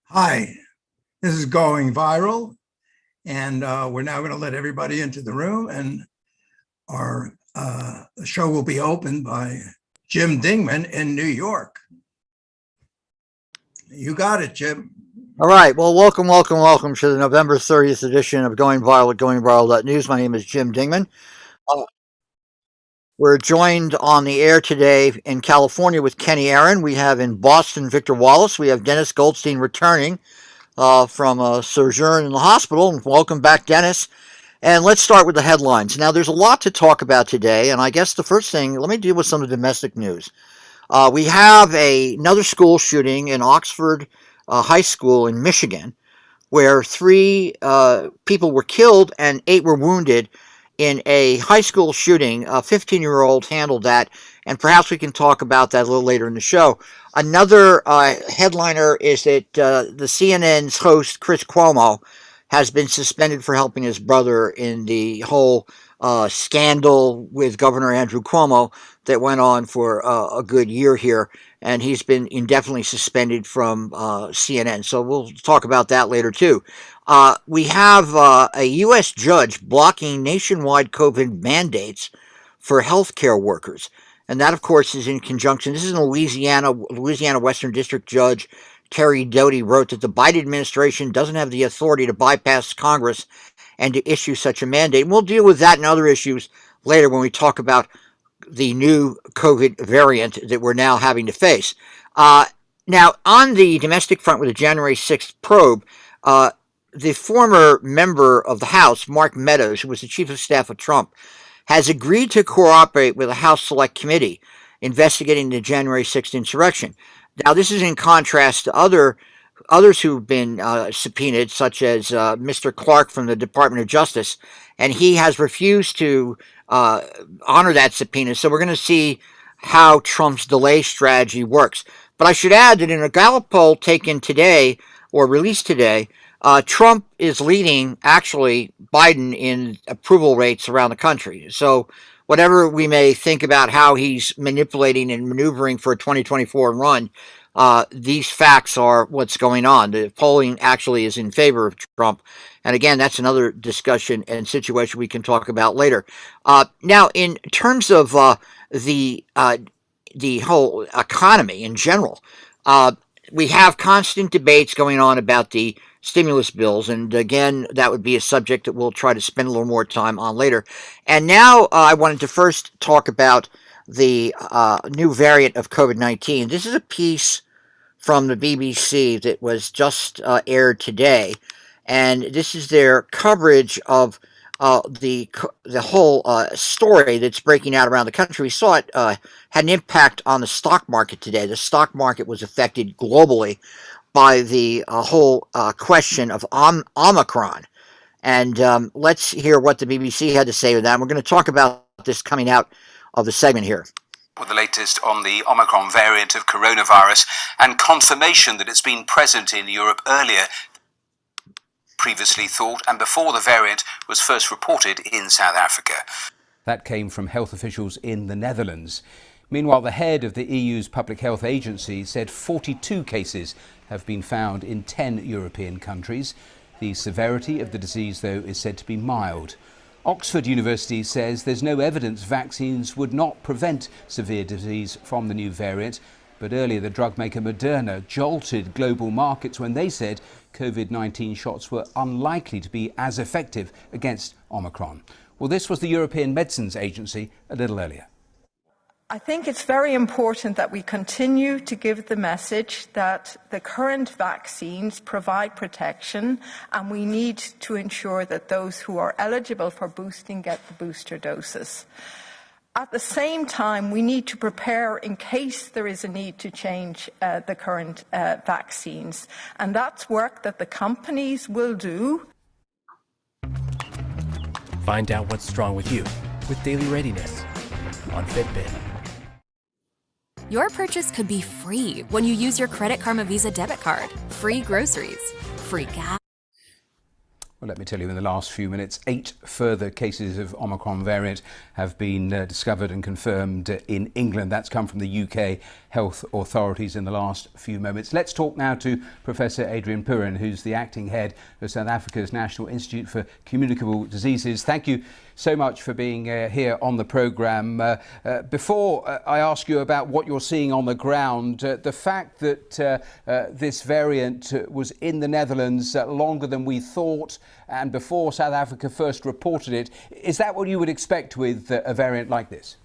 Hi, this is going viral, and we're now going to let everybody into the room, and our show will be opened by Jim Dingeman in New York. You got it, Jim. All right. Well, welcome to the November 30th edition of Going Viral at goingviral.news. My name is Jim Dingeman. We're joined on the air today in California with Kenny Aaron. We have in Boston Victor Wallis. We have Dennis Goldstein returning from a sojourn in the hospital. And welcome back, Dennis. And let's start with the headlines. Now, there's a lot to talk about today, and I guess the first thing, let me deal with some of the domestic news. We have another school shooting in Oxford High School in Michigan, where 3 people were killed and 8 were wounded in a high school shooting. A 15-year-old handled that, and perhaps we can talk about that a little later in the show. Another headliner is that the CNN's host, Chris Cuomo, has been suspended for helping his brother in the whole scandal with Governor Andrew Cuomo that went on for a good year here, and he's been indefinitely suspended from CNN. So we'll talk about that later, too. We have a U.S. judge blocking nationwide COVID mandates for healthcare workers. And that, of course, is in conjunction. This is in Louisiana Western District Judge Terry Doughty wrote that the Biden administration doesn't have the authority to bypass Congress and to issue such a mandate. And we'll deal with that and other issues later when we talk about the new COVID variant that we're now having to face. Now, on the domestic front with the January 6th probe, the former member of the House, Mark Meadows, who was the chief of staff of Trump, has agreed to cooperate with a House Select Committee investigating the January 6th insurrection. Now, this is in contrast to others who've been subpoenaed, such as Mr. Clark from the Department of Justice, and he has refused to honor that subpoena. So we're going to see how Trump's delay strategy works. But I should add that in a Gallup poll taken today, or released today, Trump is leading, actually, Biden in approval rates around the country. So whatever we may think about how he's manipulating and maneuvering for a 2024 run, these facts are what's going on. The polling actually is in favor of Trump. And again, that's another discussion and situation we can talk about later. Now, in terms of the whole economy in general, we have constant debates going on about the stimulus bills. And again, that would be a subject that we'll try to spend a little more time on later. And now I wanted to first talk about the new variant of COVID-19. This is a piece from the BBC that was just aired today. And this is their coverage of the whole story that's breaking out around the country. We saw it had an impact on the stock market today. The stock market was affected globally by the whole question of Omicron. And let's hear what the BBC had to say with that. And we're going to talk about this coming out of the segment here. With the latest on the Omicron variant of coronavirus and confirmation that it's been present in Europe earlier previously thought and before the variant was first reported in South Africa. That came from health officials in the Netherlands. Meanwhile, the head of the EU's Public Health Agency said 42 cases have been found in 10 European countries. The severity of the disease, though, is said to be mild. Oxford University says there's no evidence vaccines would not prevent severe disease from the new variant. But earlier, the drug maker Moderna jolted global markets when they said COVID-19 shots were unlikely to be as effective against Omicron. Well, this was the European Medicines Agency a little earlier. I think it's very important that we continue to give the message that the current vaccines provide protection, and we need to ensure that those who are eligible for boosting get the booster doses. At the same time, we need to prepare in case there is a need to change the current vaccines. And that's work that the companies will do. Find out what's wrong with you with Daily Readiness on Fitbit. Your purchase could be free when you use your Credit Karma Visa debit card. Free groceries, free gas. Well, let me tell you, in the last few minutes, 8 further cases of Omicron variant have been discovered and confirmed in England. That's come from the UK health authorities in the last few moments. Let's talk now to Professor Adrian Purin, who's the acting head of South Africa's National Institute for Communicable Diseases. Thank you so much for being here on the programme. Before I ask you about what you're seeing on the ground, the fact that this variant was in the Netherlands longer than we thought and before South Africa first reported it, is that what you would expect with a variant like this?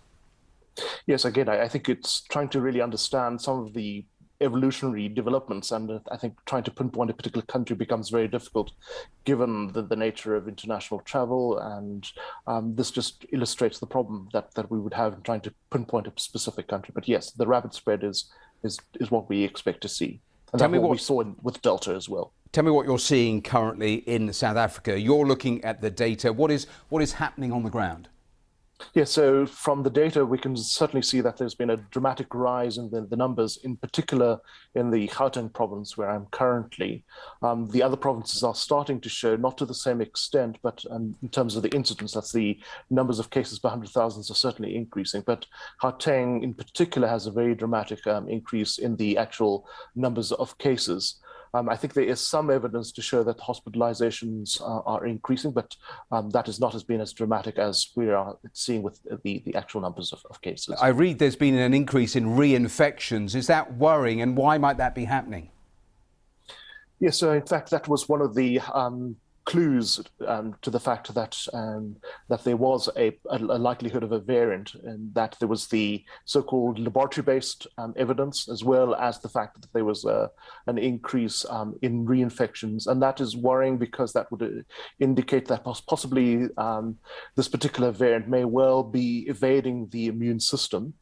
Yes, again, I think it's trying to really understand some of the evolutionary developments, and I think trying to pinpoint a particular country becomes very difficult given the nature of international travel, and this just illustrates the problem that we would have in trying to pinpoint a specific country. But yes, the rapid spread is what we expect to see. And that's what we saw with Delta as well. Tell me what you're seeing currently in South Africa. You're looking at the data. What is happening on the ground? Yeah, so from the data, we can certainly see that there's been a dramatic rise in the numbers, in particular in the Gauteng province, where I'm currently. The other provinces are starting to show, not to the same extent, but in terms of the incidence, that's the numbers of cases per 100,000 are certainly increasing. But Gauteng in particular has a very dramatic increase in the actual numbers of cases. I think there is some evidence to show that hospitalizations are increasing, but that has not been as dramatic as we are seeing with the actual numbers of cases. I read there's been an increase in reinfections. Is that worrying, and why might that be happening? Yes, so in fact, that was one of the clues to the fact that there was a likelihood of a variant, and that there was the so-called laboratory-based evidence, as well as the fact that there was an increase in reinfections. And that is worrying because that would indicate that possibly this particular variant may well be evading the immune system.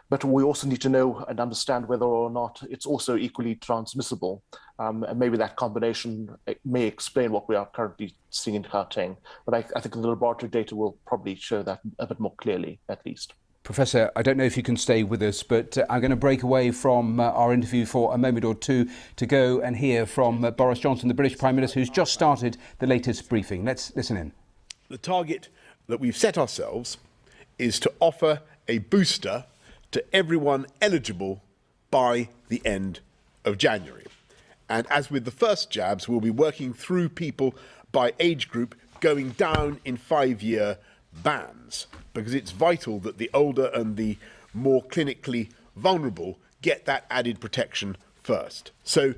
But we also need to know and understand whether or not it's also equally transmissible. And maybe that combination may explain what we are currently seeing in Gauteng. But I think the laboratory data will probably show that a bit more clearly, at least. Professor, I don't know if you can stay with us, but I'm going to break away from our interview for a moment or two to go and hear from Boris Johnson, the British Prime Minister, who's just started the latest briefing. Let's listen in. The target that we've set ourselves is to offer a booster to everyone eligible by the end of January. And as with the first jabs, we'll be working through people by age group, going down in 5-year bands, because it's vital that the older and the more clinically vulnerable get that added protection first. So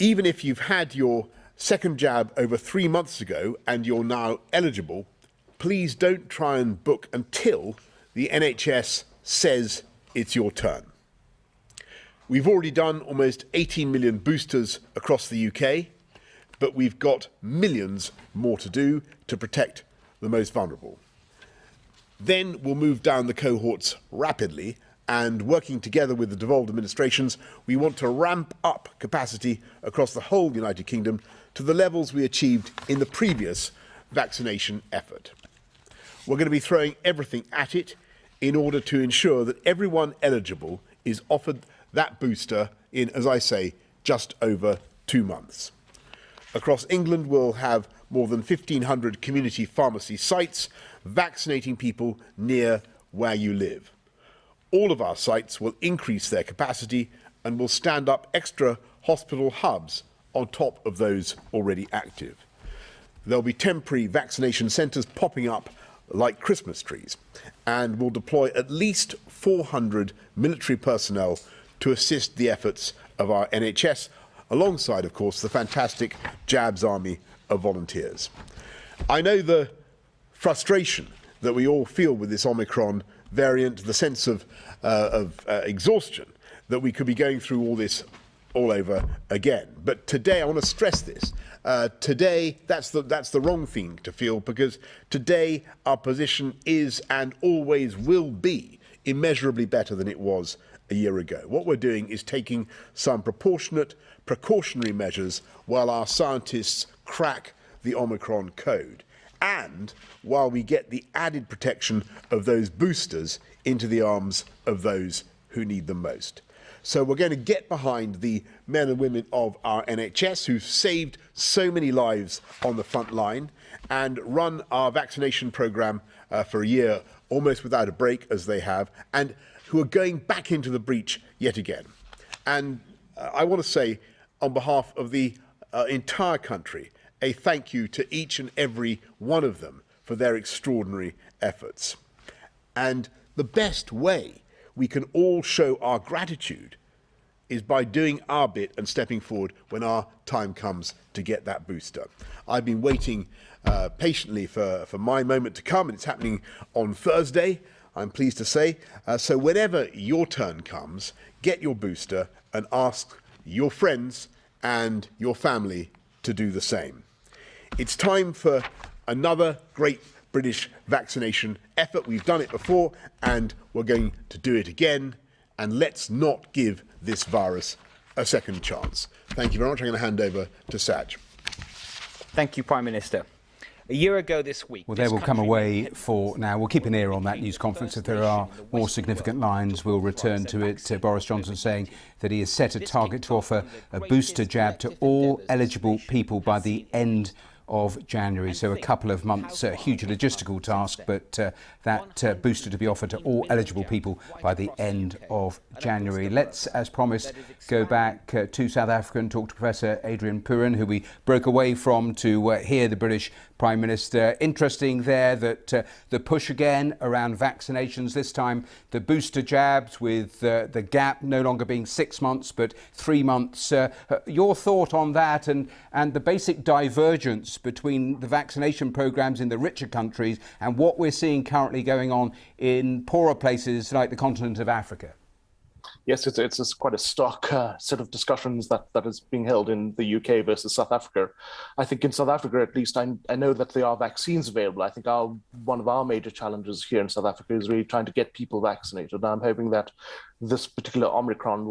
even if you've had your second jab over 3 months ago and you're now eligible, please don't try and book until the NHS says it's your turn. We've already done almost 18 million boosters across the UK, but we've got millions more to do to protect the most vulnerable. Then we'll move down the cohorts rapidly, and working together with the devolved administrations, we want to ramp up capacity across the whole United Kingdom to the levels we achieved in the previous vaccination effort. We're going to be throwing everything at it in order to ensure that everyone eligible is offered that booster in, as I say, just over 2 months. Across England, we'll have more than 1,500 community pharmacy sites vaccinating people near where you live. All of our sites will increase their capacity and will stand up extra hospital hubs on top of those already active. There'll be temporary vaccination centres popping up like Christmas trees, and we'll deploy at least 400 military personnel to assist the efforts of our NHS, alongside, of course, the fantastic Jabs army of volunteers. I know the frustration that we all feel with this Omicron variant, the sense of exhaustion that we could be going through all this all over again. But today, I want to stress this. Today, that's the wrong thing to feel, because today our position is and always will be immeasurably better than it was a year ago. What we're doing is taking some proportionate precautionary measures while our scientists crack the Omicron code, and while we get the added protection of those boosters into the arms of those who need them most. So we're going to get behind the men and women of our NHS who've saved so many lives on the front line and run our vaccination programme for a year almost without a break as they have, and who are going back into the breach yet again. And I want to say on behalf of the entire country, a thank you to each and every one of them for their extraordinary efforts. And the best way we can all show our gratitude is by doing our bit and stepping forward when our time comes to get that booster. I've been waiting patiently for my moment to come, and it's happening on Thursday, I'm pleased to say. So whenever your turn comes, get your booster and ask your friends and your family to do the same. It's time for another great British vaccination effort. We've done it before and we're going to do it again. And let's not give this virus a second chance. Thank you very much. I'm going to hand over to Saj. Thank you, Prime Minister. A year ago this week... Well, they will come away for now. We'll keep an ear on that news conference. If there are more significant lines, we'll return to it. Boris Johnson saying that he has set a target to offer a booster jab to all eligible people by the end of January. So a couple of months, a huge logistical task, but that booster to be offered to all eligible people by the end of January. Let's, as promised, go back to South Africa and talk to Professor Adrian Purin, who we broke away from to hear the British Prime Minister. Interesting there that the push again around vaccinations, this time the booster jabs with the gap no longer being 6 months but 3 months. Your thought on that and the basic divergence between the vaccination programs in the richer countries and what we're seeing currently going on in poorer places like the continent of Africa? Yes, it's quite a stark set of discussions that is being held in the UK versus South Africa. I think in South Africa, at least, I know that there are vaccines available. I think one of our major challenges here in South Africa is really trying to get people vaccinated. And I'm hoping that this particular Omicron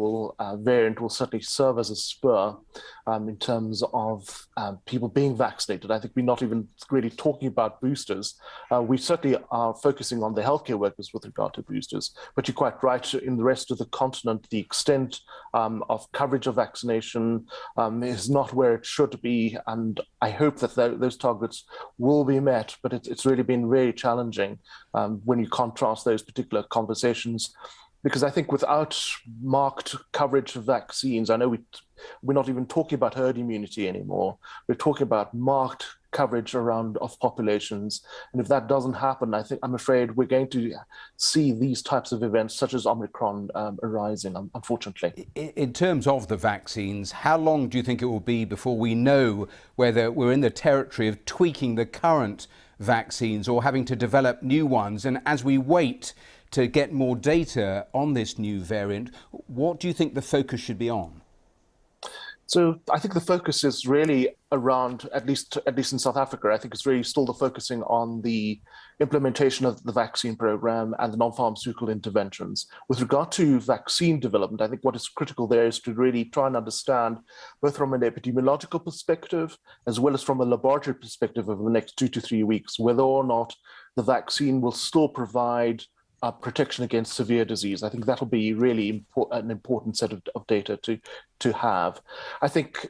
variant will certainly serve as a spur in terms of people being vaccinated. I think we're not even really talking about boosters. We certainly are focusing on the healthcare workers with regard to boosters. But you're quite right, in the rest of the continent, the extent of coverage of vaccination is not where it should be. And I hope that those targets will be met. But it's really been very challenging when you contrast those particular conversations. Because I think without marked coverage of vaccines, I know we're not even talking about herd immunity anymore. We're talking about marked coverage of populations. And if that doesn't happen, I'm afraid we're going to see these types of events, such as Omicron, arising, unfortunately. In terms of the vaccines, how long do you think it will be before we know whether we're in the territory of tweaking the current vaccines or having to develop new ones? And as we wait to get more data on this new variant, what do you think the focus should be on? So I think the focus is really around, at least in South Africa, I think it's really still focusing on the implementation of the vaccine program and the non-pharmaceutical interventions. With regard to vaccine development, I think what is critical there is to really try and understand, both from an epidemiological perspective, as well as from a laboratory perspective over the next 2 to 3 weeks, whether or not the vaccine will still provide protection against severe disease. I think that'll be really an important set of data to have. I think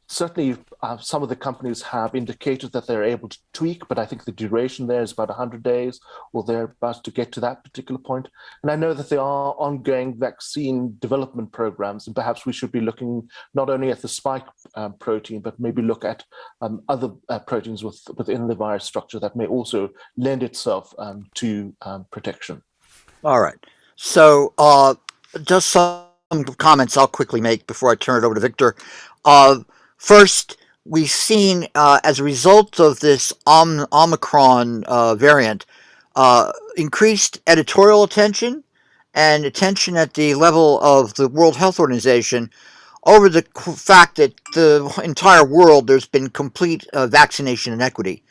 certainly some of the companies have indicated that they're able to tweak, but I think the duration there is about 100 days, or they're about to get to that particular point. And I know that there are ongoing vaccine development programs, and perhaps we should be looking not only at the spike protein, but maybe look at other proteins within the virus structure that may also lend itself to protection. All right. So just some comments I'll quickly make before I turn it over to Victor. First, we've seen as a result of this Omicron variant, increased editorial attention and attention at the level of the World Health Organization over the fact that the entire world, there's been complete vaccination inequity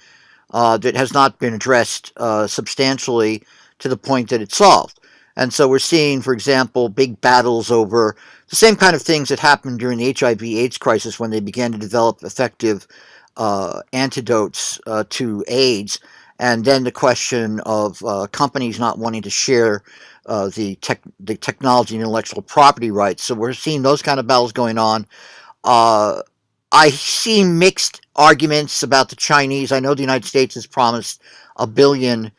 that has not been addressed substantially to the point that it's solved. And so we're seeing, for example, big battles over the same kind of things that happened during the HIV/AIDS crisis when they began to develop effective antidotes to AIDS. And then the question of companies not wanting to share the technology and intellectual property rights. So we're seeing those kind of battles going on. I see mixed arguments about the Chinese. I know the United States has promised 1 billion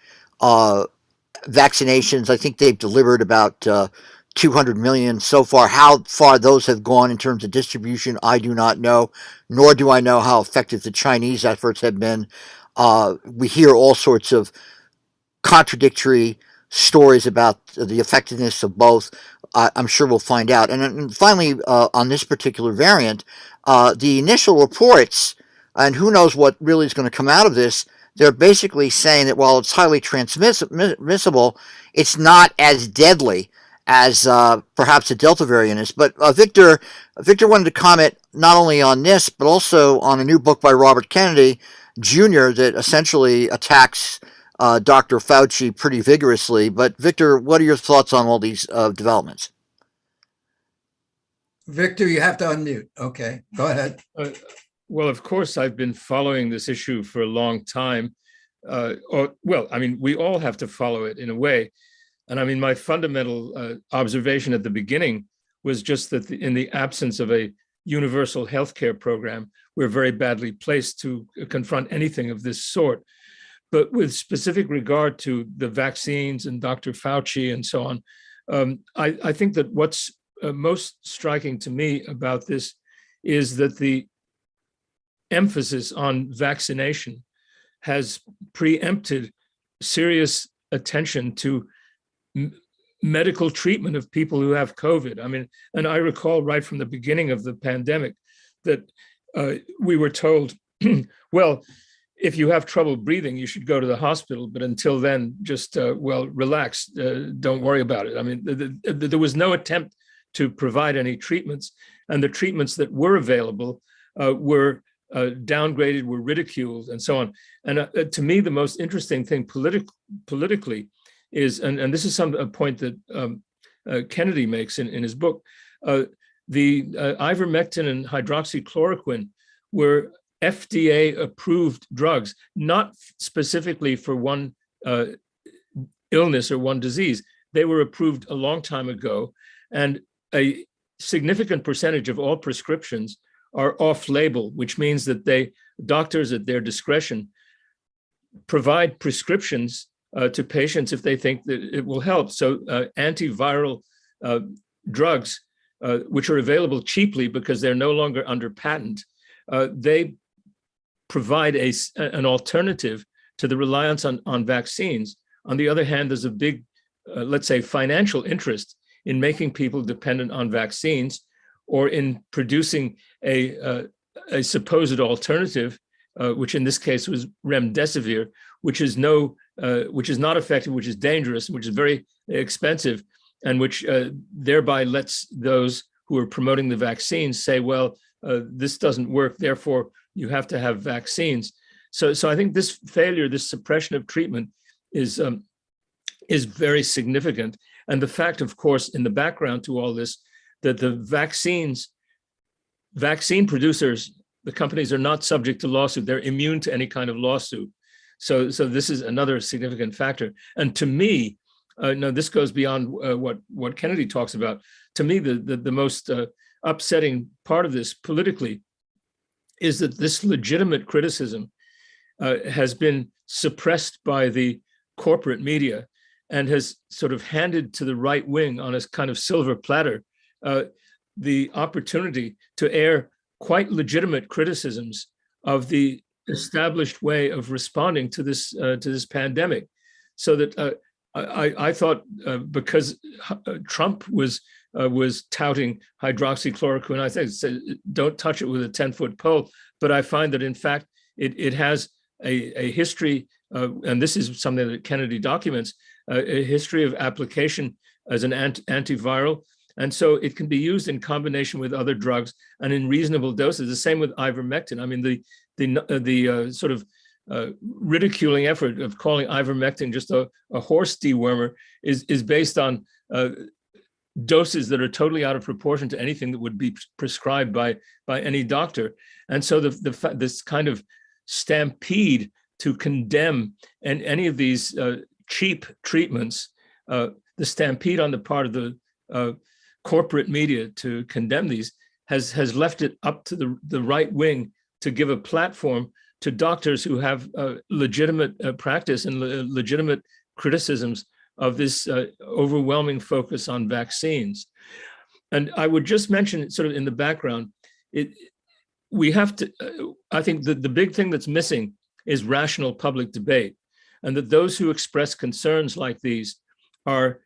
vaccinations. I think they've delivered about 200 million so far. How far those have gone in terms of distribution, I do not know, nor do I know how effective the Chinese efforts have been. We hear all sorts of contradictory stories about the effectiveness of both. I'm sure we'll find out. And finally, on this particular variant, the initial reports, and who knows what really is going to come out of this, they're basically saying that while it's highly transmissible, it's not as deadly as perhaps the Delta variant is. But Victor wanted to comment not only on this, but also on a new book by Robert Kennedy Jr. that essentially attacks Dr. Fauci pretty vigorously. But Victor, what are your thoughts on all these developments? Victor, you have to unmute. Okay, go ahead. Well, of course, I've been following this issue for a long time. We all have to follow it in a way. And I mean, my fundamental observation at the beginning was just that in the absence of a universal healthcare program, we're very badly placed to confront anything of this sort. But with specific regard to the vaccines and Dr. Fauci and so on, I think that what's most striking to me about this is that the emphasis on vaccination has preempted serious attention to medical treatment of people who have COVID. I mean, and I recall right from the beginning of the pandemic that we were told, well, if you have trouble breathing, you should go to the hospital. But until then, just, relax, don't worry about it. I mean, there was no attempt to provide any treatments, and the treatments that were available were downgraded, were ridiculed, and so on. And to me, the most interesting thing politically is, and this is a point that Kennedy makes in his book, the ivermectin and hydroxychloroquine were FDA-approved drugs, not specifically for one illness or one disease. They were approved a long time ago, and a significant percentage of all prescriptions are off-label, which means that doctors at their discretion provide prescriptions to patients if they think that it will help. So antiviral drugs, which are available cheaply because they're no longer under patent, they provide an alternative to the reliance on vaccines. On the other hand, there's a big, let's say, financial interest in making people dependent on vaccines, or in producing a supposed alternative, which in this case was remdesivir, which is not effective, which is dangerous, which is very expensive, and which thereby lets those who are promoting the vaccines say, well, this doesn't work, therefore you have to have vaccines. So I think this failure, this suppression of treatment is very significant. And the fact, of course, in the background to all this, that the vaccine producers, the companies, are not subject to lawsuit. They're immune to any kind of lawsuit. So this is another significant factor. And to me, no, this goes beyond what Kennedy talks about. To me, the most upsetting part of this politically is that this legitimate criticism has been suppressed by the corporate media and has sort of handed to the right wing on a kind of silver platter the opportunity to air quite legitimate criticisms of the established way of responding to this pandemic. So that I thought because Trump was touting hydroxychloroquine, I think said, don't touch it with a 10-foot pole. But I find that in fact it has a history, and this is something that Kennedy documents, a history of application as an antiviral. And so it can be used in combination with other drugs and in reasonable doses. The same with ivermectin. I mean, the sort of ridiculing effort of calling ivermectin just a horse dewormer is based on doses that are totally out of proportion to anything that would be prescribed by any doctor. And so this kind of stampede to condemn any of these cheap treatments, the the stampede on the part of the corporate media to condemn these has left it up to the right wing to give a platform to doctors who have legitimate practice and legitimate criticisms of this overwhelming focus on vaccines. And I would just mention, sort of in the background, we have to, I think the big thing that's missing is rational public debate, and that those who express concerns like these are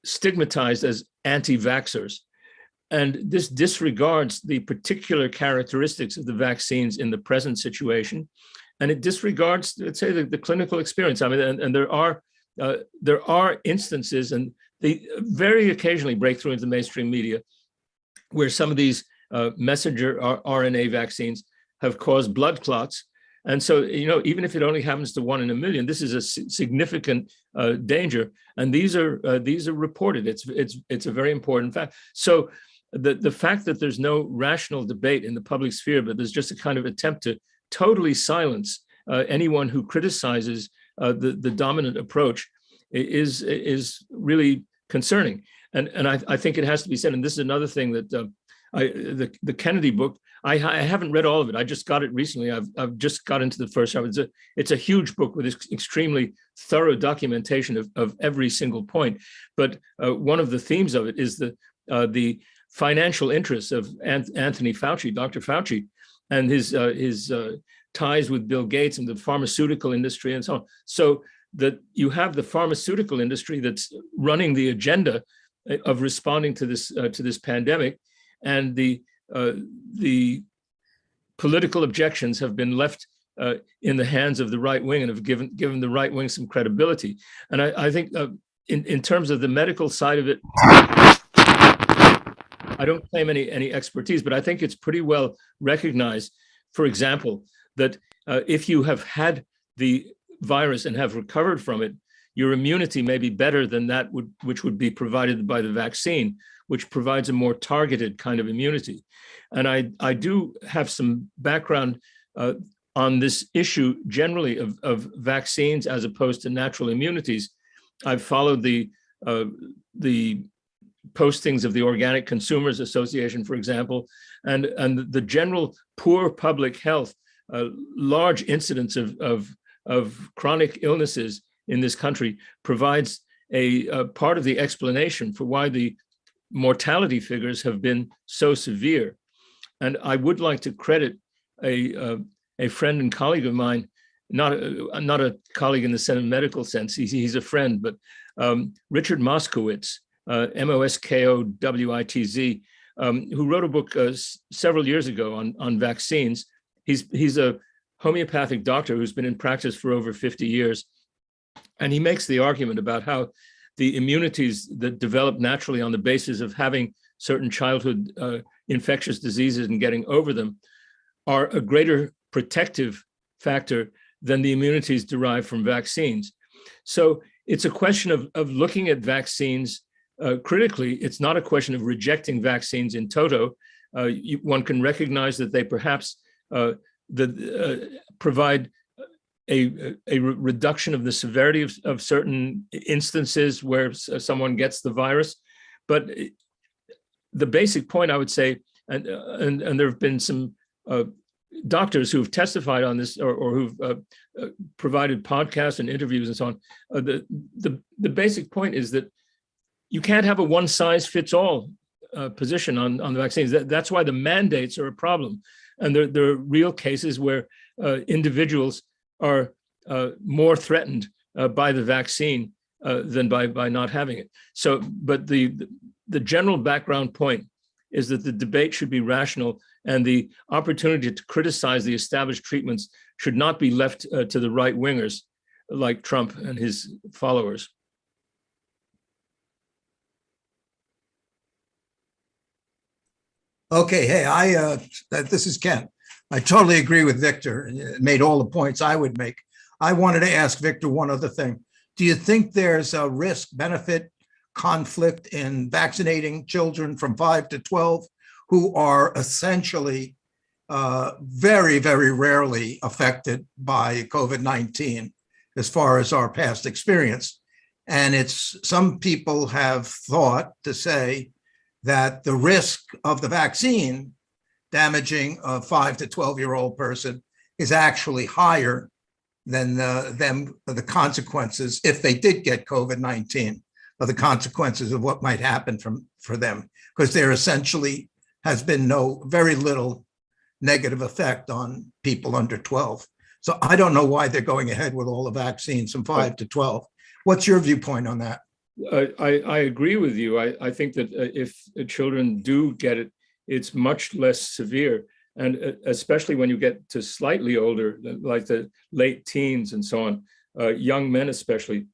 stigmatized as anti-vaxxers. And this disregards the particular characteristics of the vaccines in the present situation. And it disregards, let's say, the clinical experience. I mean, and there are instances, and they very occasionally break through into the mainstream media, where some of these messenger RNA vaccines have caused blood clots. And so, you know, even if it only happens to 1 in a million, this is a significant danger. And these are reported. It's a very important fact. So the fact that there's no rational debate in the public sphere, but there's just a kind of attempt to totally silence anyone who criticizes the dominant approach is really concerning. And I think it has to be said, and this is another thing that the Kennedy book, I haven't read all of it. I just got it recently. I've just got into the first chapter. It's a huge book with extremely thorough documentation of every single point. But one of the themes of it is the financial interests of Anthony Fauci, Dr. Fauci, and his ties with Bill Gates and the pharmaceutical industry and so on. So that you have the pharmaceutical industry that's running the agenda of responding to this pandemic, and the political objections have been left in the hands of the right wing and have given the right wing some credibility. And I think in terms of the medical side of it, I don't claim any expertise, but I think it's pretty well recognized, for example, that if you have had the virus and have recovered from it, your immunity may be better than that which would be provided by the vaccine, which provides a more targeted kind of immunity. And I do have some background on this issue generally of vaccines as opposed to natural immunities. I've followed the postings of the Organic Consumers Association, for example, and the general poor public health, large incidence of chronic illnesses in this country provides a part of the explanation for why the mortality figures have been so severe. And I would like to credit a friend and colleague of mine, not a colleague in the Senate medical sense, he's a friend, but Richard Moskowitz, Moskowitz, who wrote a book several years ago on vaccines. He's a homeopathic doctor who's been in practice for over 50 years. And he makes the argument about how the immunities that develop naturally on the basis of having certain childhood infectious diseases and getting over them are a greater protective factor than the immunities derived from vaccines. So it's a question of looking at vaccines critically. It's not a question of rejecting vaccines in toto. One can recognize that they perhaps provide a reduction of the severity of certain instances where someone gets the virus. But the basic point, I would say, and there have been some doctors who have testified on this or who've provided podcasts and interviews and so on. The basic point is that you can't have a one-size-fits-all position on the vaccines. That's why the mandates are a problem. And there are real cases where individuals are more threatened by the vaccine than by not having it. So, but the general background point is that the debate should be rational, and the opportunity to criticize the established treatments should not be left to the right wingers like Trump and his followers. Okay, hey, this is Ken. I totally agree with Victor. It made all the points I would make. I wanted to ask Victor one other thing. Do you think there's a risk-benefit conflict in vaccinating children from 5 to 12 who are essentially very, very rarely affected by COVID-19 as far as our past experience? And some people have thought to say that the risk of the vaccine damaging a 5 to 12-year-old person is actually higher than the consequences, if they did get COVID-19, of the consequences of what might happen for them, because there essentially has been very little negative effect on people under 12. So I don't know why they're going ahead with all the vaccines from 5 to 12. What's your viewpoint on that? I agree with you. I think that if children do get it, it's much less severe. And especially when you get to slightly older, like the late teens and so on, young men especially,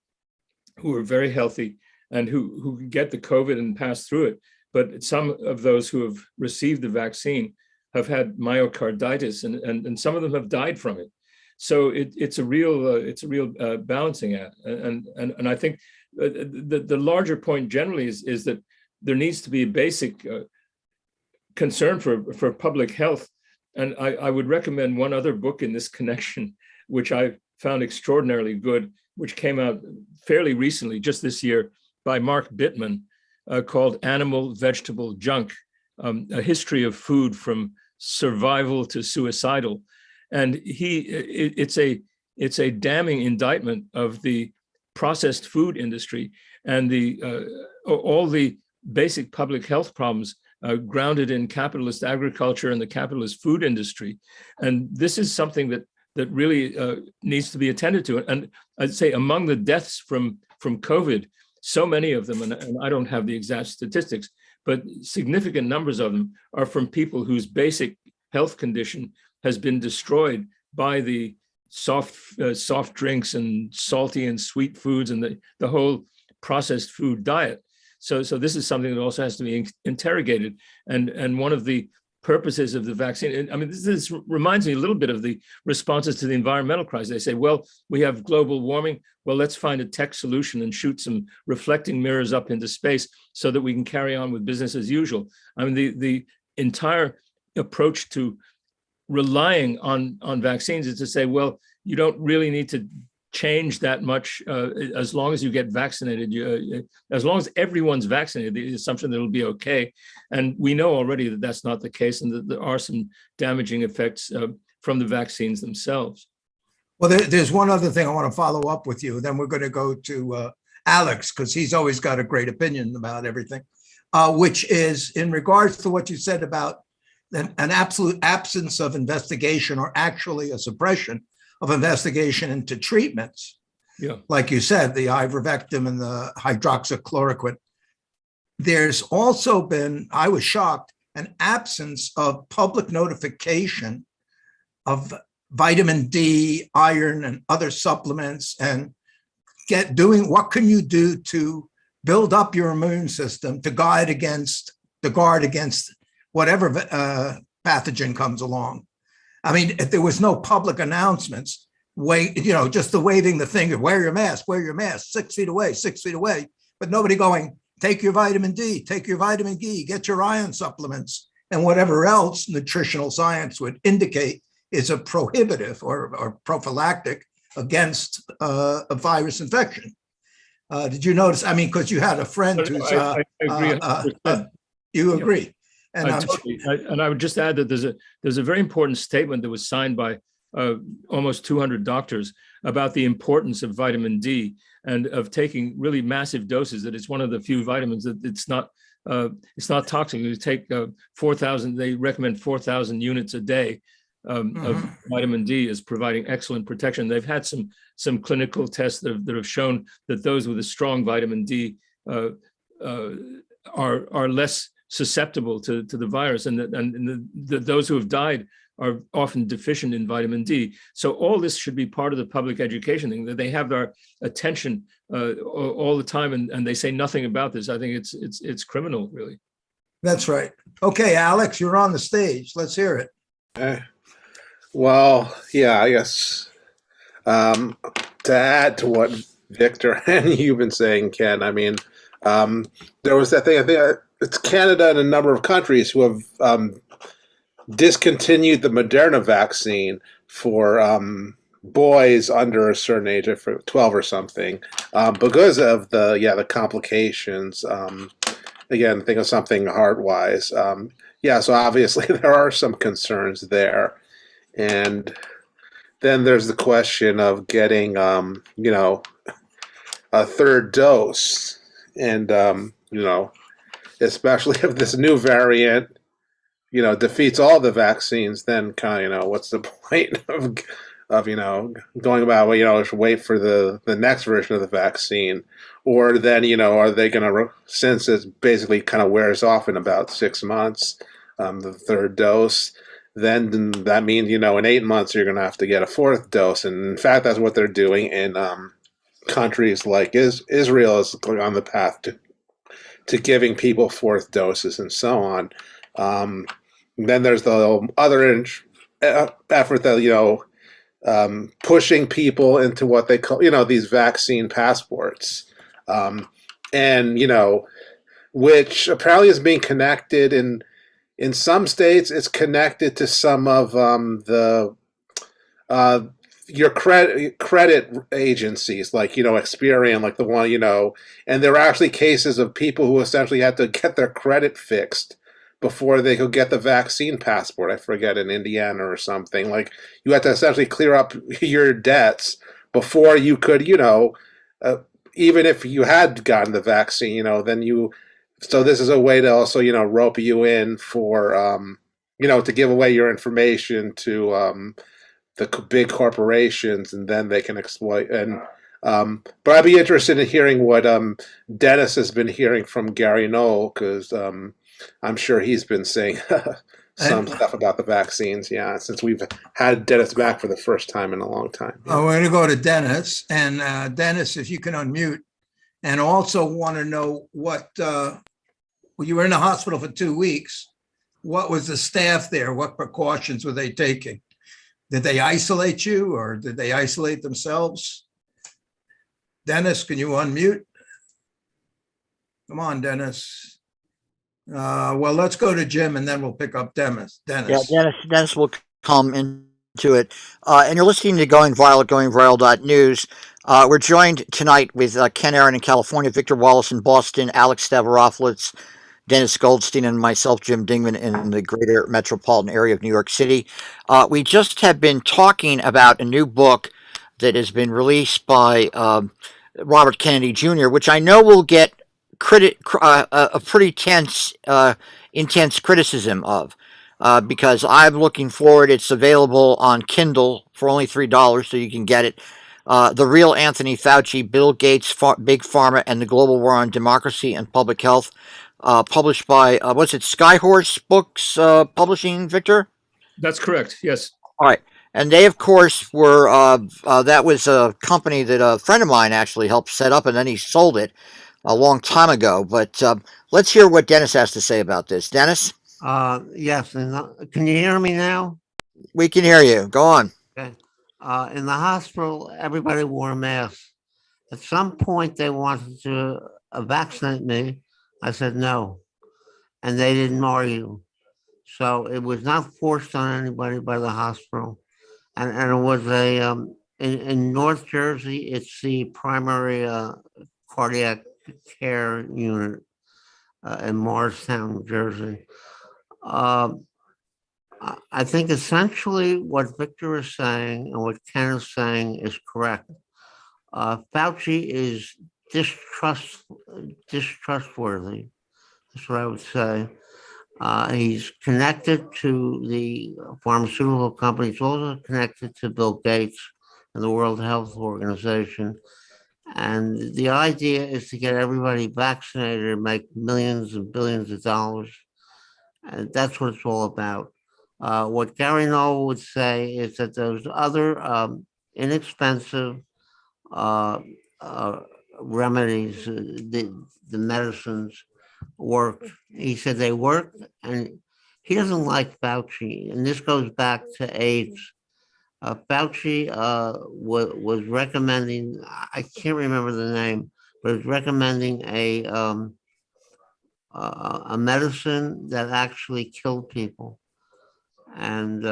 who are very healthy and who get the COVID and pass through it. But some of those who have received the vaccine have had myocarditis, and some of them have died from it. So it's a real balancing act. And I think the larger point generally is that there needs to be a basic concern for public health. And I would recommend one other book in this connection, which I found extraordinarily good, which came out fairly recently, just this year, by Mark Bittman, called Animal Vegetable Junk, a history of food from survival to suicidal. And it's a damning indictment of the processed food industry and all the basic public health problems grounded in capitalist agriculture and the capitalist food industry. And this is something that really needs to be attended to. And I'd say among the deaths from COVID, so many of them, and I don't have the exact statistics, but significant numbers of them are from people whose basic health condition has been destroyed by the soft drinks and salty and sweet foods and the whole processed food diet. So this is something that also has to be interrogated. And one of the purposes of the vaccine, I mean, this reminds me a little bit of the responses to the environmental crisis. They say, well, we have global warming. Well, let's find a tech solution and shoot some reflecting mirrors up into space so that we can carry on with business as usual. I mean, the entire approach to relying on vaccines is to say, well, you don't really need to change that much as long as you get vaccinated. As long as everyone's vaccinated, the assumption that it'll be okay. And we know already that that's not the case, and that there are some damaging effects from the vaccines themselves. Well, there's one other thing I want to follow up with you. Then we're going to go to Alex, because he's always got a great opinion about everything, which is in regards to what you said about an absolute absence of investigation, or actually a suppression of investigation into treatments. Yeah. Like you said, the ivermectin and the hydroxychloroquine. There's also been, I was shocked, an absence of public notification of vitamin D, iron, and other supplements, and doing what can you do to build up your immune system to guard against whatever pathogen comes along. I mean, if there was no public announcements, just the waving the finger, wear your mask, 6 feet away, 6 feet away, but nobody going, take your vitamin D, take your vitamin E, get your iron supplements, and whatever else nutritional science would indicate is a prohibitive or prophylactic against a virus infection. Did you notice? I mean, because you had a friend who's, I agree. You agree. Yeah. And I would just add that there's a very important statement that was signed by almost 200 doctors about the importance of vitamin D and of taking really massive doses. That it's one of the few vitamins that it's not toxic. You take 4,000. They recommend 4,000 units a day of vitamin D as providing excellent protection. They've had some clinical tests that have shown that those with a strong vitamin D are less susceptible to the virus, and those who have died are often deficient in vitamin D. So all this should be part of the public education thing, that they have our attention all the time, and they say nothing about this. I think it's criminal, really. That's right. Okay, Alex, you're on the stage. Let's hear it. Well, yeah, I guess to add to what Victor and you've been saying, Ken, I mean, there was that thing, I think it's Canada and a number of countries who have discontinued the Moderna vaccine for boys under a certain age, for 12 or something, because of the complications. Again, think of something heart-wise. So obviously there are some concerns there, and then there's the question of getting, a third dose, and especially if this new variant, defeats all the vaccines, then kind of, what's the point of going about, wait for the next version of the vaccine, or then, are they going to, since it basically kind of wears off in about 6 months, the third dose, then that means, in 8 months, you're going to have to get a fourth dose. And in fact, that's what they're doing in countries like Israel is on the path to giving people fourth doses and so on. Then there's the other effort that, pushing people into what they call, these vaccine passports. Which apparently is being connected in some states. It's connected to some of your credit agencies, like, Experian, like the one, and there are actually cases of people who essentially had to get their credit fixed before they could get the vaccine passport. I forget, in Indiana or something. Like, you had to essentially clear up your debts before you could, even if you had gotten the vaccine, then so this is a way to also, rope you in for, to give away your information to the big corporations, and then they can exploit. And but I'd be interested in hearing what Dennis has been hearing from Gary Knoll, because I'm sure he's been saying some stuff about the vaccines, since we've had Dennis back for the first time in a long time. We're going to go to Dennis. And Dennis, if you can unmute, and also want to know what, you were in the hospital for 2 weeks. What was the staff there? What precautions were they taking? Did they isolate you, or did they isolate themselves? Dennis, can you unmute? Come on, Dennis. Well, let's go to Jim, and then we'll pick up Dennis. Yeah, Dennis will come into it. And you're listening to Going Viral at goingviral.news. We're joined tonight with Ken Aaron in California, Victor Wallis in Boston, Alex Stavropoulos, Dennis Goldstein, and myself, Jim Dingeman, in the greater metropolitan area of New York City. We just have been talking about a new book that has been released by Robert Kennedy Jr., which I know will get a pretty intense criticism of, because I'm looking forward. It's available on Kindle for only $3, so you can get it. The Real Anthony Fauci, Bill Gates, Big Pharma, and the Global War on Democracy and Public Health, published by, Skyhorse Books Publishing, Victor? That's correct, yes. All right. And they, of course, were, that was a company that a friend of mine actually helped set up, and then he sold it a long time ago. But let's hear what Dennis has to say about this. Dennis? Yes. Can you hear me now? We can hear you. Go on. Okay. In the hospital, everybody wore a mask. At some point, they wanted to vaccinate me. I said no, and they didn't argue. So it was not forced on anybody by the hospital. And it was in North Jersey, it's the primary cardiac care unit in Morristown, New Jersey. I think essentially what Victor is saying and what Ken is saying is correct. Fauci is distrustworthy. That's what I would say. He's connected to the pharmaceutical companies, he's also connected to Bill Gates and the World Health Organization. And the idea is to get everybody vaccinated and make millions and billions of dollars. And that's what it's all about. What Gary Knoll would say is that those other inexpensive remedies, the medicines, work. He said they work, and he doesn't like Fauci. And this goes back to AIDS. Fauci was recommending, I can't remember the name, but was recommending a medicine that actually killed people. And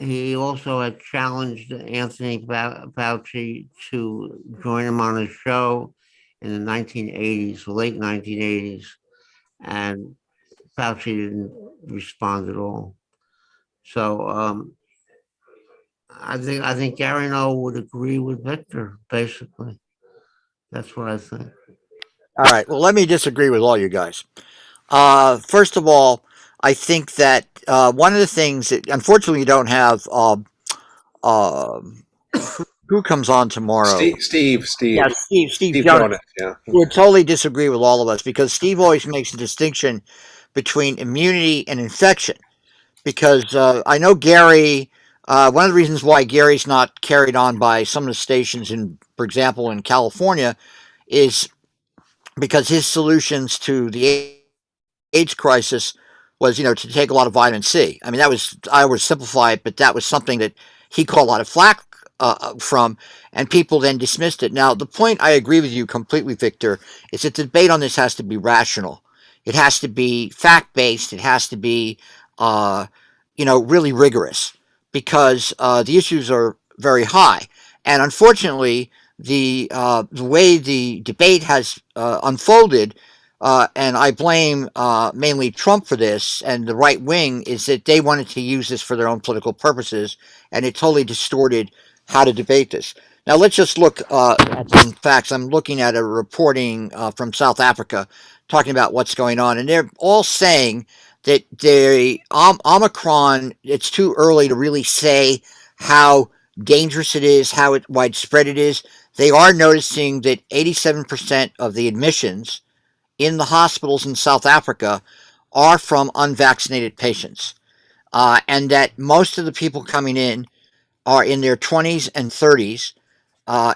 he also had challenged Anthony Fauci to join him on his show in the 1980s, late 1980s, and Fauci didn't respond at all. So I think Gary Noel would agree with Victor. Basically, that's what I think. All right. Well, let me disagree with all you guys. First of all, I think that one of the things that unfortunately you don't have who comes on tomorrow. Steve Yeah, Steve Jonas. Yeah, would totally disagree with all of us because Steve always makes a distinction between immunity and infection. Because I know Gary. One of the reasons why Gary's not carried on by some of the stations in, for example, in California, is because his solutions to the AIDS crisis was, to take a lot of vitamin C. I mean, that was, I would simplify it, but that was something that he caught a lot of flack from, and people then dismissed it. Now, the point, I agree with you completely, Victor, is that the debate on this has to be rational. It has to be fact-based. It has to be, really rigorous because the issues are very high. And unfortunately, the way the debate has unfolded, and I blame mainly Trump for this and the right wing, is that they wanted to use this for their own political purposes, and it totally distorted how to debate this. Now, let's just look at some facts. I'm looking at a reporting from South Africa talking about what's going on, and they're all saying that the Omicron, it's too early to really say how dangerous it is, how widespread it is. They are noticing that 87% of the admissions in the hospitals in South Africa are from unvaccinated patients, and that most of the people coming in are in their 20s and 30s.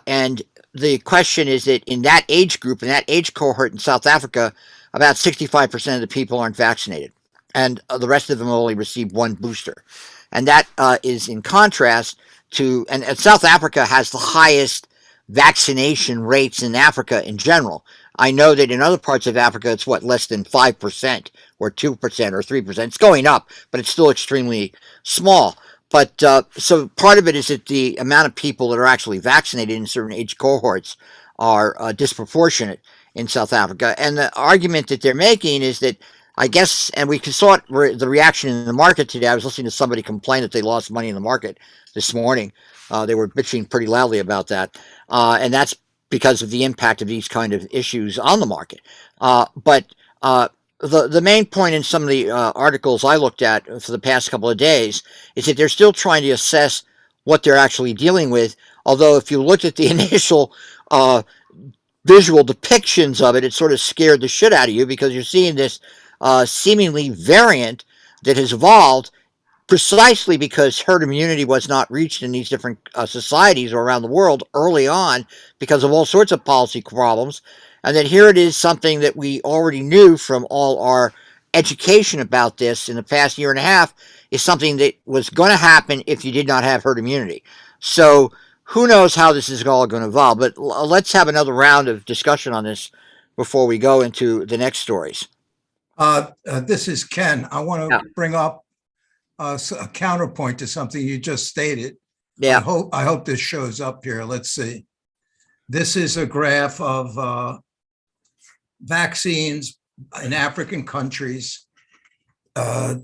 And the question is that in that age group, in that age cohort in South Africa, about 65% of the people aren't vaccinated, and the rest of them only received one booster. And that is in contrast to, and South Africa has the highest vaccination rates in Africa in general. I know that in other parts of Africa, it's less than 5% or 2% or 3%. It's going up, but it's still extremely small. But so part of it is that the amount of people that are actually vaccinated in certain age cohorts are disproportionate in South Africa. And the argument that they're making is that, I guess, and we saw the reaction in the market today. I was listening to somebody complain that they lost money in the market this morning. They were bitching pretty loudly about that. And that's because of the impact of these kind of issues on the market. But the main point in some of the articles I looked at for the past couple of days is that they're still trying to assess what they're actually dealing with. Although if you looked at the initial visual depictions of it, it sort of scared the shit out of you because you're seeing this seemingly variant that has evolved precisely because herd immunity was not reached in these different societies or around the world early on because of all sorts of policy problems. And then here it is, something that we already knew from all our education about this in the past year and a half, is something that was going to happen if you did not have herd immunity. So who knows how this is all going to evolve, but let's have another round of discussion on this before we go into the next stories. This is Ken. I want to bring up a counterpoint to something you just stated. Yeah. I hope this shows up here. Let's see. This is a graph of vaccines in African countries. By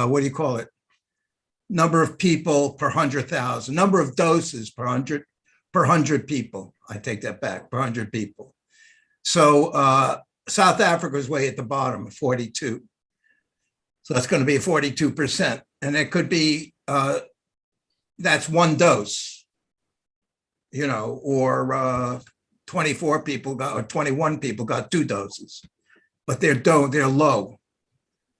what do you call it? Number of people per 100,000, number of doses per 100 people. I take that back, per 100 people. So South Africa is way at the bottom, 42. So that's going to be 42%. And it could be, that's one dose, or 24 people got, or 21 people got 2 doses, but they're low.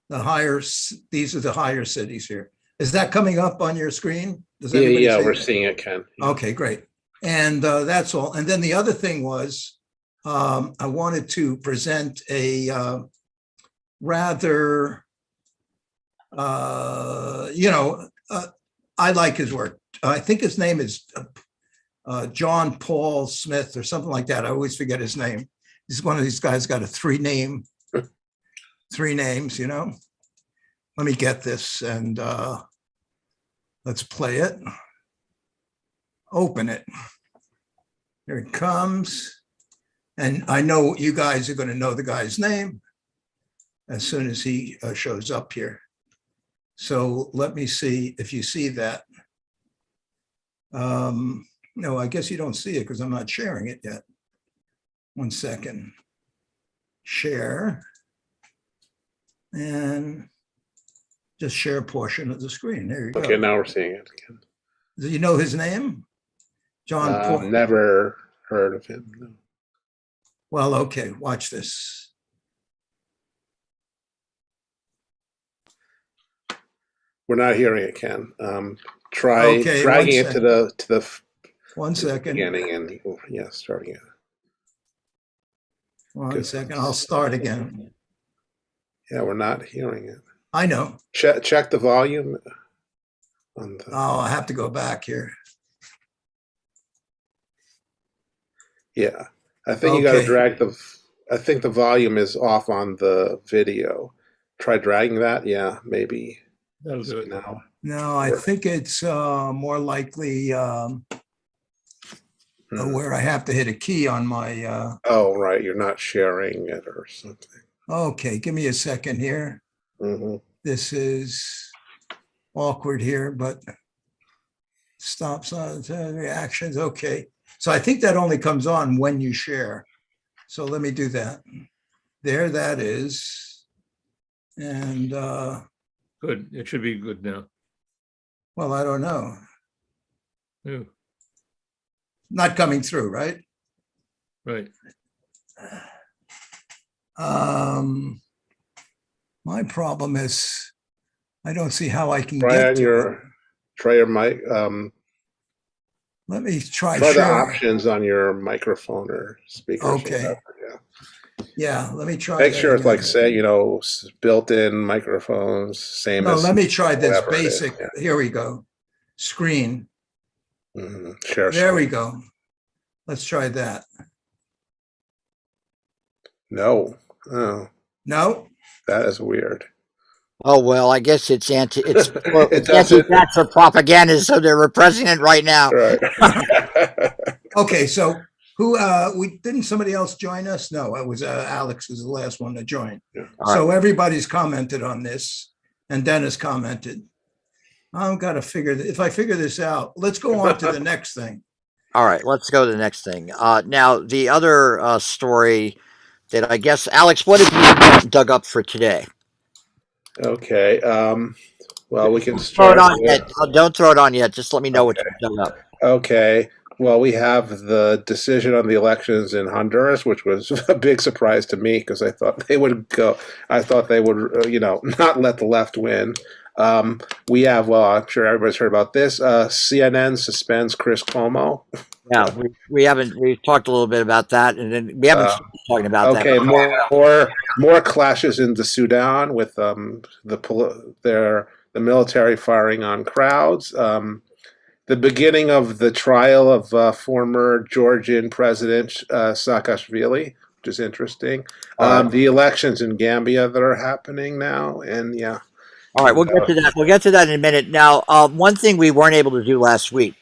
These are the higher cities here. Is that coming up on your screen? Does everybody see we're that? seeing it, Ken. Okay, great. And that's all. And then the other thing was, I wanted to present a rather, I like his work. I think his name is John Paul Smith or something like that. I always forget his name. He's one of these guys got a 3 names, let me get this and let's play it. Open it. Here it comes. And I know you guys are going to know the guy's name as soon as he shows up here. So let me see if you see that. No, I guess you don't see it because I'm not sharing it yet. 1 second. Share. And just share a portion of the screen. There you go. Okay, now we're seeing it again. Do you know his name? John Point. Never heard of him. No. Well, okay, watch this. We're not hearing it, Ken. Try dragging it to the 1 second. beginning and yeah, starting it. 1 second. I'll start again. Yeah, we're not hearing it. I know. Check the volume. On the... Oh, I have to go back here. Yeah, I think you got to drag the. I think the volume is off on the video. Try dragging that. Yeah, maybe. That'll do it now. No, I think it's more likely where I have to hit a key on my. Oh, right. You're not sharing it or something. Okay, give me a second here. Mm-hmm. This is awkward here, but stop signs, reactions. Okay. So I think that only comes on when you share. So let me do that. There that is. And good. It should be good now. well, I don't know. Yeah. Not coming through, right? Right. My problem is I don't see how I can Try get on to your it. try your mic. Let me try the share. options on your microphone or speakers. Okay. Or whatever, Yeah, let me try. Make that sure it's again. like, say, built-in microphones, same No, as. let me try this whatever it is, basic. yeah. Here we go. Screen. Share There we screen. go. Let's try that. No. Oh, No? that is weird. Oh well, I guess it's It doesn't. anti-vax or propaganda, so they're repressing it right now. Right. Okay, so who didn't somebody else join us? No, it was Alex was the last one to join. Yeah. So everybody's commented on this, and Dennis commented. I've got to figure if I figure this out. Let's go on to the next thing. All right, let's go to the next thing. Now, the other story that I guess, Alex, what have you dug up for today? Okay. Well, we can Throw start. it on yet. Don't throw it on yet. Just let me know what you dug up. Okay. Well, we have the decision on the elections in Honduras, which was a big surprise to me because I thought they would not let the left win. We have, well, I'm sure everybody's heard about this. CNN suspends Chris Cuomo. Yeah, we've talked a little bit about that, and then we haven't started talking about that. Okay, more clashes in the Sudan with the military firing on crowds. The beginning of the trial of former Georgian President Saakashvili, which is interesting. The elections in Gambia that are happening now, and yeah. All right, we'll get to that. We'll get to that in a minute. Now, one thing we weren't able to do last week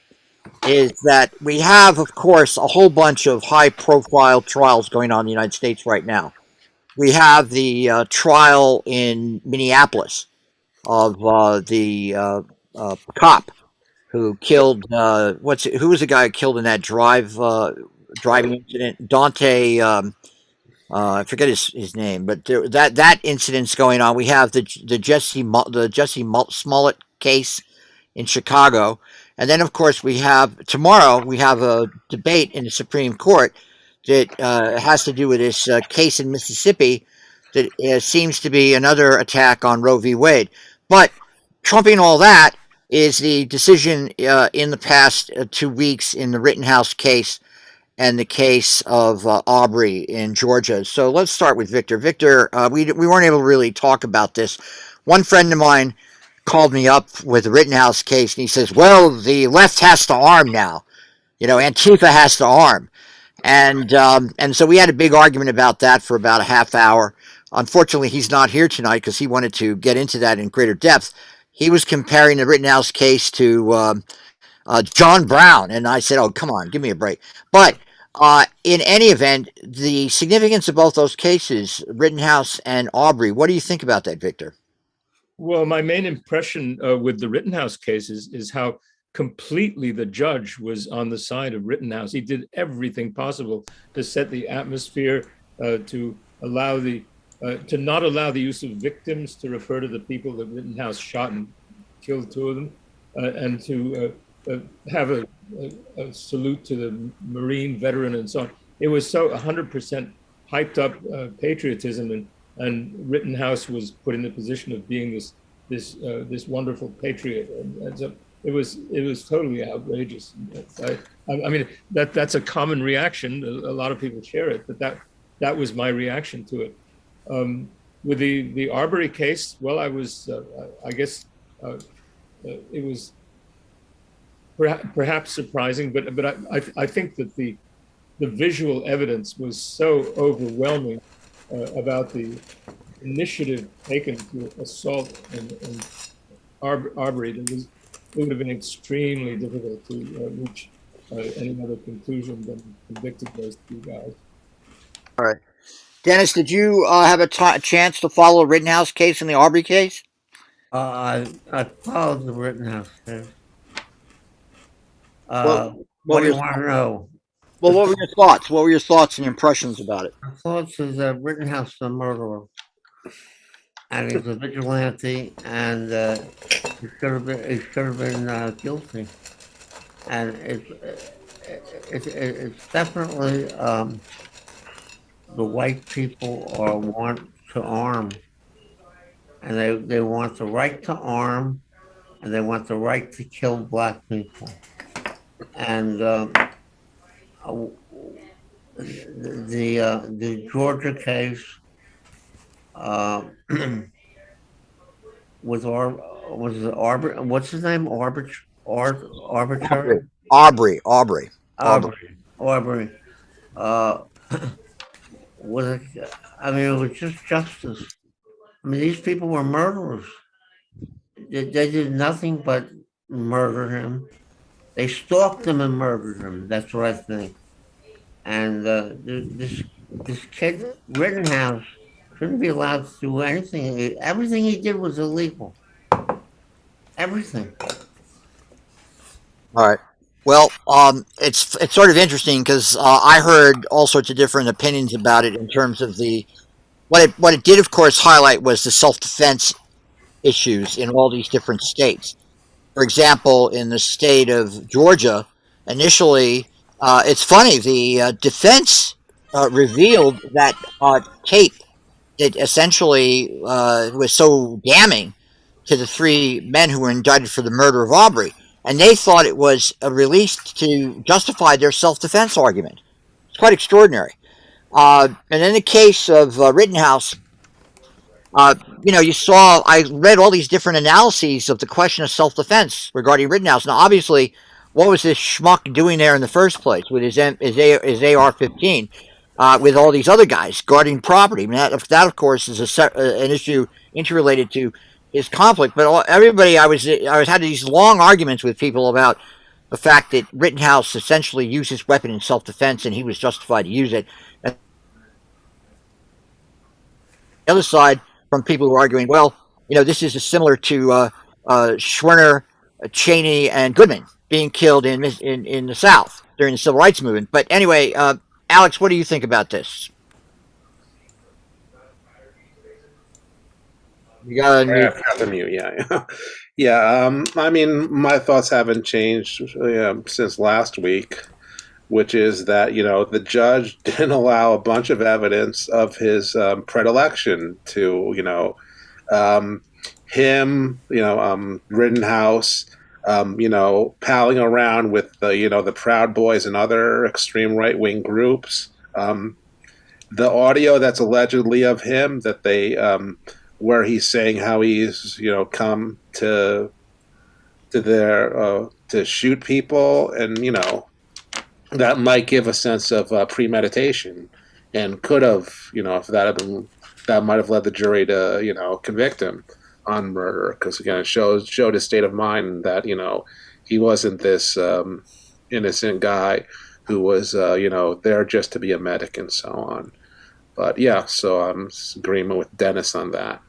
is that we have, of course, a whole bunch of high-profile trials going on in the United States right now. We have the trial in Minneapolis of the cop who killed who was the guy who killed in that driving incident? Dante. I forget his name, but that incident's going on. We have the Jesse Smollett case in Chicago, and then of course tomorrow we have a debate in the Supreme Court that has to do with this case in Mississippi that seems to be another attack on Roe v. Wade. But trumping all that is the decision in the past 2 weeks in the Rittenhouse case and the case of Arbery in Georgia. So let's start with Victor. Victor, we weren't able to really talk about this. One friend of mine called me up with the Rittenhouse case, and he says, well, the left has to arm now. Antifa has to arm. And so we had a big argument about that for about a half hour. unfortunately, he's not here tonight because he wanted to get into that in greater depth. He was comparing the Rittenhouse case to John Brown, and I said, "Oh, come on, give me a break." But in any event, the significance of both those cases, Rittenhouse and Arbery, what do you think about that, Victor? Well, my main impression with the Rittenhouse cases is how completely the judge was on the side of Rittenhouse. He did everything possible to set the atmosphere, to allow to not allow the use of victims to refer to the people that Rittenhouse shot and killed two of them, and to have a salute to the Marine veteran and so on. It was so 100% hyped up patriotism, and Rittenhouse was put in the position of being this wonderful patriot, and so it was totally outrageous. I mean that's a common reaction. A lot of people share it, but that was my reaction to it. With the Arbery case, well, I was I guess it was perhaps surprising, but I think that the visual evidence was so overwhelming about the initiative taken to assault and Arbery that it would have been extremely difficult to reach any other conclusion than convicted those two guys. All right. Dennis, did you have a chance to follow the Rittenhouse case and the Arbery case? I followed the Rittenhouse case. What What do you want to know? Well, what were your thoughts? What were your thoughts and impressions about it? My thoughts is that Rittenhouse is a murderer, and he's a vigilante, and he should have been guilty. And it's definitely the white people want to arm, and they want the right to arm, and they want the right to kill black people. And the Georgia case with Arbery, what's his name? Arbitrary? Arbery. Was it? I mean, it was just justice. I mean, these people were murderers. They did nothing but murder him. They stalked him and murdered him. That's what I think. And this kid Rittenhouse shouldn't be allowed to do anything. Everything he did was illegal. Everything. All right. Well, it's sort of interesting because I heard all sorts of different opinions about it in terms of what it did, of course, highlight was the self-defense issues in all these different states. For example, in the state of Georgia, initially, it's funny, the defense revealed that tape that essentially was so damning to the three men who were indicted for the murder of Arbery. And they thought it was released to justify their self-defense argument. It's quite extraordinary. And in the case of Rittenhouse, I read all these different analyses of the question of self-defense regarding Rittenhouse. Now, obviously, what was this schmuck doing there in the first place with his AR-15 with all these other guys guarding property? I mean, that of course, is an issue interrelated to his conflict. But everybody, I was had these long arguments with people about the fact that Rittenhouse essentially used his weapon in self-defense and he was justified to use it. And the other side, from people who are arguing, well, this is similar to Schwerner, Cheney, and Goodman being killed in the South during the Civil Rights Movement. But anyway, Alex, what do you think about this? You got to mute. Yeah. Yeah. I mean, my thoughts haven't changed since last week, which is that, the judge didn't allow a bunch of evidence of his predilection to, him, Rittenhouse, palling around with the Proud Boys and other extreme right-wing groups. The audio that's allegedly of him that they, where he's saying how he's, come to shoot people, and, that might give a sense of premeditation. and could have, if that had been, that might have led the jury to, convict him on murder, because again, it showed his state of mind, that he wasn't this innocent guy who was there just to be a medic and so on. But yeah, so I'm in agreement with Dennis on that.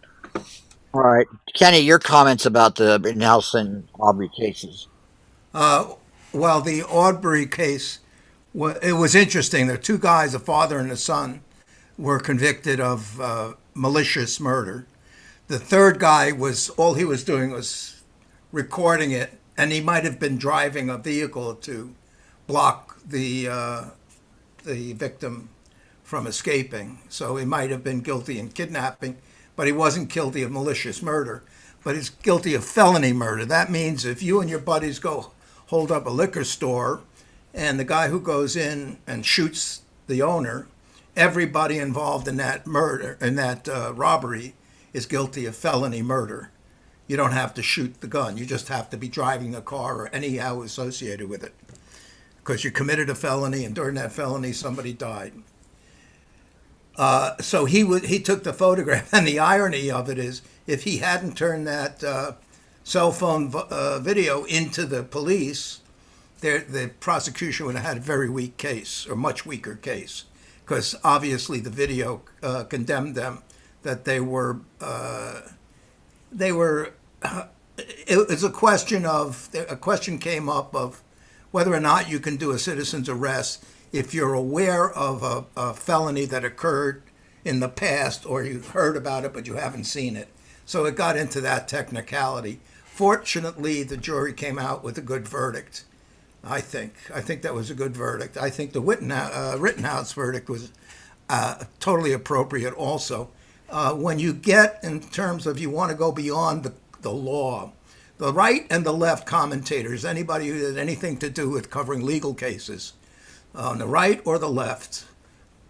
All right, Kenny, your comments about the Rittenhouse and Arbery cases. Well, the Arbery case, it was interesting. There are two guys, a father and a son, were convicted of malicious murder. The third guy all he was doing was recording it, and he might have been driving a vehicle to block the victim from escaping. So he might have been guilty in kidnapping, but he wasn't guilty of malicious murder. But he's guilty of felony murder. That means if you and your buddies go hold up a liquor store, and the guy who goes in and shoots the owner, everybody involved in that murder, in that robbery, is guilty of felony murder. You don't have to shoot the gun. You just have to be driving the car or anyhow associated with it, because you committed a felony, and during that felony, somebody died. So he took the photograph, and the irony of it is, if he hadn't turned that cell phone video into the police, the prosecution would have had a very weak case, or much weaker case, because obviously the video condemned them, that they were it was a question came up of whether or not you can do a citizen's arrest if you're aware of a felony that occurred in the past, or you heard about it but you haven't seen it. So it got into that technicality. Fortunately, the jury came out with a good verdict. I think that was a good verdict. I think the Rittenhouse verdict was totally appropriate also. When you get in terms of, you want to go beyond the law, the right and the left commentators, anybody who had anything to do with covering legal cases, on the right or the left,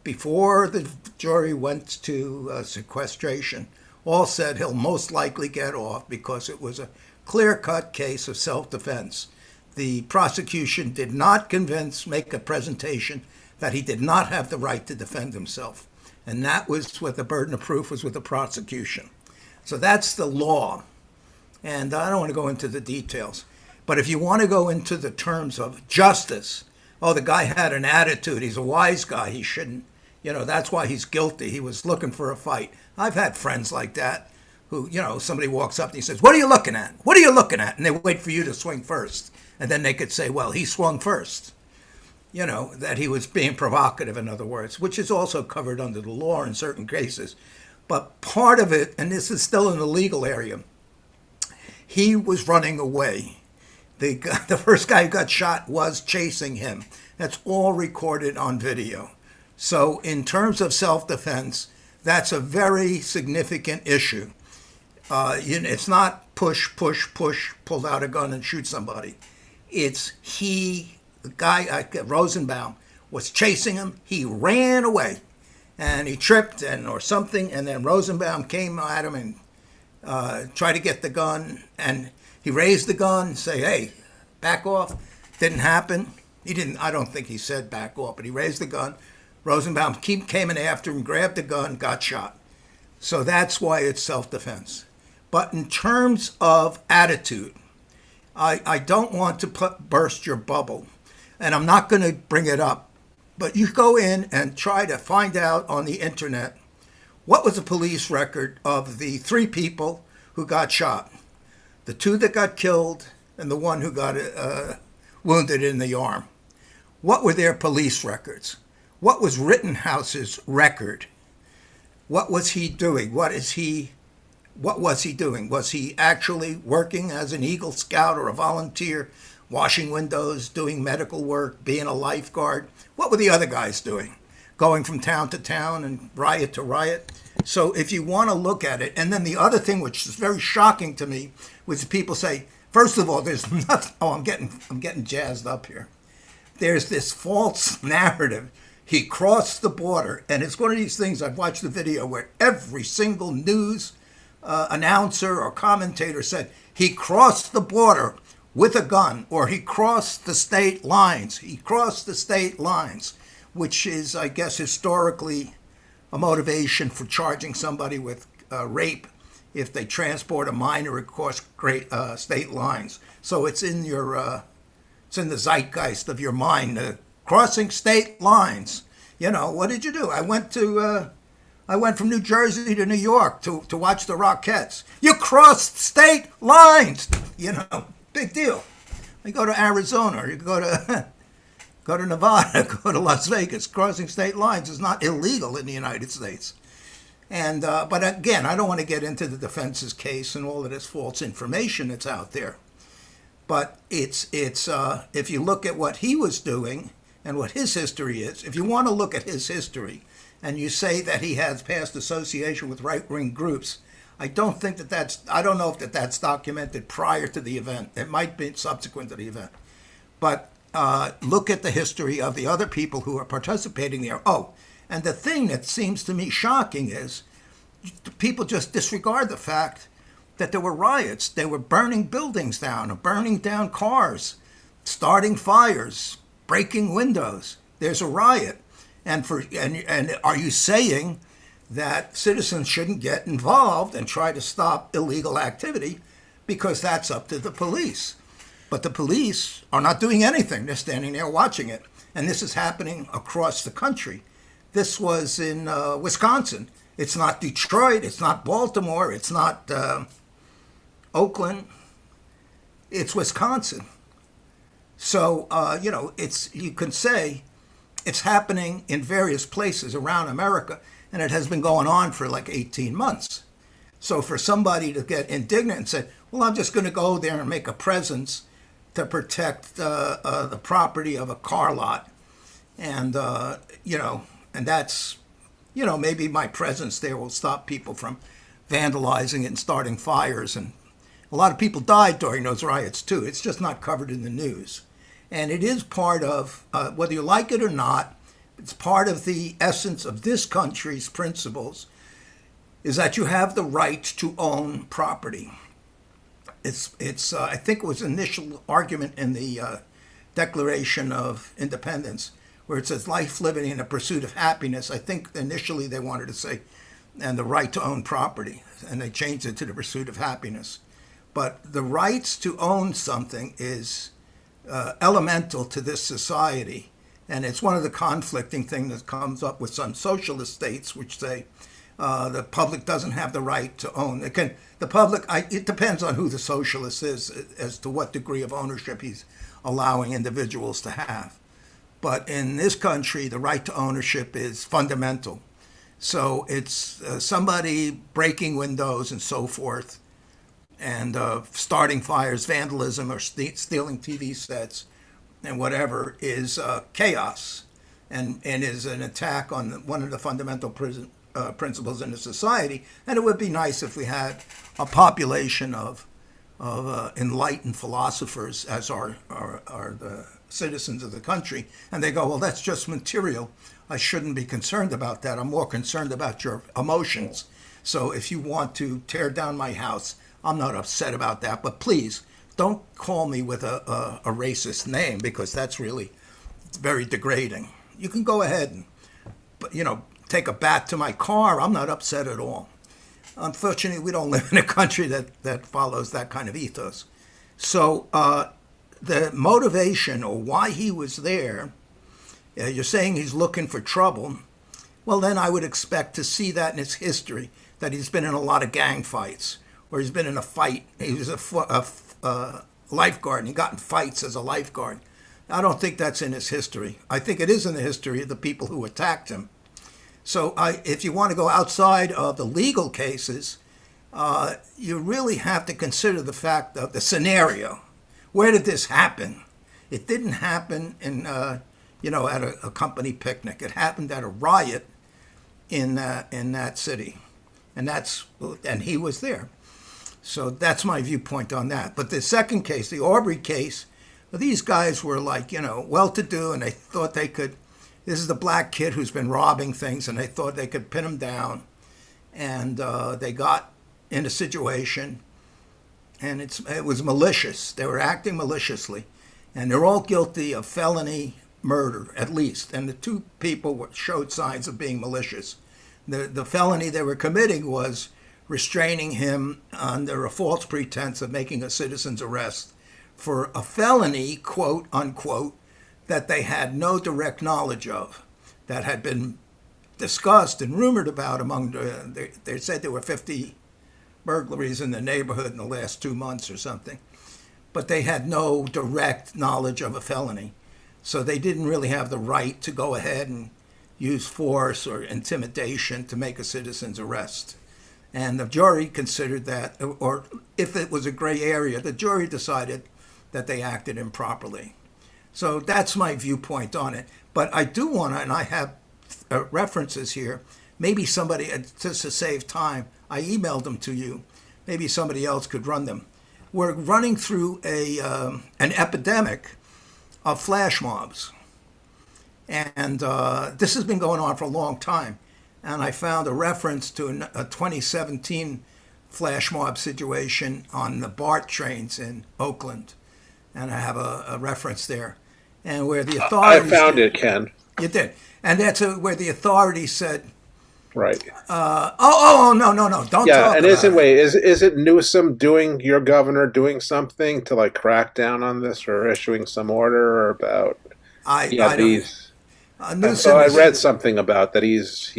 before the jury went to sequestration, all said he'll most likely get off because it was a clear-cut case of self-defense. The prosecution did not make a presentation that he did not have the right to defend himself. And that was what the burden of proof was with the prosecution. So that's the law. And I don't want to go into the details. But if you want to go into the terms of justice, the guy had an attitude. He's a wise guy. He shouldn't, that's why he's guilty. He was looking for a fight. I've had friends like that who, somebody walks up and he says, "What are you looking at? What are you looking at?" And they wait for you to swing first. And then they could say, "Well, he swung first." That he was being provocative, in other words, which is also covered under the law in certain cases. But part of it, and this is still in the legal area, he was running away. The first guy who got shot was chasing him. That's all recorded on video. So in terms of self-defense, that's a very significant issue. It's not push, pulled out a gun and shoot somebody. It's the guy, Rosenbaum, was chasing him. He ran away, and he tripped or something, and then Rosenbaum came at him and tried to get the gun, and he raised the gun, say, "Hey, back off." Didn't happen. He didn't. I don't think he said back off, but he raised the gun. Rosenbaum came in after him, grabbed the gun, got shot. So that's why it's self-defense. But in terms of attitude, I don't want to burst your bubble, and I'm not going to bring it up, but you go in and try to find out on the internet what was the police record of the 3 people who got shot, the 2 that got killed, and the 1 who got wounded in the arm. What were their police records? What was Rittenhouse's record? What was he doing? What was he doing? Was he actually working as an Eagle Scout or a volunteer, washing windows, doing medical work, being a lifeguard? What were the other guys doing? Going from town to town and riot to riot? So if you want to look at it, and then the other thing which is very shocking to me was people say, first of all, there's nothing. I'm getting jazzed up here. There's this false narrative. He crossed the border, and it's one of these things. I've watched the video where every single news announcer or commentator said he crossed the border with a gun, or he crossed the state lines. He crossed the state lines. which is, I guess, historically a motivation for charging somebody with rape if they transport a minor across state lines. So it's in it's in the zeitgeist of your mind, crossing state lines. You know, what did you do? I went from New Jersey to New York to watch the Rockettes. You crossed state lines, you know, big deal. You go to Arizona, or you go to Nevada, go to Las Vegas. Crossing state lines is not illegal in the United States. And but again, I don't want to get into the defense's case and all of this false information that's out there. But it's if you look at what he was doing and what his history is, if you want to look at his history, and you say that he has past association with right-wing groups, I don't know if that's documented prior to the event. It might be subsequent to the event. But look at the history of the other people who are participating there. Oh, and the thing that seems to me shocking is people just disregard the fact that there were riots. They were burning buildings down, or burning down cars, starting fires, breaking windows. There's a riot. And are you saying that citizens shouldn't get involved and try to stop illegal activity because that's up to the police? But the police are not doing anything. They're standing there watching it. And this is happening across the country. This was in Wisconsin. It's not Detroit. It's not Baltimore. It's not Oakland. It's Wisconsin. So, you can say it's happening in various places around America, and it has been going on for like 18 months. So for somebody to get indignant and say, well, I'm just going to go there and make a presence to protect the property of a car lot, and, and that's, maybe my presence there will stop people from vandalizing it and starting fires. And a lot of people died during those riots, too. It's just not covered in the news. And it is part of, whether you like it or not, it's part of the essence of this country's principles, is that you have the right to own property. It's I think it was initial argument in the Declaration of Independence, where it says life, liberty, and the pursuit of happiness. I think initially they wanted to say, and the right to own property, and they changed it to the pursuit of happiness. But the rights to own something is elemental to this society, and it's one of the conflicting things that comes up with some socialist states, which say the public doesn't have the right to own. It depends on who the socialist is as to what degree of ownership he's allowing individuals to have. But in this country, the right to ownership is fundamental. So it's somebody breaking windows and so forth, and starting fires, vandalism, or stealing TV sets, and whatever, is chaos, and is an attack on one of the fundamental principles in the society. And it would be nice if we had a population of enlightened philosophers as are the citizens of the country, and they go, well, that's just material. I shouldn't be concerned about that. I'm more concerned about your emotions. So if you want to tear down my house, I'm not upset about that, but please don't call me with a racist name, because that's really very degrading. You can go ahead and, take a bat to my car. I'm not upset at all. Unfortunately, we don't live in a country that follows that kind of ethos. So the motivation, or why he was there, you're saying he's looking for trouble. Well, then I would expect to see that in his history, that he's been in a lot of gang fights, or he's been in a fight. He was a lifeguard, and he got in fights as a lifeguard. I don't think that's in his history. I think it is in the history of the people who attacked him. So if you want to go outside of the legal cases, you really have to consider the fact of the scenario. Where did this happen? It didn't happen in, at a company picnic. It happened at a riot in that city, and he was there. So that's my viewpoint on that. But the second case, the Arbery case, these guys were like, well-to-do, and they thought they could. This is the black kid who's been robbing things, and they thought they could pin him down. And they got in a situation, and it was malicious. They were acting maliciously. And they're all guilty of felony murder, at least, and the two people showed signs of being malicious. The felony they were committing was restraining him under a false pretense of making a citizen's arrest for a felony, quote unquote, that they had no direct knowledge of, that had been discussed and rumored about among they said there were 50 burglaries in the neighborhood in the last 2 months or something, but they had no direct knowledge of a felony. So they didn't really have the right to go ahead and use force or intimidation to make a citizen's arrest. And the jury considered that, or if it was a gray area, the jury decided that they acted improperly. So that's my viewpoint on it. But I do want to, and I have references here, maybe somebody, just to save time, I emailed them to you. Maybe somebody else could run them. We're running through an epidemic of flash mobs. And this has been going on for a long time. And I found a reference to a 2017 flash mob situation on the BART trains in Oakland. And I have a reference there. And where the authorities... I found it, Ken. You did. And that's where the authorities said... Right. No, don't talk and about isn't, it. wait, is it Newsom your governor doing something to like crack down on this or issuing some order or about these? So I read something about that he's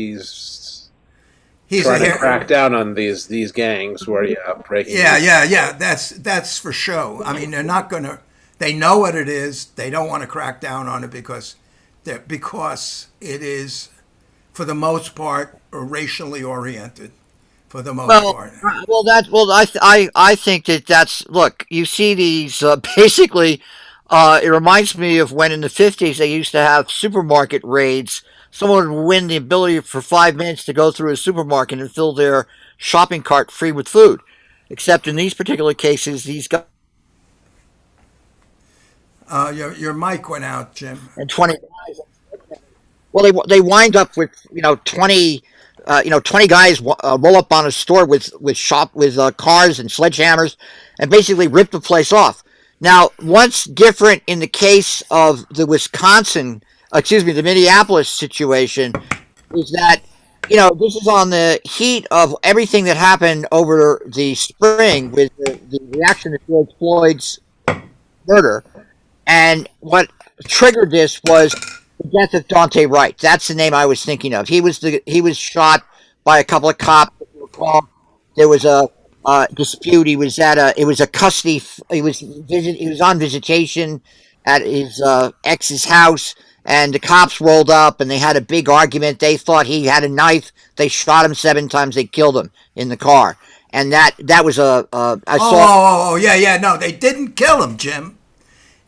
trying to crack down on these gangs where breaking. Yeah. That's for show. I mean, they're not going to. They know what it is. They don't want to crack down on it because it is, for the most part, racially oriented. For the most part. I think that's look. You see these basically. It reminds me of when in the 50s they used to have supermarket raids. Someone would win the ability for 5 minutes to go through a supermarket and fill their shopping cart free with food. Except in these particular cases, these guys. Your mic went out, Jim. And 20 guys. Well, they wind up with 20 guys roll up on a store with cars and sledgehammers and basically rip the place off. Now, what's different in the case of the the Minneapolis situation is that, this is on the heat of everything that happened over the spring with the reaction to George Floyd's murder. And what triggered this was the death of Daunte Wright. That's the name I was thinking of. He was shot by a couple of cops. There was a dispute. He was a custody. He was on visitation at his ex's house, and the cops rolled up and they had a big argument. They thought he had a knife. They shot him 7 times. They killed him in the car, and that was No, they didn't kill him, Jim.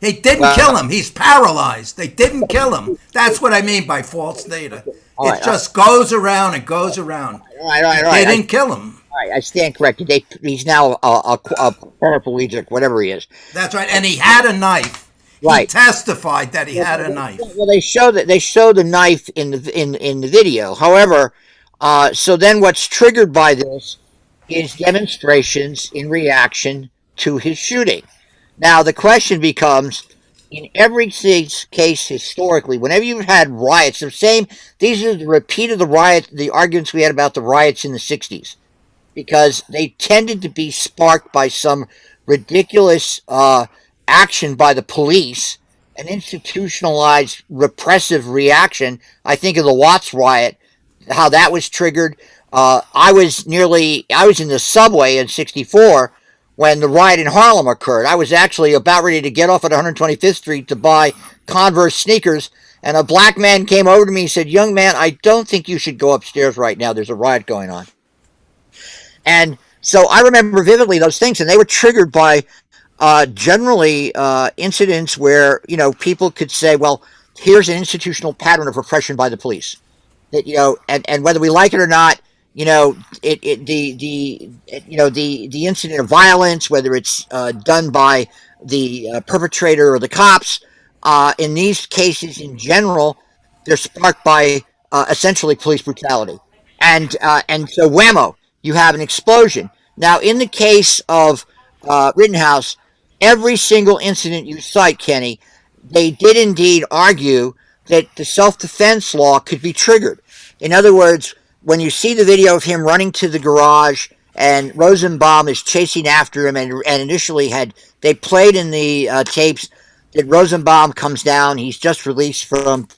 They didn't kill him. He's paralyzed. They didn't kill him. That's what I mean by false data. It just goes around and goes around. They didn't kill him. I stand corrected. He's now a paraplegic, whatever he is. That's right, and he had a knife. Right. He testified that he had a knife. Well, they show the knife in the video. However, so then what's triggered by this is demonstrations in reaction to his shooting. Now the question becomes, in every case historically, whenever you've had riots, these are the repeat of the arguments we had about the riots in the 60s. Because they tended to be sparked by some ridiculous action by the police, an institutionalized repressive reaction. I think of the Watts riot, how that was triggered. I was in the subway in '64 when the riot in Harlem occurred. I was actually about ready to get off at 125th Street to buy Converse sneakers, and a black man came over to me and said, "Young man, I don't think you should go upstairs right now. There's a riot going on." And so I remember vividly those things, and they were triggered by generally incidents where people could say, "Well, here's an institutional pattern of repression by the police." That and whether we like it or not, the incident of violence, whether it's done by the perpetrator or the cops, in these cases in general, they're sparked by essentially police brutality, and so whammo. You have an explosion. Now, in the case of Rittenhouse, every single incident you cite, Kenny, they did indeed argue that the self-defense law could be triggered. In other words, when you see the video of him running to the garage and Rosenbaum is chasing after him, and initially they played in the tapes that Rosenbaum comes down. He's just released from,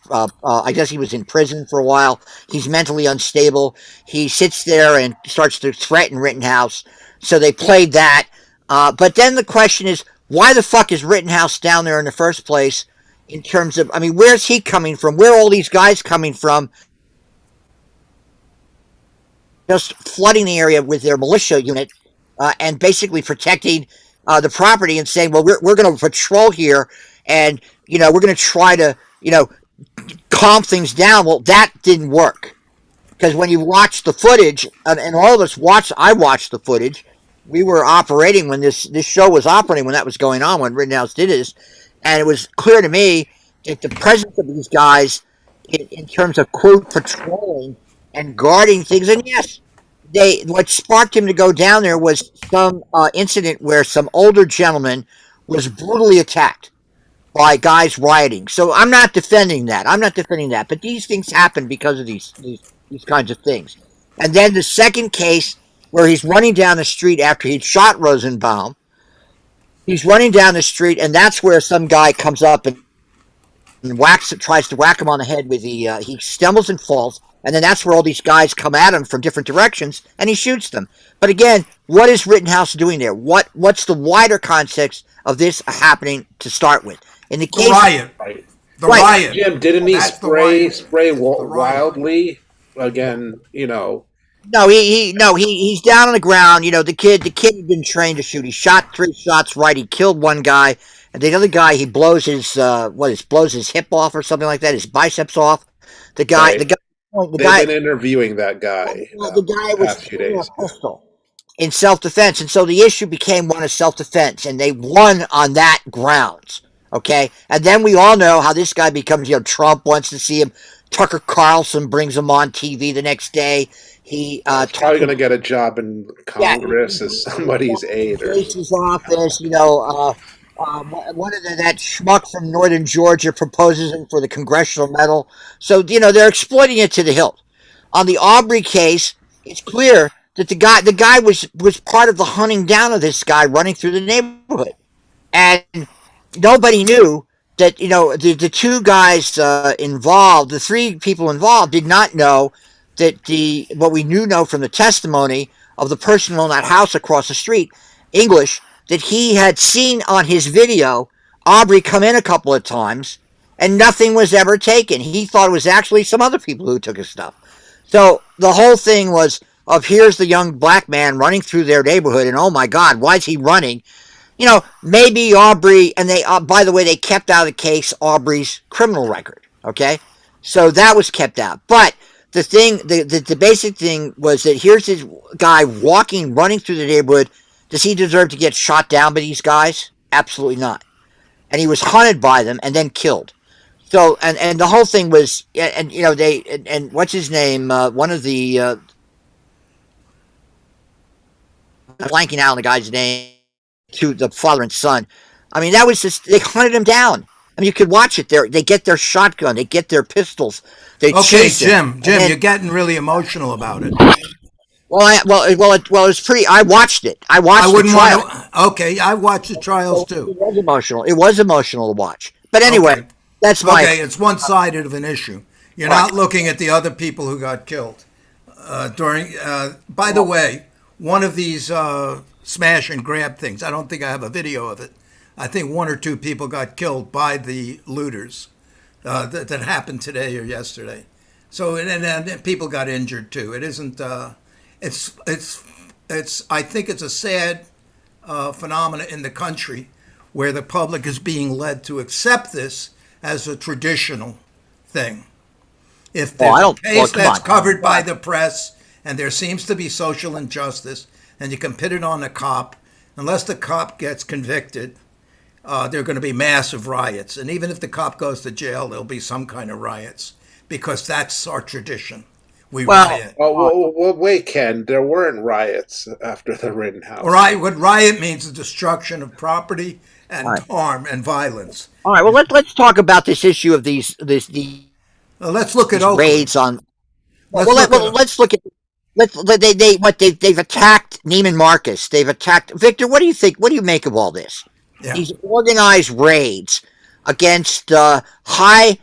I guess he was in prison for a while. He's mentally unstable. He sits there and starts to threaten Rittenhouse. So they played that. But then the question is, why the fuck is Rittenhouse down there in the first place? In terms of, I mean, where's he coming from? Where are all these guys coming from? Just flooding the area with their militia unit and basically protecting the property and saying, well, we're going to patrol here and, we're going to try to, calm things down. Well, that didn't work. Because when you watch the footage, and all of us I watched the footage. We were operating when this show was operating, when that was going on, when Rittenhouse did this. And it was clear to me that the presence of these guys in terms of, quote, patrolling and guarding things. And yes, what sparked him to go down there was some incident where some older gentleman was brutally attacked by guys rioting. So I'm not defending that. But these things happen because of these kinds of things. And then the second case where he's running down the street after he'd shot Rosenbaum. He's running down the street, and that's where some guy comes up and tries to whack him on the head with he stumbles and falls, and then that's where all these guys come at him from different directions, and he shoots them. But again, what is Rittenhouse doing there? What's the wider context of this happening to start with? In the case, riot. The riot. Jim, didn't he spray wildly again? No, he's down on the ground. The kid had been trained to shoot. He shot 3 shots right. He killed one guy, and the other guy he blows his hip off or something like that, his biceps off. They've been interviewing that guy. The guy was shooting a pistol in self-defense, and so the issue became one of self-defense, and they won on that grounds. Okay, and then we all know how this guy becomes. Trump wants to see him. Tucker Carlson brings him on TV the next day. He's probably going to get a job in Congress as somebody's aide or his office. One of that schmuck from northern Georgia proposes him for the congressional medal. So they're exploiting it to the hilt. On the Arbery case, it's clear that the guy was part of the hunting down of this guy running through the neighborhood, and nobody knew that the 2 guys involved, the 3 people involved, did not know that what we know from the testimony of the person who owned that house across the street, English, that he had seen on his video Arbery come in a couple of times and nothing was ever taken. He thought it was actually some other people who took his stuff. So the whole thing was here's the young black man running through their neighborhood, and oh my God, why is he running? Maybe Arbery, and they, by the way, they kept out of the case Arbery's criminal record. Okay, so that was kept out. But the thing, the basic thing was that here's this guy running through the neighborhood. Does he deserve to get shot down by these guys? Absolutely not. And he was hunted by them and then killed. So, and the whole thing was, and what's his name? One of the blanking out on the guy's name. To the father and son. I mean, that was just, they hunted him down. I mean, you could watch it there. They get their shotgun, they get their pistols, they chase Jim, you're getting really emotional about it. Well, it was pretty. I watched it. I wouldn't the trial. Okay, I watched the trials too. It was emotional. It was emotional to watch. But anyway, that's my. Okay, it's one-sided of an issue. You're not looking at the other people who got killed during. By the way, one of these smash and grab things. I don't think I have a video of it. I think 1 or 2 people got killed by the looters that happened today or yesterday. So and people got injured too. It isn't. It's. I think it's a sad phenomena in the country where the public is being led to accept this as a traditional thing. If there's a case that's covered by the press and there seems to be social injustice, and you can put it on the cop, unless the cop gets convicted, there are going to be massive riots. And even if the cop goes to jail, there'll be some kind of riots because that's our tradition. we Well, riot. Well, wait, Ken. There weren't riots after the Rittenhouse. What riot means is destruction of property and Right. harm and violence. All right. Well, let's talk about this issue of these Let's look at Oakland. raids on. Let's look at They've attacked Neiman Marcus. They've attacked Victor. What do you think? What do you make of all this? Yeah. These organized raids against high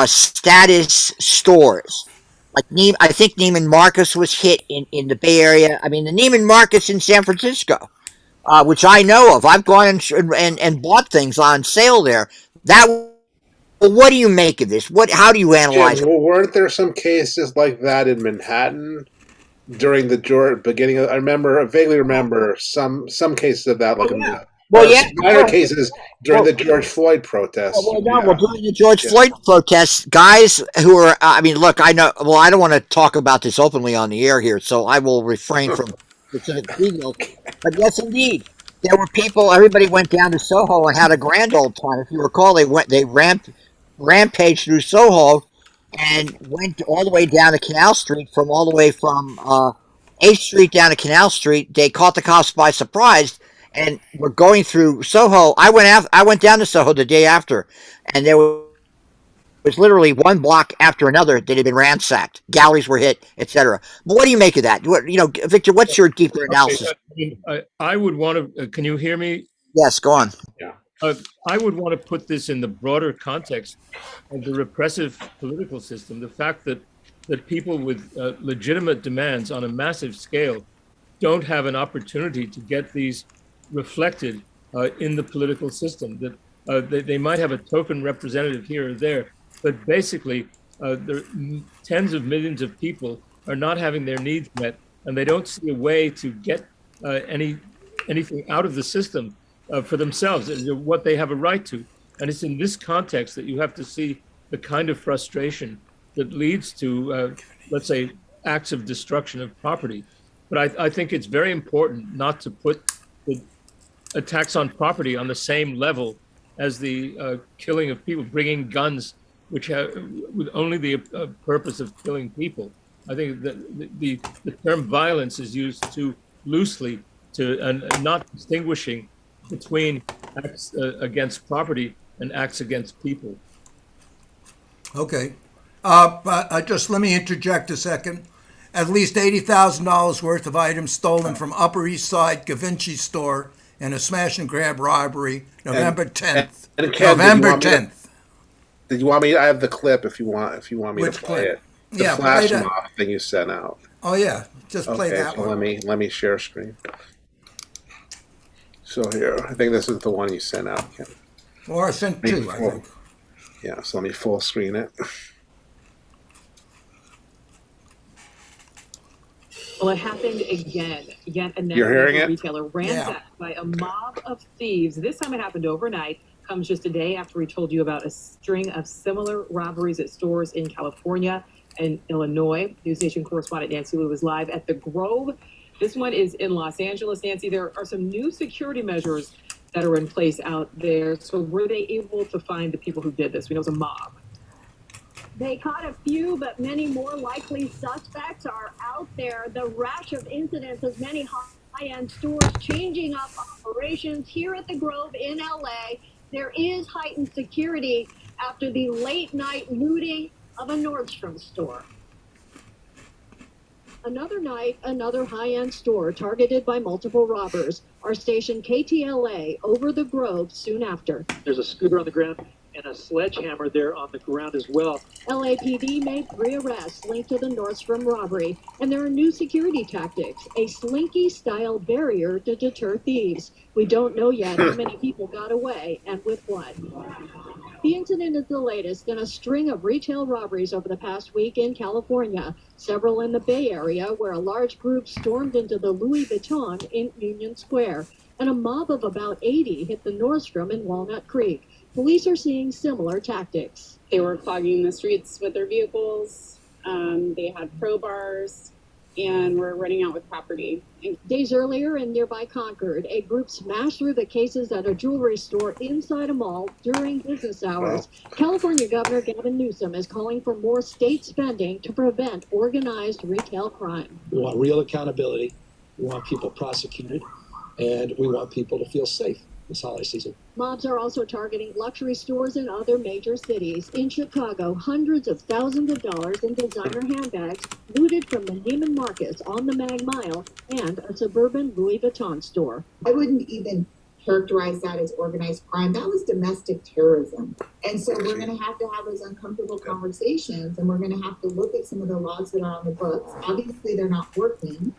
status stores. Like I think Neiman Marcus was hit in the Bay Area. I mean, the Neiman Marcus in San Francisco, which I know of. I've gone and bought things on sale there. Well, what do you make of this? How do you analyze it? Well, weren't there some cases like that in Manhattan during the beginning of? I vaguely remember some cases of that, like minor cases during the George Floyd protests. During the George Floyd protests, guys who are, I mean, look, I know, well, I don't want to talk about this openly on the air here, so I will refrain from specific details. But yes, indeed, there were people, everybody went down to Soho and had a grand old time. If you recall, they rampaged through Soho and went all the way down to Canal Street, from 8th Street down to Canal Street. They caught the cops by surprise and were going through Soho. I went down to Soho the day after, and there was literally one block after another that had been ransacked. Galleries were hit, etc. But what do you make of that? Victor, what's your deeper analysis? I would want to. Can you hear me? Yes, go on. Yeah. I would want to put this in the broader context of the repressive political system. The fact that people with legitimate demands on a massive scale don't have an opportunity to get these reflected in the political system. That they might have a token representative here or there, but basically, tens of millions of people are not having their needs met, and they don't see a way to get anything out of the system for themselves, what they have a right to. And it's in this context that you have to see the kind of frustration that leads to, let's say, acts of destruction of property. But I think it's very important not to put the attacks on property on the same level as the killing of people, bringing guns, which have with only the purpose of killing people. I think that the term violence is used too loosely and not distinguishing between acts against property and acts against people. Okay. But just let me interject a second. At least $80,000 worth of items stolen from Upper East Side Gavinci store in a smash and grab robbery, November 10th. November 10th. Did you want me? I have the clip if you want me to play it. The flash mob thing you sent out. Oh yeah, just play that one. Let me share screen. So here, I think this is the one you sent out, Kim. Or I sent two, I think. Yeah, so let me full screen it. Well, it happened again. Yet another retailer ransacked by a mob of thieves. This time it happened overnight. Comes just a day after we told you about a string of similar robberies at stores in California and Illinois. News Nation correspondent Nancy Liu was live at the Grove. This one is in Los Angeles. Nancy, there are some new security measures that are in place out there. So were they able to find the people who did this? We know it's a mob. They caught a few, but many more likely suspects are out there. The rash of incidents of many high-end stores changing up operations here at the Grove in LA. There is heightened security after the late-night looting of a Nordstrom store. Another night, another high-end store targeted by multiple robbers. Our station KTLA over the Grove soon after. There's a scooter on the ground and a sledgehammer there on the ground as well. LAPD made 3 arrests linked to the Nordstrom robbery, and there are new security tactics, a slinky-style barrier to deter thieves. We don't know yet how many people got away and with what. The incident is the latest in a string of retail robberies over the past week in California, several in the Bay Area where a large group stormed into the Louis Vuitton in Union Square, and a mob of about 80 hit the Nordstrom in Walnut Creek. Police are seeing similar tactics. They were clogging the streets with their vehicles. They had crowbars. and we're running out with property. Days earlier in nearby Concord, a group smashed through the cases at a jewelry store inside a mall during business hours. California Governor Gavin Newsom is calling for more state spending to prevent organized retail crime. We want real accountability. We want people prosecuted, and we want people to feel safe this holiday season. Mobs are also targeting luxury stores in other major cities. In Chicago, hundreds of thousands of dollars in designer handbags looted from the Neiman Marcus on the Mag Mile and a suburban Louis Vuitton store. I wouldn't even characterize that as organized crime. That was domestic terrorism. And so we're going to have those uncomfortable conversations, and we're going to have to look at some of the laws that are on the books. Obviously, they're not working.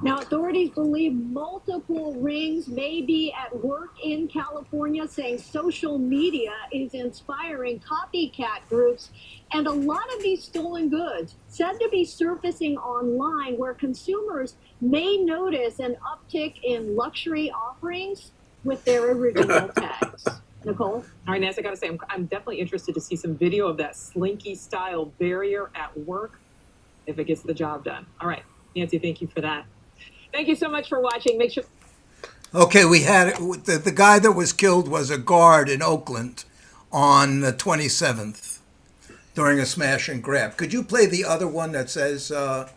Now, authorities believe multiple rings may be at work in California, saying social media is inspiring copycat groups. And a lot of these stolen goods said to be surfacing online, where consumers may notice an uptick in luxury offerings with their original tags. Nicole? All right, Nancy, I got to say, I'm definitely interested to see some video of that slinky-style barrier at work if it gets the job done. All right, Nancy, thank you for that. Thank you so much for watching. Make sure. Okay, we had the guy that was killed was a guard in Oakland on the 27th during a smash and grab. Could you play the other one that says I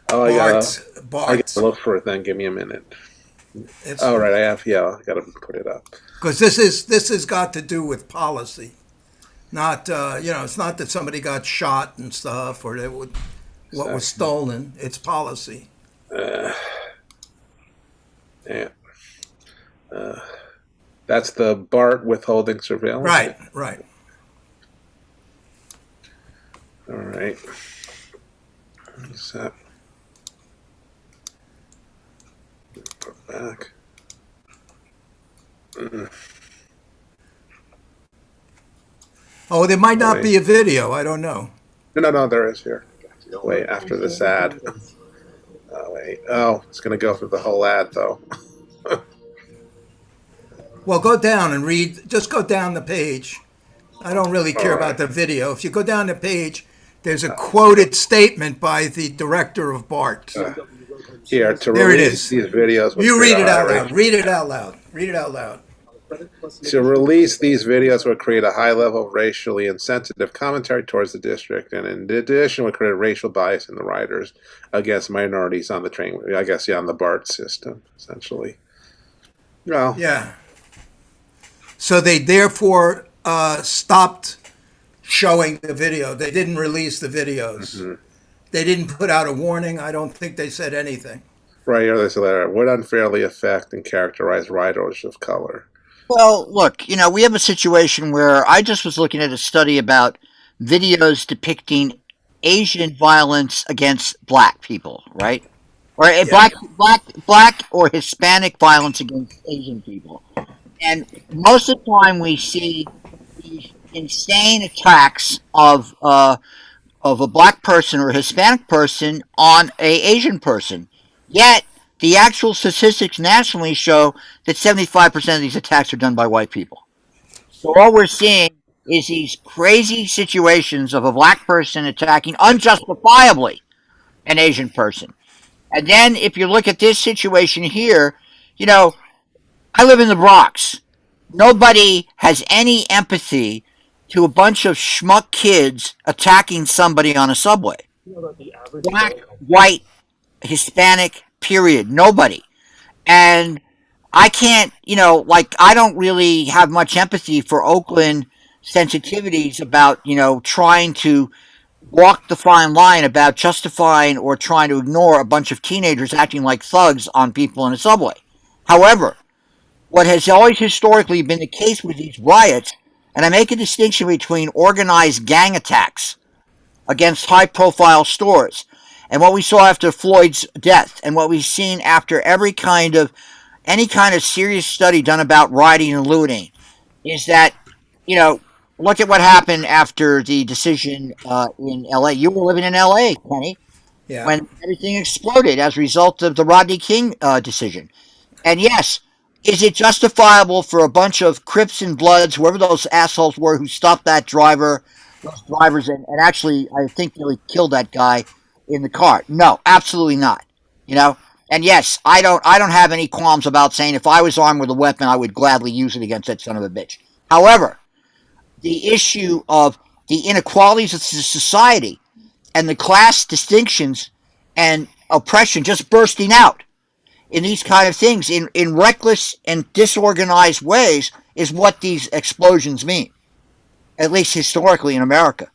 Bart? gotta look for it then. Give me a minute. All right, I gotta put it up. Because this has got to do with policy. Not, it's not that somebody got shot and stuff or what was stolen. It's policy. Yeah. That's the BART withholding surveillance. Right. All right. What's that? Put back. Oh, there might not be a video. I don't know. No, there is here. Wait, after this ad. Oh, wait. Oh, it's going to go through the whole ad, though. Well, go down and read. Just go down the page. I don't really care about the video. If you go down the page, there's a quoted statement by the director of BART. Here, to there release it is. these videos. You read it out loud. Read it out loud. Read it out loud. To release these videos would create a high level of racially insensitive commentary towards the district, and in addition would create a racial bias in the riders against minorities on the train, I guess, on the BART system, essentially. Well, yeah. So they therefore stopped showing the video. They didn't release the videos. Mm-hmm. They didn't put out a warning. I don't think they said anything. Right, or they said, would unfairly affect and characterize riders of color. Well, look, we have a situation where I just was looking at a study about videos depicting Asian violence against black people, right? Or black or Hispanic violence against Asian people. And most of the time we see these insane attacks of a black person or a Hispanic person on an Asian person. Yet the actual statistics nationally show that 75% of these attacks are done by white people. So all we're seeing is these crazy situations of a black person attacking unjustifiably an Asian person. And then if you look at this situation here, I live in the Bronx. Nobody has any empathy to a bunch of schmuck kids attacking somebody on a subway. Black, white, Hispanic, period. Nobody. And I can't, I don't really have much empathy for Oakland sensitivities about, trying to walk the fine line about justifying or trying to ignore a bunch of teenagers acting like thugs on people in a subway. However, what has always historically been the case with these riots, and I make a distinction between organized gang attacks against high-profile stores and what we saw after Floyd's death and what we've seen after any kind of serious study done about rioting and looting, is that, look at what happened after the decision in L.A. You were living in L.A., Kenny, when everything exploded as a result of the Rodney King decision. And yes, is it justifiable for a bunch of Crips and Bloods, whoever those assholes were who stopped those drivers, and actually I think nearly killed that guy in the car. No, absolutely not. You know, and yes, I don't have any qualms about saying if I was armed with a weapon, I would gladly use it against that son of a bitch. However, the issue of the inequalities of society and the class distinctions and oppression just bursting out in these kind of things in reckless and disorganized ways is what these explosions mean, at least historically in America.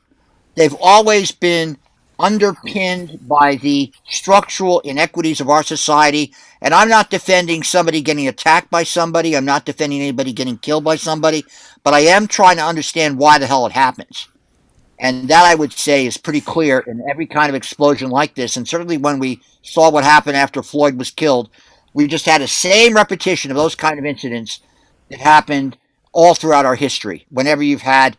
They've always been underpinned by the structural inequities of our society. And I'm not defending somebody getting attacked by somebody. I'm not defending anybody getting killed by somebody. But I am trying to understand why the hell it happens. And that, I would say, is pretty clear in every kind of explosion like this. And certainly when we saw what happened after Floyd was killed, we just had the same repetition of those kind of incidents that happened all throughout our history. Whenever you've had,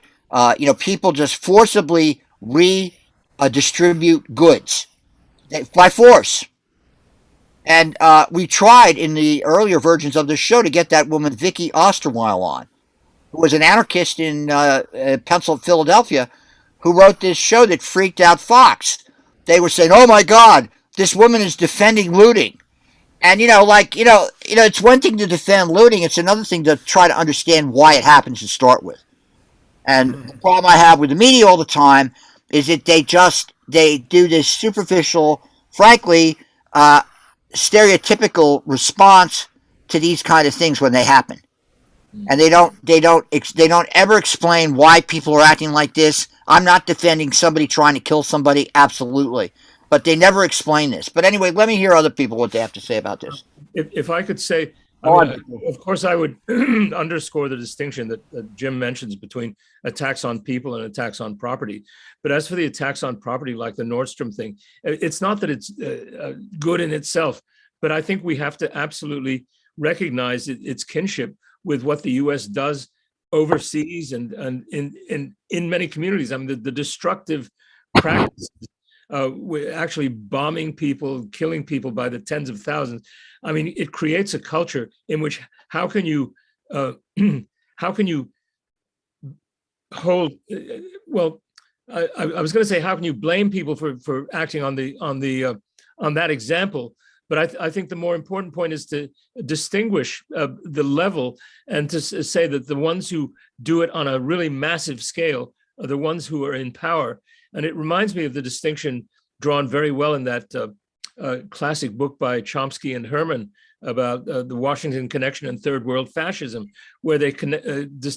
people just forcibly distribute goods by force. And we tried in the earlier versions of the show to get that woman, Vicky Osterweil, on, who was an anarchist in Philadelphia, who wrote this show that freaked out Fox. They were saying, "Oh my God, this woman is defending looting." And it's one thing to defend looting; it's another thing to try to understand why it happens to start with. And the problem I have with the media all the time is that they do this superficial, frankly, stereotypical response to these kind of things when they happen. And they don't ever explain why people are acting like this. I'm not defending somebody trying to kill somebody, absolutely, but they never explain this. But anyway, let me hear other people what they have to say about this. If I could say, of course, I would underscore the distinction that Jim mentions between attacks on people and attacks on property. But as for the attacks on property, like the Nordstrom thing, it's not that it's good in itself, but I think we have to absolutely recognize its kinship with what the U.S. does overseas and in many communities. I mean, the destructive practices, actually bombing people, killing people by the tens of thousands. I mean, it creates a culture in which how can you hold? Well, I was going to say, how can you blame people for acting on that example? But I think the more important point is to distinguish the level and to say that the ones who do it on a really massive scale are the ones who are in power. And it reminds me of the distinction drawn very well in that classic book by Chomsky and Herman about the Washington Connection and Third World Fascism, where they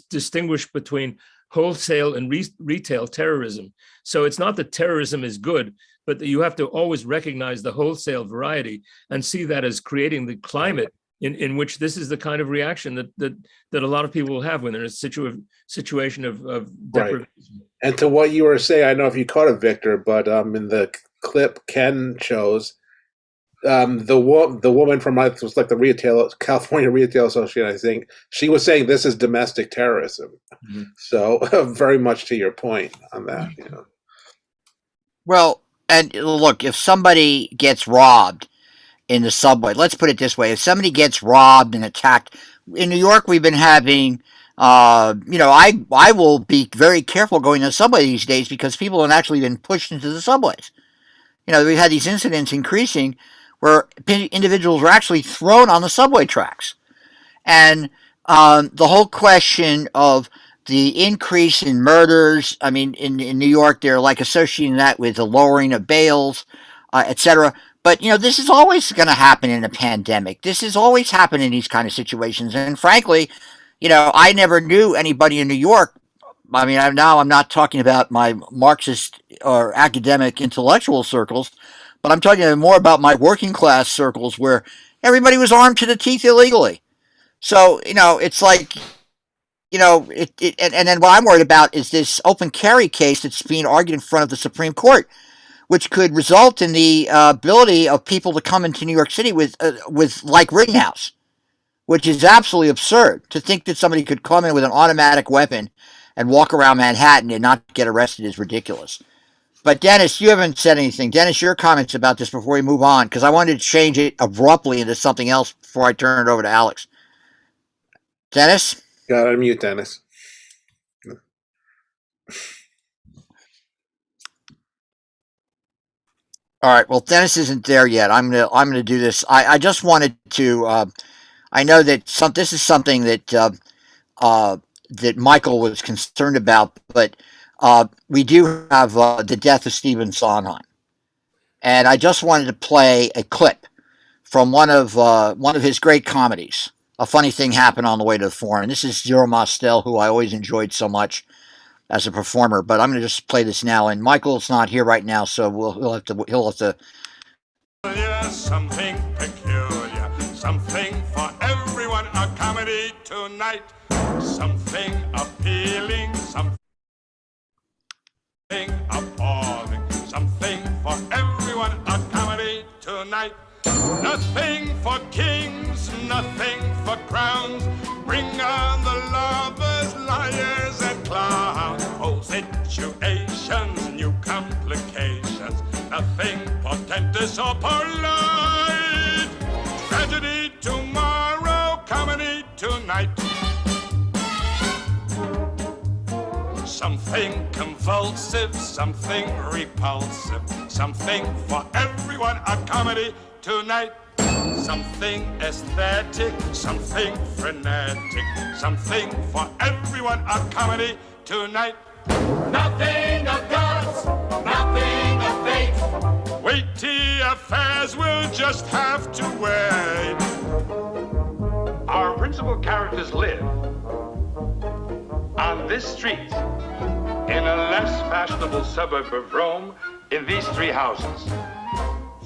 distinguish between wholesale and retail terrorism. So it's not that terrorism is good, but that you have to always recognize the wholesale variety and see that as creating the climate in which this is the kind of reaction that a lot of people will have when they're in a situation of deprivation. Right. And to what you were saying, I don't know if you caught it, Victor, but in the clip Ken shows, the woman from it was like the California Retail Association, I think, she was saying this is domestic terrorism. Mm-hmm. So very much to your point on that. You know. Well, and look, if somebody gets robbed in the subway, let's put it this way: if somebody gets robbed and attacked in New York, we've been having. I will be very careful going to the subway these days because people have actually been pushed into the subways. We've had these incidents increasing where individuals were actually thrown on the subway tracks. And the whole question of the increase in murders, I mean, in New York, they're like associating that with the lowering of bails, etc. But, this is always going to happen in a pandemic. This is always happening in these kind of situations. And frankly, I never knew anybody in New York. I mean, I'm not talking about my Marxist or academic intellectual circles, but I'm talking more about my working class circles where everybody was armed to the teeth illegally. So, it's like, and then what I'm worried about is this open carry case that's being argued in front of the Supreme Court, which could result in the ability of people to come into New York City with like Rittenhouse, which is absolutely absurd to think that somebody could come in with an automatic weapon and walk around Manhattan and not get arrested is ridiculous. But Dennis, you haven't said anything. Dennis, your comments about this before we move on, because I wanted to change it abruptly into something else before I turn it over to Alex. Dennis? Got to unmute Dennis. All right. Well, Dennis isn't there yet. I'm gonna do this. I just wanted to. I know that this is something that that Michael was concerned about, but we do have the death of Stephen Sondheim, and I just wanted to play a clip from one of his great comedies. A Funny Thing Happened on the Way to the Forum. This is Zero Mostel, who I always enjoyed so much as a performer. But I'm going to just play this now. And Michael's not here right now, so he'll have to. Something peculiar, something for everyone. A comedy tonight, something appealing, something appalling, something for everyone. A comedy tonight. Nothing for kings, nothing for crowns. Bring on the lovers, liars, and clowns. Oh, situations, new complications. Nothing portentous or polite. Tragedy tomorrow, comedy tonight. Something convulsive, something repulsive. Something for everyone, a comedy tonight. Something aesthetic, something frenetic. Something for everyone, a comedy tonight. Nothing of gods, nothing of fate. Weighty affairs will just have to wait. Our principal characters live on this street, in a less fashionable suburb of Rome, in these three houses.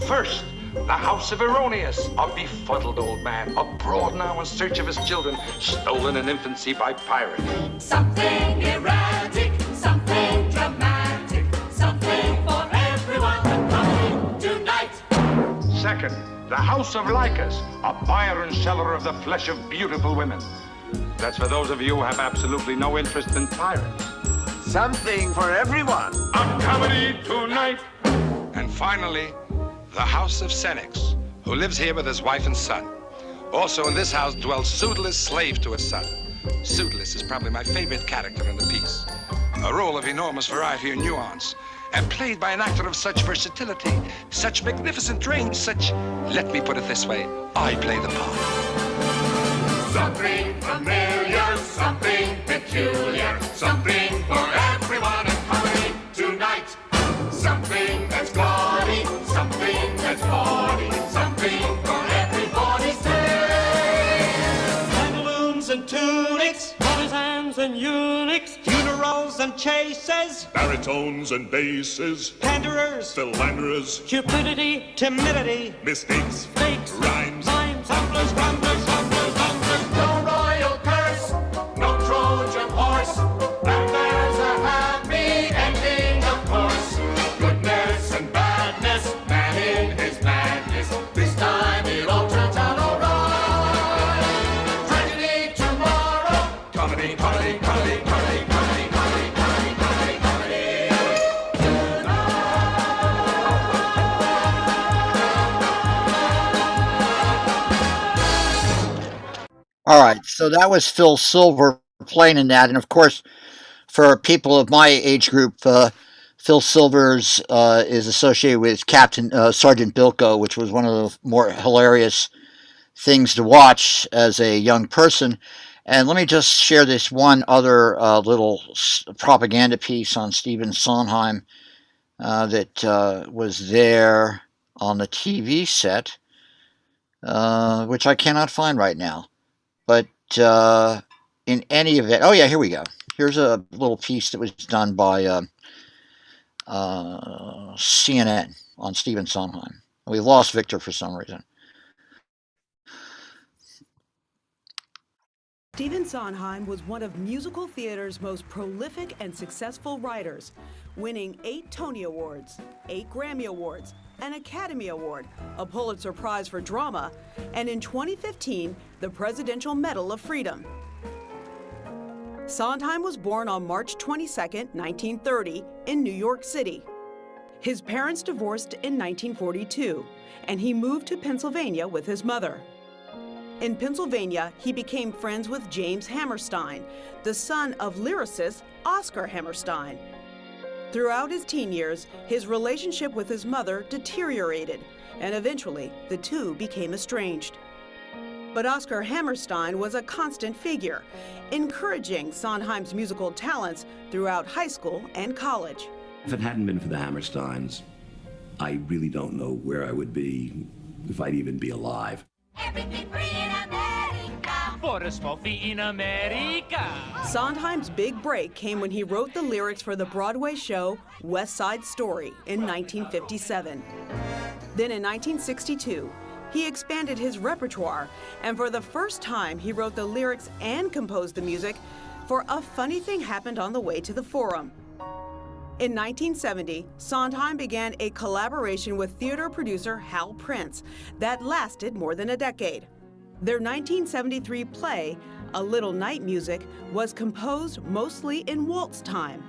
First, the house of Erroneous, a befuddled old man, abroad now in search of his children, stolen in infancy by pirates. Something erratic, something dramatic, something for everyone to come tonight. Second, the house of Lycus, a buyer and seller of the flesh of beautiful women. That's for those of you who have absolutely no interest in pirates. Something for everyone. A comedy tonight. And finally, the house of Senex, who lives here with his wife and son. Also in this house dwells Pseudolus, slave to his son. Pseudolus is probably my favorite character in the piece. A role of enormous variety and nuance, and played by an actor of such versatility, such magnificent range, such, let me put it this way, I play the part. Something familiar, something peculiar, something for everyone in comedy tonight. Something that's gaudy, something that's bawdy, something for everybody's taste. Pantaloons and tunics, courtesans and eunuchs, funerals and chases, Baritones and basses, panderers, philanderers, cupidity, timidity, mistakes, fakes, rhymes, mimes, tumblers, grumblers, humblers, humblers. No royal curse, no Trojan horse, and there's a happy ending, of course. Goodness and badness, man in his madness, this time it all turns out alright. Tragedy tomorrow, comedy, comedy, comedy, comedy, comedy, comedy, comedy, comedy, comedy. All right. So that was Phil Silver playing in that, and of course, for people of my age group, Phil Silvers is associated with Captain Sergeant Bilko, which was one of the more hilarious things to watch as a young person. And let me just share this one other little propaganda piece on Stephen Sondheim that was there on the TV set, which I cannot find right now. But in any event, oh yeah, here we go. Here's a little piece that was done by CNN on Stephen Sondheim. We lost Victor for some reason. Stephen Sondheim was one of musical theater's most prolific and successful writers, winning 8 Tony Awards, 8 Grammy Awards, an Academy Award, a Pulitzer Prize for Drama, and in 2015, the Presidential Medal of Freedom. Sondheim was born on March 22, 1930, in New York City. His parents divorced in 1942, and he moved to Pennsylvania with his mother. In Pennsylvania, he became friends with James Hammerstein, the son of lyricist Oscar Hammerstein. Throughout his teen years, his relationship with his mother deteriorated, and eventually the two became estranged. But Oscar Hammerstein was a constant figure, encouraging Sondheim's musical talents throughout high school and college. If it hadn't been for the Hammersteins, I really don't know where I would be, if I'd even be alive. Everything free in America. For a small fee in America. Sondheim's big break came when he wrote the lyrics for the Broadway show West Side Story in 1957. Then in 1962, he expanded his repertoire, and for the first time, he wrote the lyrics and composed the music for A Funny Thing Happened on the Way to the Forum. In 1970, Sondheim began a collaboration with theater producer Hal Prince that lasted more than a decade. Their 1973 play, A Little Night Music, was composed mostly in waltz time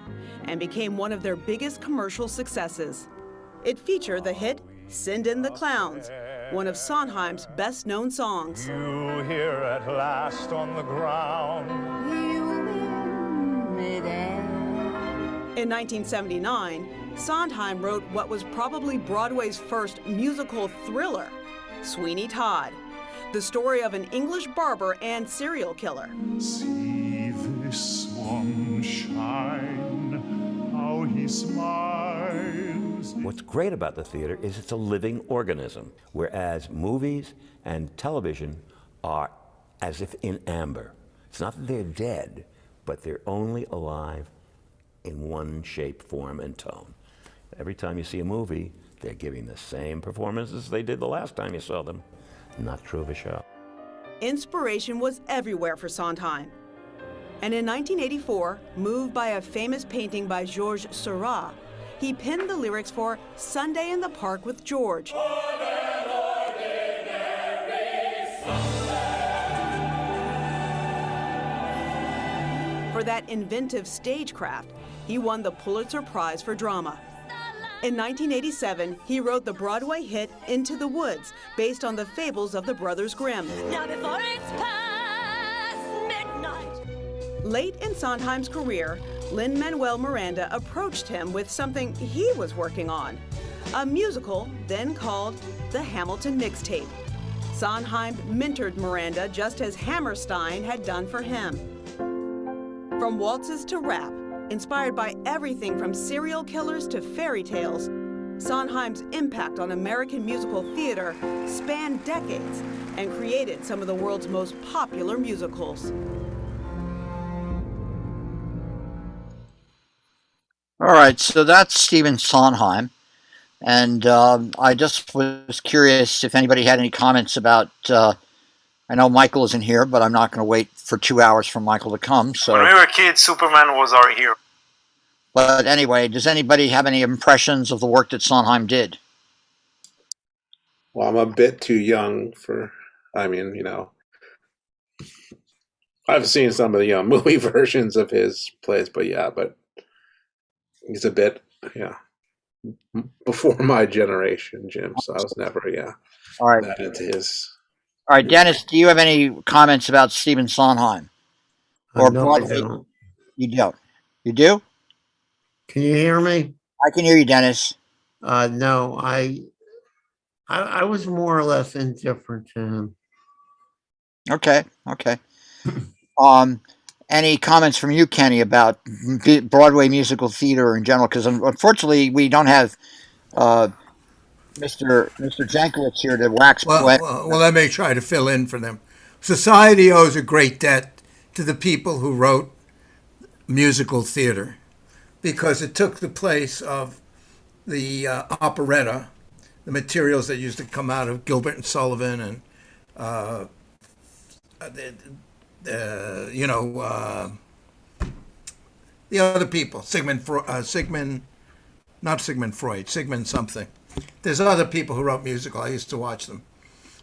and became one of their biggest commercial successes. It featured the hit Send in the Clowns, one of Sondheim's best-known songs. You here at last on the ground. In 1979, Sondheim wrote what was probably Broadway's first musical thriller, Sweeney Todd, the story of an English barber and serial killer. See this one shine, how he smiles. What's great about the theater is it's a living organism, whereas movies and television are as if in amber. It's not that they're dead, but they're only alive in one shape, form, and tone. Every time you see a movie, they're giving the same performances they did the last time you saw them. Not true of a show. Inspiration was everywhere for Sondheim. And in 1984, moved by a famous painting by Georges Seurat, he penned the lyrics for Sunday in the Park with George. For that inventive stagecraft, he won the Pulitzer Prize for Drama. In 1987, he wrote the Broadway hit Into the Woods, based on the fables of the Brothers Grimm. Now before it's past midnight. Late in Sondheim's career, Lin-Manuel Miranda approached him with something he was working on, a musical then called The Hamilton Mixtape. Sondheim mentored Miranda just as Hammerstein had done for him. From waltzes to rap, inspired by everything from serial killers to fairy tales, Sondheim's impact on American musical theater spanned decades and created some of the world's most popular musicals. All right, so that's Stephen Sondheim. And I just was curious if anybody had any comments about, I know Michael isn't here, but I'm not going to wait for 2 hours for Michael to come. So, when we were kids, Superman was our hero. But anyway, does anybody have any impressions of the work that Sondheim did? Well, I'm a bit too young for, I mean, you know, I've seen some of the movie versions of his plays, but yeah, but he's a bit, yeah, before my generation, Jim. So I was never, all right, that into his. All right, Dennis, do you have any comments about Stephen Sondheim? Or no, I don't. You don't. You do? Can you hear me? I can hear you, Dennis. No, I was more or less indifferent to him. Okay. Any comments from you, Kenny, about Broadway musical theater in general? Because unfortunately, we don't have Mr. Jankowitz here to wax poetic. Well, let me try to fill in for them. Society owes a great debt to the people who wrote musical theater, because it took the place of the operetta, the materials that used to come out of Gilbert and Sullivan and the other people, Sigmund something. There's other people who wrote musical. I used to watch them,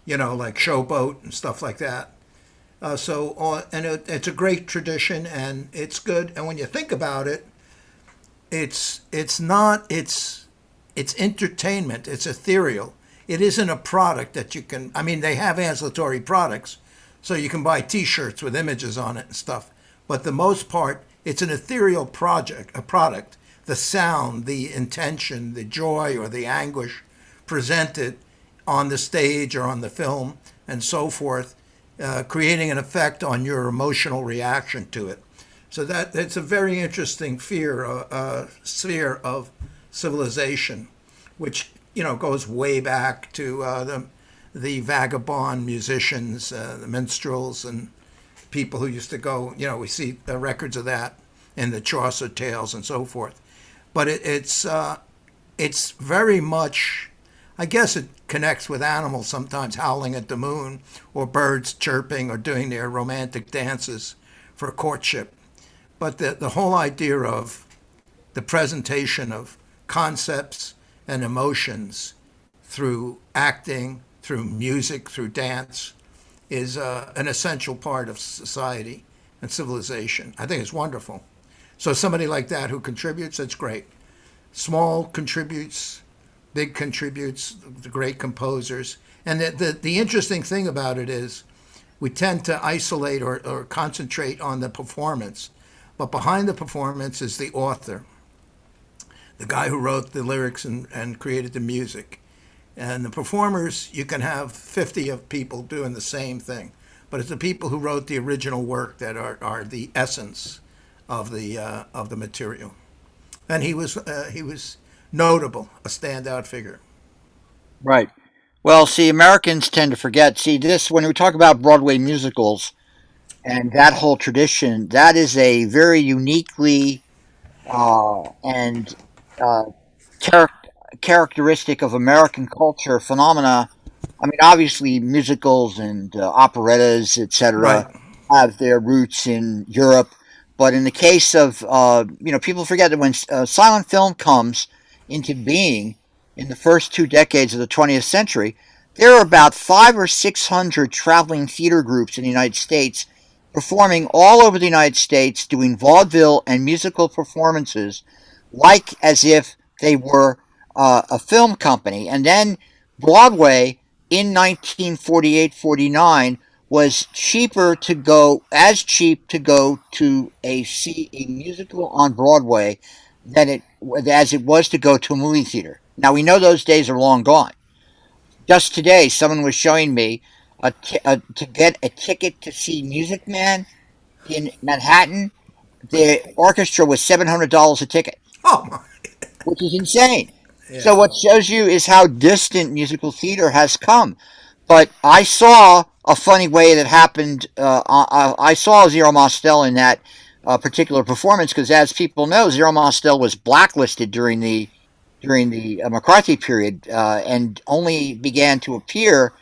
like Showboat and stuff like that. It's a great tradition and it's good. And when you think about it, it's entertainment. It's ethereal. It isn't a product that you can. I mean, they have ancillary products, so you can buy T-shirts with images on it and stuff. But the most part, it's an ethereal a product the sound, the intention, the joy or the anguish presented on the stage or on the film and so forth, creating an effect on your emotional reaction to it. So that's a very interesting sphere of civilization, which goes way back to the vagabond musicians, the minstrels, and people who used to go. We see records of that in the Chaucer tales and so forth. But it's very much, I guess it connects with animals sometimes howling at the moon, or birds chirping or doing their romantic dances for courtship. But the whole idea of the presentation of concepts and emotions through acting, through music, through dance, is an essential part of society and civilization. I think it's wonderful. So somebody like that who contributes, that's great. Small contributes, big contributes, the great composers. And the interesting thing about it is we tend to isolate or concentrate on the performance. But behind the performance is the author, the guy who wrote the lyrics and created the music. And the performers, you can have 50 of people doing the same thing. But it's the people who wrote the original work that are the essence of the material. And he was notable, a standout figure. Right. Well, see, Americans tend to forget. See, when we talk about Broadway musicals and that whole tradition, that is a very uniquely and characteristic of American culture phenomena. I mean, obviously, musicals and operettas, etc., have their roots in Europe. But in the case of, people forget that when silent film comes into being in the first 2 decades of the 20th century, there are about 500 or 600 traveling theater groups in the United States performing all over the United States, doing vaudeville and musical performances like as if they were a film company. And then Broadway in 1948-49 was cheap to go to see a musical on Broadway as it was to go to a movie theater. Now, we know those days are long gone. Just today, someone was showing me to get a ticket to see Music Man in Manhattan. The orchestra was $700 a ticket. Oh my! Which is insane. Yeah. So what shows you is how distant musical theater has come. But I saw a funny way that happened. I saw Zero Mostel in that particular performance because, as people know, Zero Mostel was blacklisted during the McCarthy period and only began to appear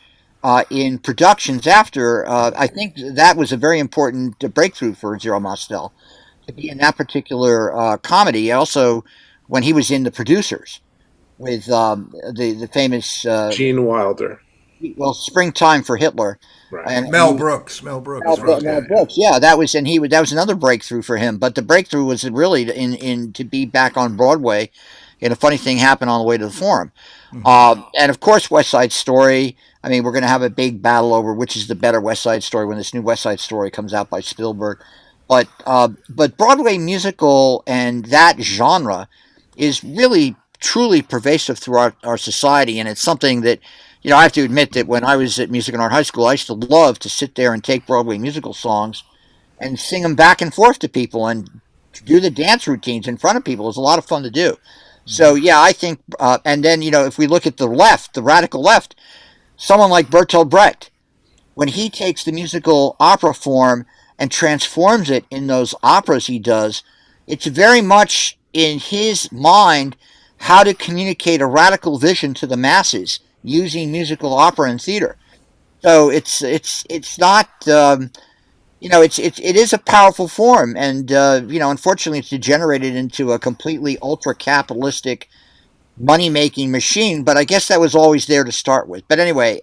in productions after. I think that was a very important breakthrough for Zero Mostel to be in that particular comedy. Also, when he was in The Producers with the famous Gene Wilder. Well, Springtime for Hitler. Right. And Mel Brooks. Mel Brooks. Yeah, that was another breakthrough for him. But the breakthrough was really in to be back on Broadway. And a funny thing happened on the way to the Forum. Mm-hmm. And of course, West Side Story. I mean, we're going to have a big battle over which is the better West Side Story when this new West Side Story comes out by Spielberg. But Broadway musical and that genre is really truly pervasive throughout our society, and it's something that, I have to admit that when I was at Music and Art High School, I used to love to sit there and take Broadway musical songs and sing them back and forth to people and do the dance routines in front of people. It was a lot of fun to do. So, yeah, I think, and then, if we look at the left, the radical left, someone like Bertolt Brecht, when he takes the musical opera form and transforms it in those operas he does, it's very much in his mind how to communicate a radical vision to the masses using musical opera and theater. So it's not it is a powerful form, and unfortunately it's degenerated into a completely ultra capitalistic money making machine. But I guess that was always there to start with. But anyway,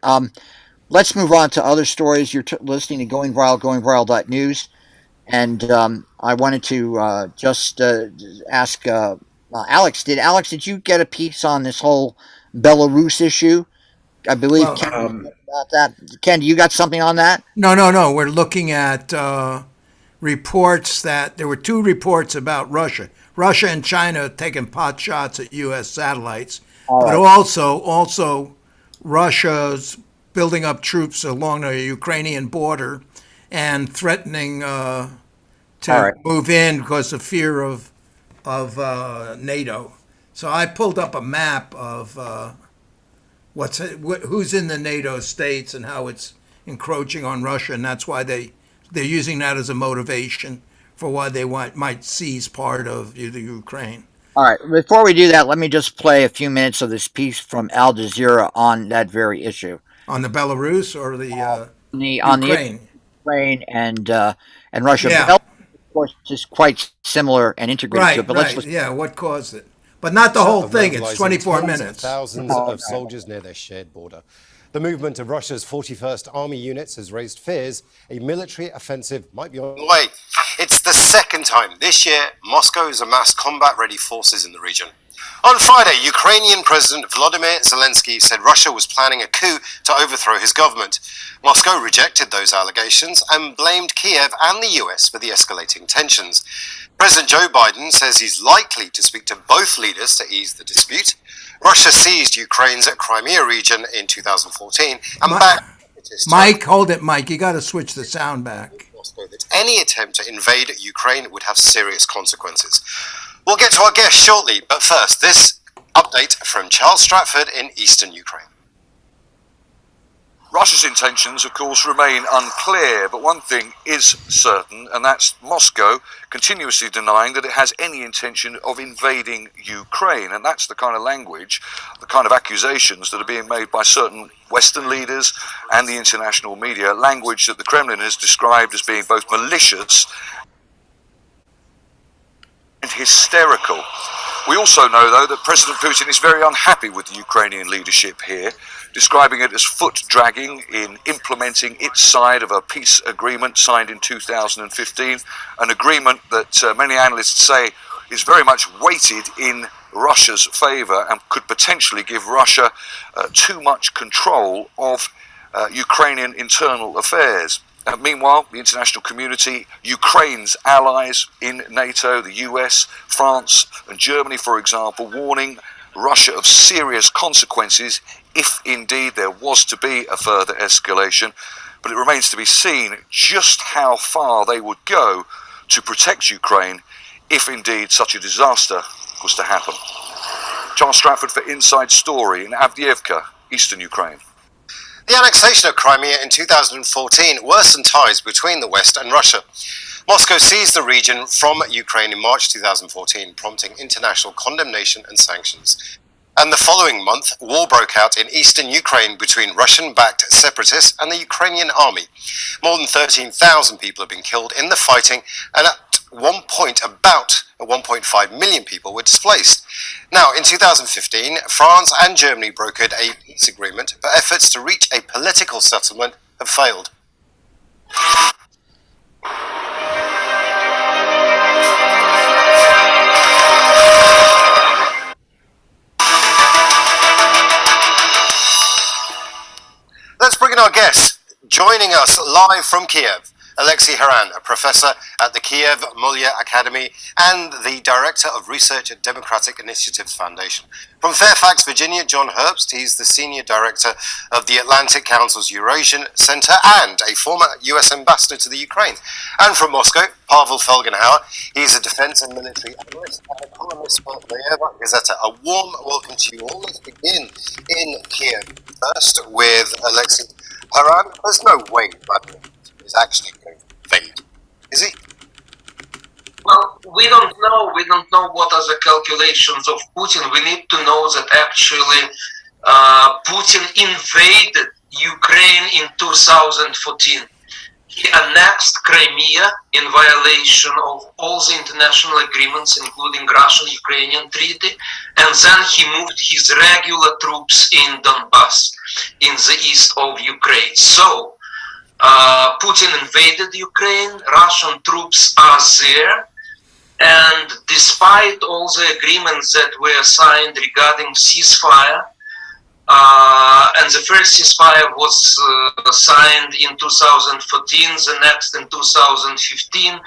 let's move on to other stories. You're listening to Going Viral, GoingViral.news, and I wanted to just ask Alex. Did you get a piece on this whole Belarus issue? I believe Ken about that. Ken, you got something on that? No. We're looking at reports that there were two reports about Russia. Russia and China taking pot shots at U.S. satellites, but also Russia's building up troops along the Ukrainian border and threatening to move in because of fear of NATO. So I pulled up a map of who's in the NATO states and how it's encroaching on Russia, and that's why they're using that as a motivation for why they might seize part of the Ukraine. All right. Before we do that, let me just play a few minutes of this piece from Al Jazeera on that very issue. On the Belarus or the Ukraine and Russia. Yeah. Belarus, of course, is quite similar and integrated to it. But let's listen. Yeah, what caused it? But not the whole thing. It's 24 minutes. Thousands of soldiers near their shared border. The movement of Russia's 41st Army units has raised fears a military offensive might be on the way. It's the second time this year Moscow has amassed combat-ready forces in the region. On Friday, Ukrainian President Volodymyr Zelensky said Russia was planning a coup to overthrow his government. Moscow rejected those allegations and blamed Kiev and the US for the escalating tensions. President Joe Biden says he's likely to speak to both leaders to ease the dispute. Russia seized Ukraine's Crimea region in 2014 and Mike, hold it, Mike. You got to switch the sound back. That any attempt to invade Ukraine would have serious consequences. We'll get to our guest shortly, but first, this update from Charles Stratford in eastern Ukraine. Russia's intentions, of course, remain unclear, but one thing is certain, and that's Moscow continuously denying that it has any intention of invading Ukraine. And that's the kind of language, the kind of accusations that are being made by certain Western leaders and the international media, language that the Kremlin has described as being both malicious and hysterical. We also know, though, that President Putin is very unhappy with the Ukrainian leadership here, describing it as foot-dragging in implementing its side of a peace agreement signed in 2015, an agreement that many analysts say is very much weighted in Russia's favor and could potentially give Russia too much control of Ukrainian internal affairs. Meanwhile, the international community, Ukraine's allies in NATO, the US, France and Germany, for example, warning Russia of serious consequences if indeed there was to be a further escalation. But it remains to be seen just how far they would go to protect Ukraine if indeed such a disaster was to happen. Charles Stratford for Inside Story in Avdiivka, eastern Ukraine. The annexation of Crimea in 2014 worsened ties between the West and Russia. Moscow seized the region from Ukraine in March 2014, prompting international condemnation and sanctions. And the following month, war broke out in eastern Ukraine between Russian-backed separatists and the Ukrainian army. More than 13,000 people have been killed in the fighting, and at one point, about 1.5 million people were displaced. Now, in 2015, France and Germany brokered a peace agreement, but efforts to reach a political settlement have failed. Let's bring in our guest, joining us live from Kiev, Alexei Haran, a professor at the Kiev Mulya Academy and the director of research at Democratic Initiatives Foundation. From Fairfax, Virginia, John Herbst, he's the senior director of the Atlantic Council's Eurasian Center and a former US ambassador to the Ukraine. And from Moscow, Pavel Felgenhauer, he's a defense and military analyst and a columnist for Noeva Gazeta. A warm welcome to you all. Let's begin in Kiev first with Alexei Haran. There's no way Vladimir is actually going to invade, is he? Well, we don't know. We don't know what are the calculations of Putin. We need to know that actually Putin invaded Ukraine in 2014. He annexed Crimea in violation of all the international agreements, including Russian-Ukrainian treaty, and then he moved his regular troops in Donbass, in the east of Ukraine. So, Putin invaded Ukraine, Russian troops are there, and despite all the agreements that were signed regarding ceasefire, And the first ceasefire was signed in 2014, the next in 2015.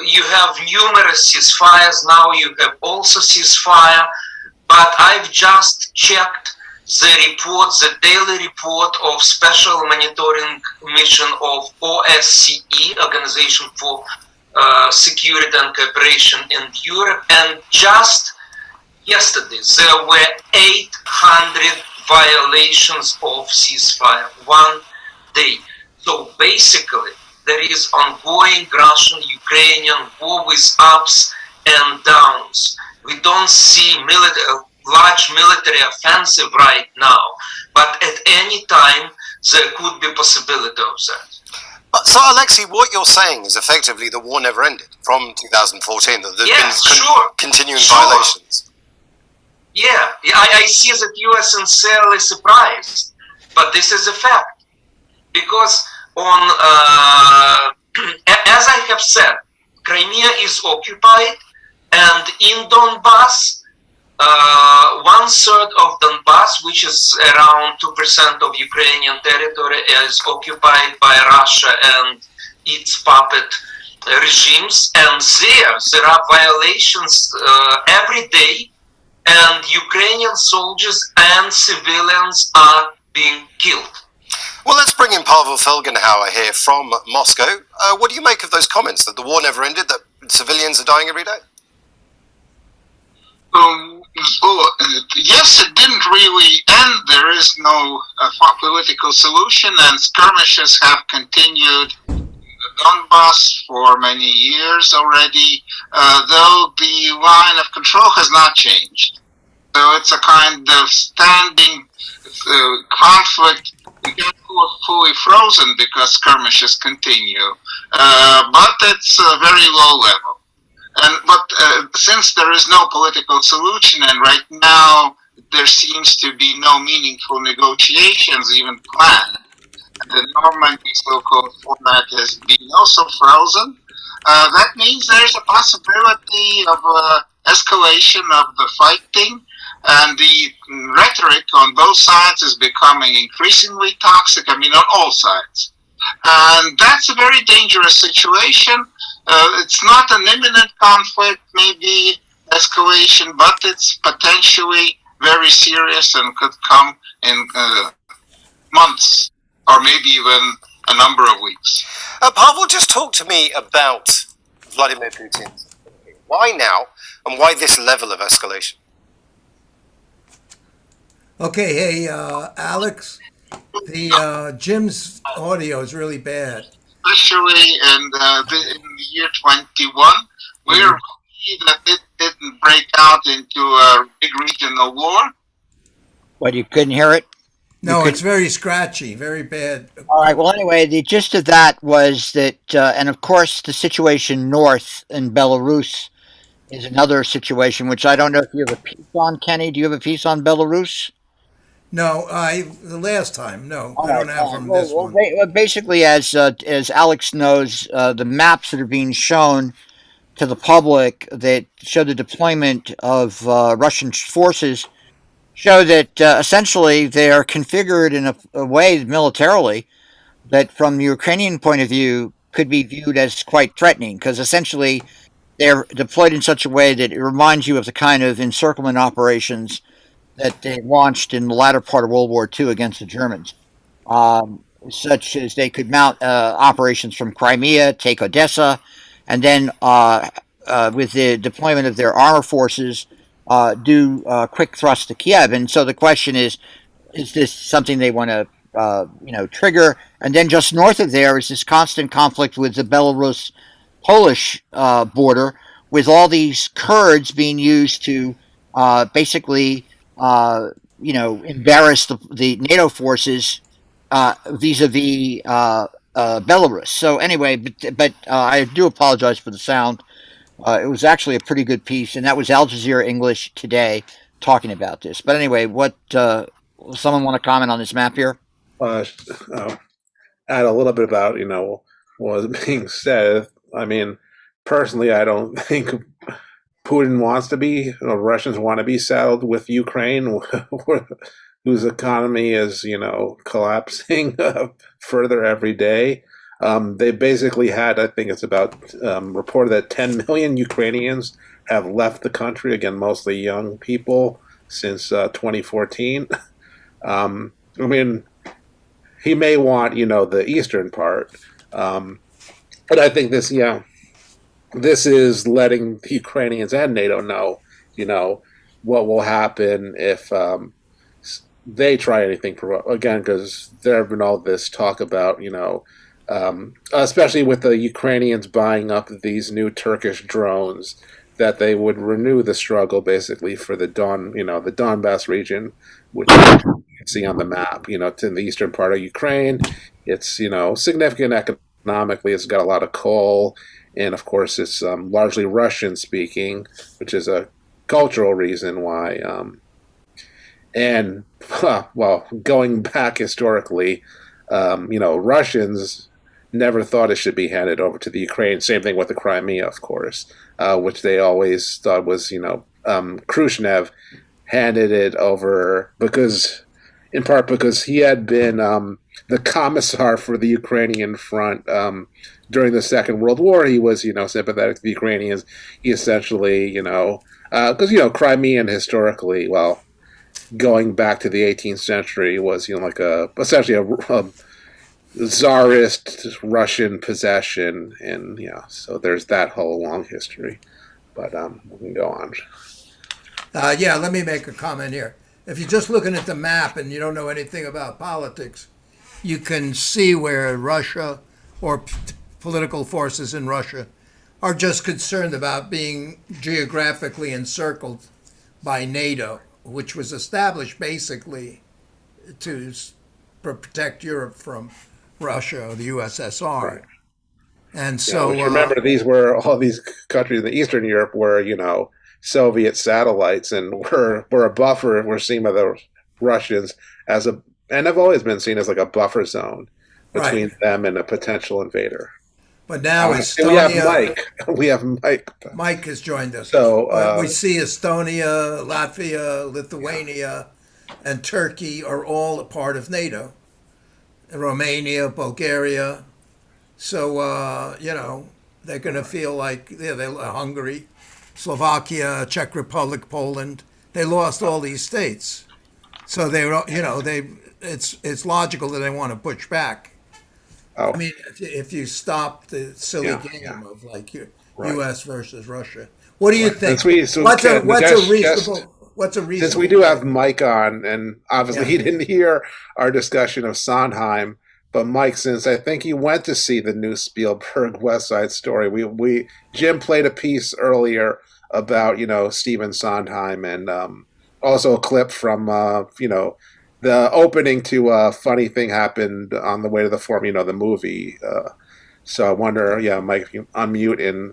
You have numerous ceasefires now, you have also ceasefire, but I've just checked the report, the daily report of Special Monitoring Mission of OSCE, Organization for Security and Cooperation in Europe, and just yesterday there were 800 violations of ceasefire, one day. So basically, there is ongoing Russian-Ukrainian war with ups and downs. We don't see large military offensive right now, but at any time there could be possibility of that. So, Alexei, what you're saying is effectively the war never ended from 2014, that there's been continuing violations. Yeah, I see that you are sincerely surprised, but this is a fact. Because as I have said, Crimea is occupied, and in Donbass, 1/3 of Donbass, which is around 2% of Ukrainian territory, is occupied by Russia and its puppet regimes. And there are violations every day, and Ukrainian soldiers and civilians are being killed. Well, let's bring in Pavel Felgenhauer here from Moscow. What do you make of those comments that the war never ended, that civilians are dying every day? Yes, it didn't really end. There is no political solution, and skirmishes have continued in Donbass for many years already, though the line of control has not changed. So it's a kind of standing conflict. It got fully frozen because skirmishes continue, but it's a very low level. But since there is no political solution, and right now there seems to be no meaningful negotiations even planned, the Normandy so-called format has been also frozen. That means there's a possibility of escalation of the fighting, and the rhetoric on both sides is becoming increasingly toxic, I mean on all sides. And that's a very dangerous situation. It's not an imminent conflict, maybe escalation, but it's potentially very serious and could come in months or maybe even a number of weeks. Pavel, just talk to me about Vladimir Putin. Why now, and why this level of escalation? Okay, hey, Alex, Jim's audio is really bad. Especially in the year 21, we're lucky that it didn't break out into a big regional war. What, you couldn't hear it? No, it's very scratchy, very bad. All right, well, anyway, the gist of that was that, and of course, the situation north in Belarus is another situation, which I don't know if you have a piece on, Kenny. Do you have a piece on Belarus? No, the last time, no, I don't have from this one. Basically, as Alex knows, the maps that are being shown to the public that show the deployment of Russian forces show that essentially they are configured in a way militarily that, from the Ukrainian point of view, could be viewed as quite threatening, because essentially they're deployed in such a way that it reminds you of the kind of encirclement operations that they launched in the latter part of World War II against the Germans, such as they could mount operations from Crimea, take Odessa, and then with the deployment of their armor forces, do quick thrust to Kiev. And so the question is this something they want to trigger? And then just north of there is this constant conflict with the Belarus-Polish border, with all these Kurds being used to basically embarrass the NATO forces vis-a-vis Belarus. So anyway, but I do apologize for the sound. It was actually a pretty good piece, and that was Al Jazeera English today talking about this. But anyway, someone want to comment on this map here? Add a little bit about what was being said. I mean, personally, I don't think Putin wants to be, Russians want to be saddled with Ukraine, whose economy is, collapsing further every day. They basically had, I think it's about reported that 10 million Ukrainians have left the country, again, mostly young people, since 2014. I mean, he may want, the eastern part. But I think this is letting the Ukrainians and NATO know, what will happen if they try anything. Again, because there have been all this talk about, especially with the Ukrainians buying up these new Turkish drones, that they would renew the struggle basically for the Donbass region, which you can see on the map. It's in the eastern part of Ukraine. It's significant economically. It's got a lot of coal, and of course it's largely Russian speaking, which is a cultural reason why. And well, going back historically, Russians never thought it should be handed over to the Ukraine. Same thing with the Crimea, of course, which they always thought was, Khrushchev handed it over in part because he had been the commissar for the Ukrainian front during the Second World War. He was, sympathetic to the Ukrainians. He essentially, because, Crimean historically, well, going back to the 18th century was, essentially a Tsarist Russian possession, and so there's that whole long history. But we can go on. Let me make a comment here. If you're just looking at the map and you don't know anything about politics, you can see where Russia or political forces in Russia are just concerned about being geographically encircled by NATO, which was established basically to protect Europe from Russia or the USSR. Right. And so remember, all these countries in Eastern Europe were, Soviet satellites, and were a buffer. We're seen by the Russians and have always been seen as like a buffer zone between them and a potential invader. But now Estonia, we have Mike. Mike has joined us. So we see Estonia, Latvia, Lithuania, and Turkey are all a part of NATO. Romania, Bulgaria. So, they're going to feel like they're Hungary, Slovakia, Czech Republic, Poland. They lost all these states. So it's logical that they want to push back. Oh. I mean, if you stop the silly game of like U.S. versus Russia, what do you think? What's a reasonable? Since we do have Mike on, and obviously he didn't hear our discussion of Sondheim, but Mike, since I think you went to see the new Spielberg West Side Story, Jim played a piece earlier about Stephen Sondheim, and also a clip from the opening to a Funny Thing Happened on the Way to the Forum, the movie. So I wonder, Mike, if you unmute and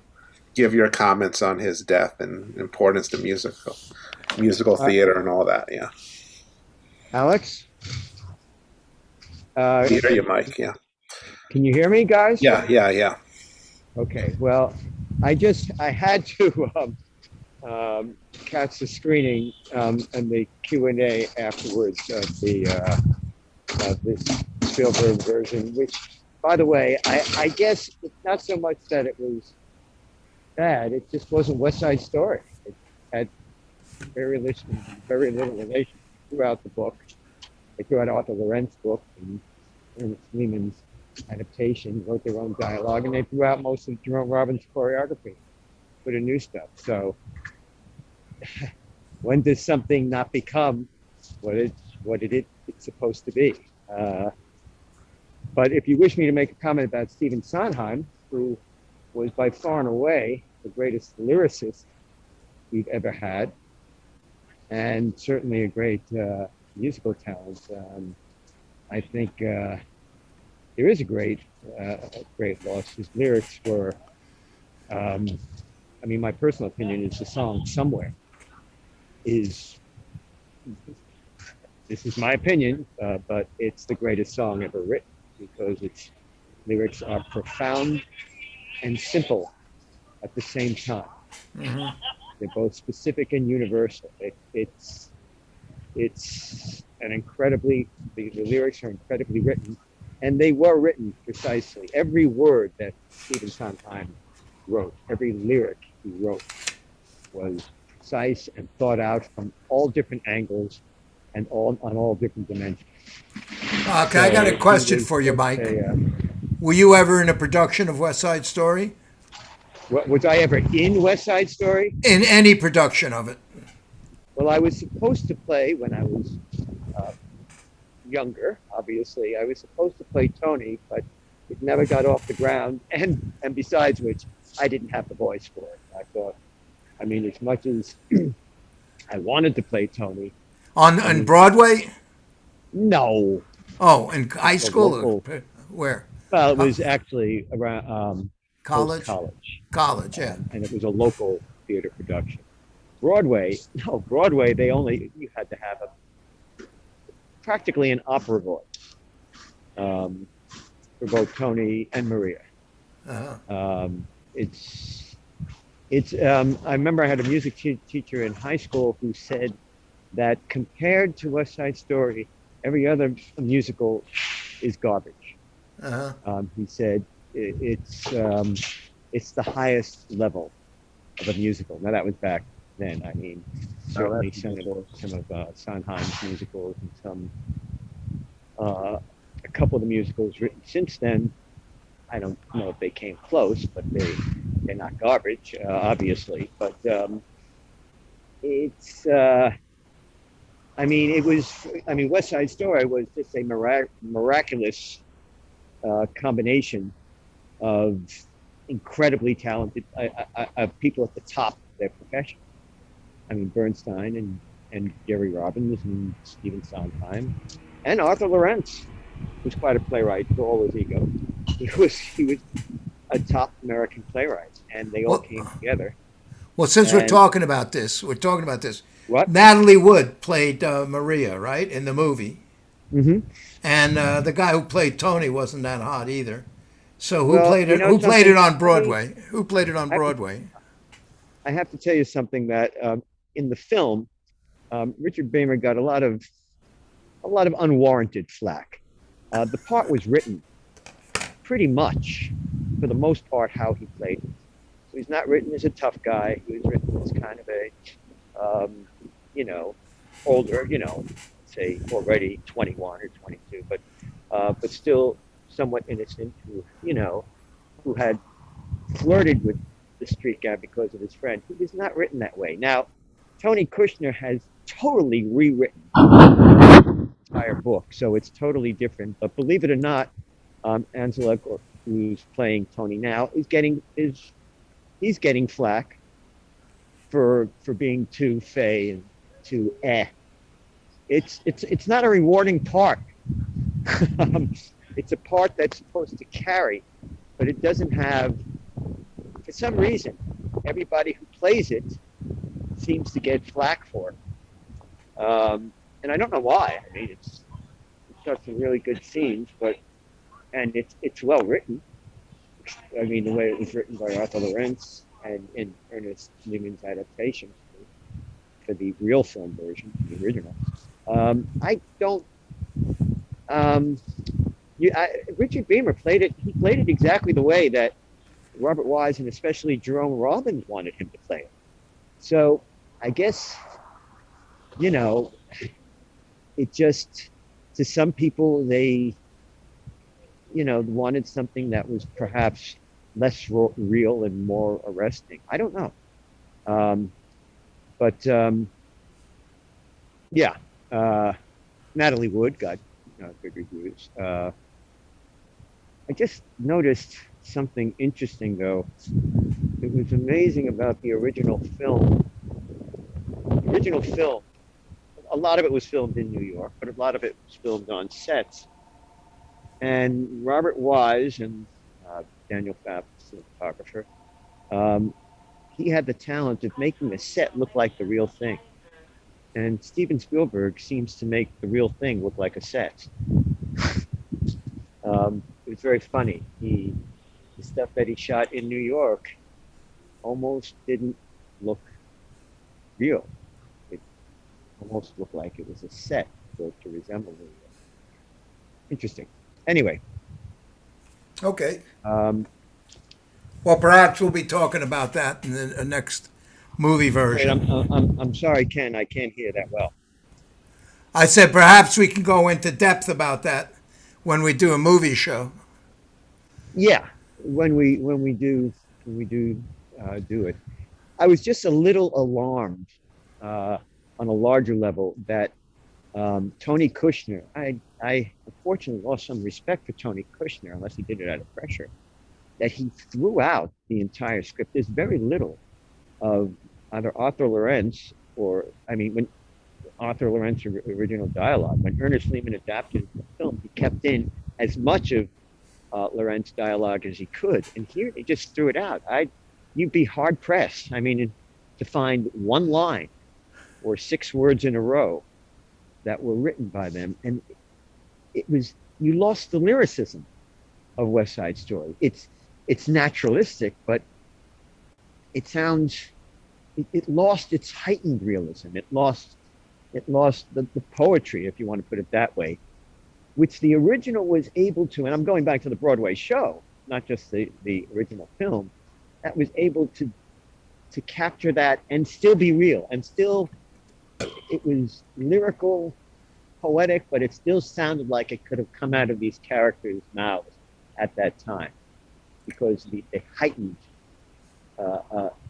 give your comments on his death and importance to musical theater and all that. Yeah. Alex? Hear you, Mike. Yeah. Can you hear me, guys? Yeah. Okay. Well, I had to catch the screening and the Q&A afterwards of this Spielberg version, which, by the way, I guess it's not so much that it was bad, it just wasn't West Side Story. It had very little relation throughout the book. They threw out Arthur Lorentz book and Ernest Lehman's adaptation, wrote their own dialogue, and they threw out most of Jerome Robbins' choreography for the new stuff. So when does something not become what it's supposed to be? But if you wish me to make a comment about Stephen Sondheim, who was by far and away the greatest lyricist we've ever had, and certainly a great musical talent, I think there is a great loss. His lyrics were, my personal opinion is the song Somewhere this is my opinion, but it's the greatest song ever written because its lyrics are profound and simple at the same time. They're both specific and universal. It's an incredibly, the lyrics are incredibly written, and they were written precisely. Every word that Stephen Sondheim wrote, every lyric he wrote was precise and thought out from all different angles and on all different dimensions. Okay, I got a question for you, Mike. Were you ever in a production of West Side Story? Was I ever in West Side Story? In any production of it? Well, I was supposed to play when I was younger, obviously. I was supposed to play Tony, but it never got off the ground. And besides which, I didn't have the voice for it. I thought, I mean, as much as I wanted to play Tony. On Broadway? No. Oh, in high school? Where? Well, it was actually around college. College, yeah. And it was a local theater production. Broadway, you had to have practically an opera voice for both Tony and Maria. Uh-huh. I remember I had a music teacher in high school who said that compared to West Side Story, every other musical is garbage. Uh-huh. He said it's the highest level of a musical. Now that was back then. I mean, certainly some of Sondheim's musicals and a couple of the musicals written since then. I don't know if they came close, but they're not garbage, obviously. But West Side Story was just a miraculous combination of incredibly talented people at the top of their profession. I mean, Bernstein and Jerry Robbins and Stephen Sondheim and Arthur Lawrence was quite a playwright for all his ego. He was a top American playwright, and they all came together. Well, since we're talking about this. What? Natalie Wood played Maria, right, in the movie. Mm-hmm. And the guy who played Tony wasn't that hot either. So who played it? Who played it on Broadway? Who played it on Broadway? I have to tell you something that in the film, Richard Boehmer got a lot of unwarranted flack. The part was written pretty much, for the most part, how he played it. So he's not written as a tough guy. He was written as kind of a, older, say already 21 or 22, but still somewhat innocent, who had flirted with the street guy because of his friend. He was not written that way. Now, Tony Kushner has totally rewritten the entire book, so it's totally different. But believe it or not, Angela, who's playing Tony now, he's getting flack for being too fey and too It's not a rewarding part. It's a part that's supposed to carry, but it doesn't have. For some reason, everybody who plays it seems to get flack for it, and I don't know why. I mean, it's got some really good scenes, and it's well written. I mean, the way it was written by Arthur Lawrence and in Ernest Newman's adaptation for the real film version, the original. Richard Boehmer played it. He played it exactly the way that Robert Wise and especially Jerome Robbins wanted him to play it. So I guess, it just, to some people, they, wanted something that was perhaps less real and more arresting. I don't know. Natalie Wood got good reviews. I just noticed something interesting, though. It was amazing about the original film. A lot of it was filmed in New York, but a lot of it was filmed on sets. And Robert Wise and Daniel Pfaff, the cinematographer, he had the talent of making the set look like the real thing. And Steven Spielberg seems to make the real thing look like a set. It was very funny. The stuff that he shot in New York almost didn't look real. It almost looked like it was a set. for it to resemble it. Interesting. Anyway. Okay. Um, Well, perhaps we'll be talking about that in the next movie wait, version. I'm sorry, Ken. I can't hear that well. I said perhaps we can go into depth about that when we do a movie show. Yeah, when we do do it. I was just a little alarmed on a larger level that Tony Kushner. I unfortunately lost some respect for Tony Kushner, unless he did it out of pressure. That he threw out the entire script. There's very little of either Arthur Lawrence or, I mean, when Arthur Lawrence original dialogue, when Ernest Lehman adapted the film, he kept in as much of Lawrence dialogue as he could. And here they just threw it out. You'd be hard pressed, I mean, to find one line or 6 words in a row that were written by them. And it was, you lost the lyricism of West Side Story. It's naturalistic, but it sounds, it lost its heightened realism. It lost the poetry, if you want to put it that way, which the original was able to, and I'm going back to the Broadway show, not just the original film, that was able to capture that and still be real. And still, it was lyrical, poetic, but it still sounded like it could have come out of these characters' mouths at that time, because the heightened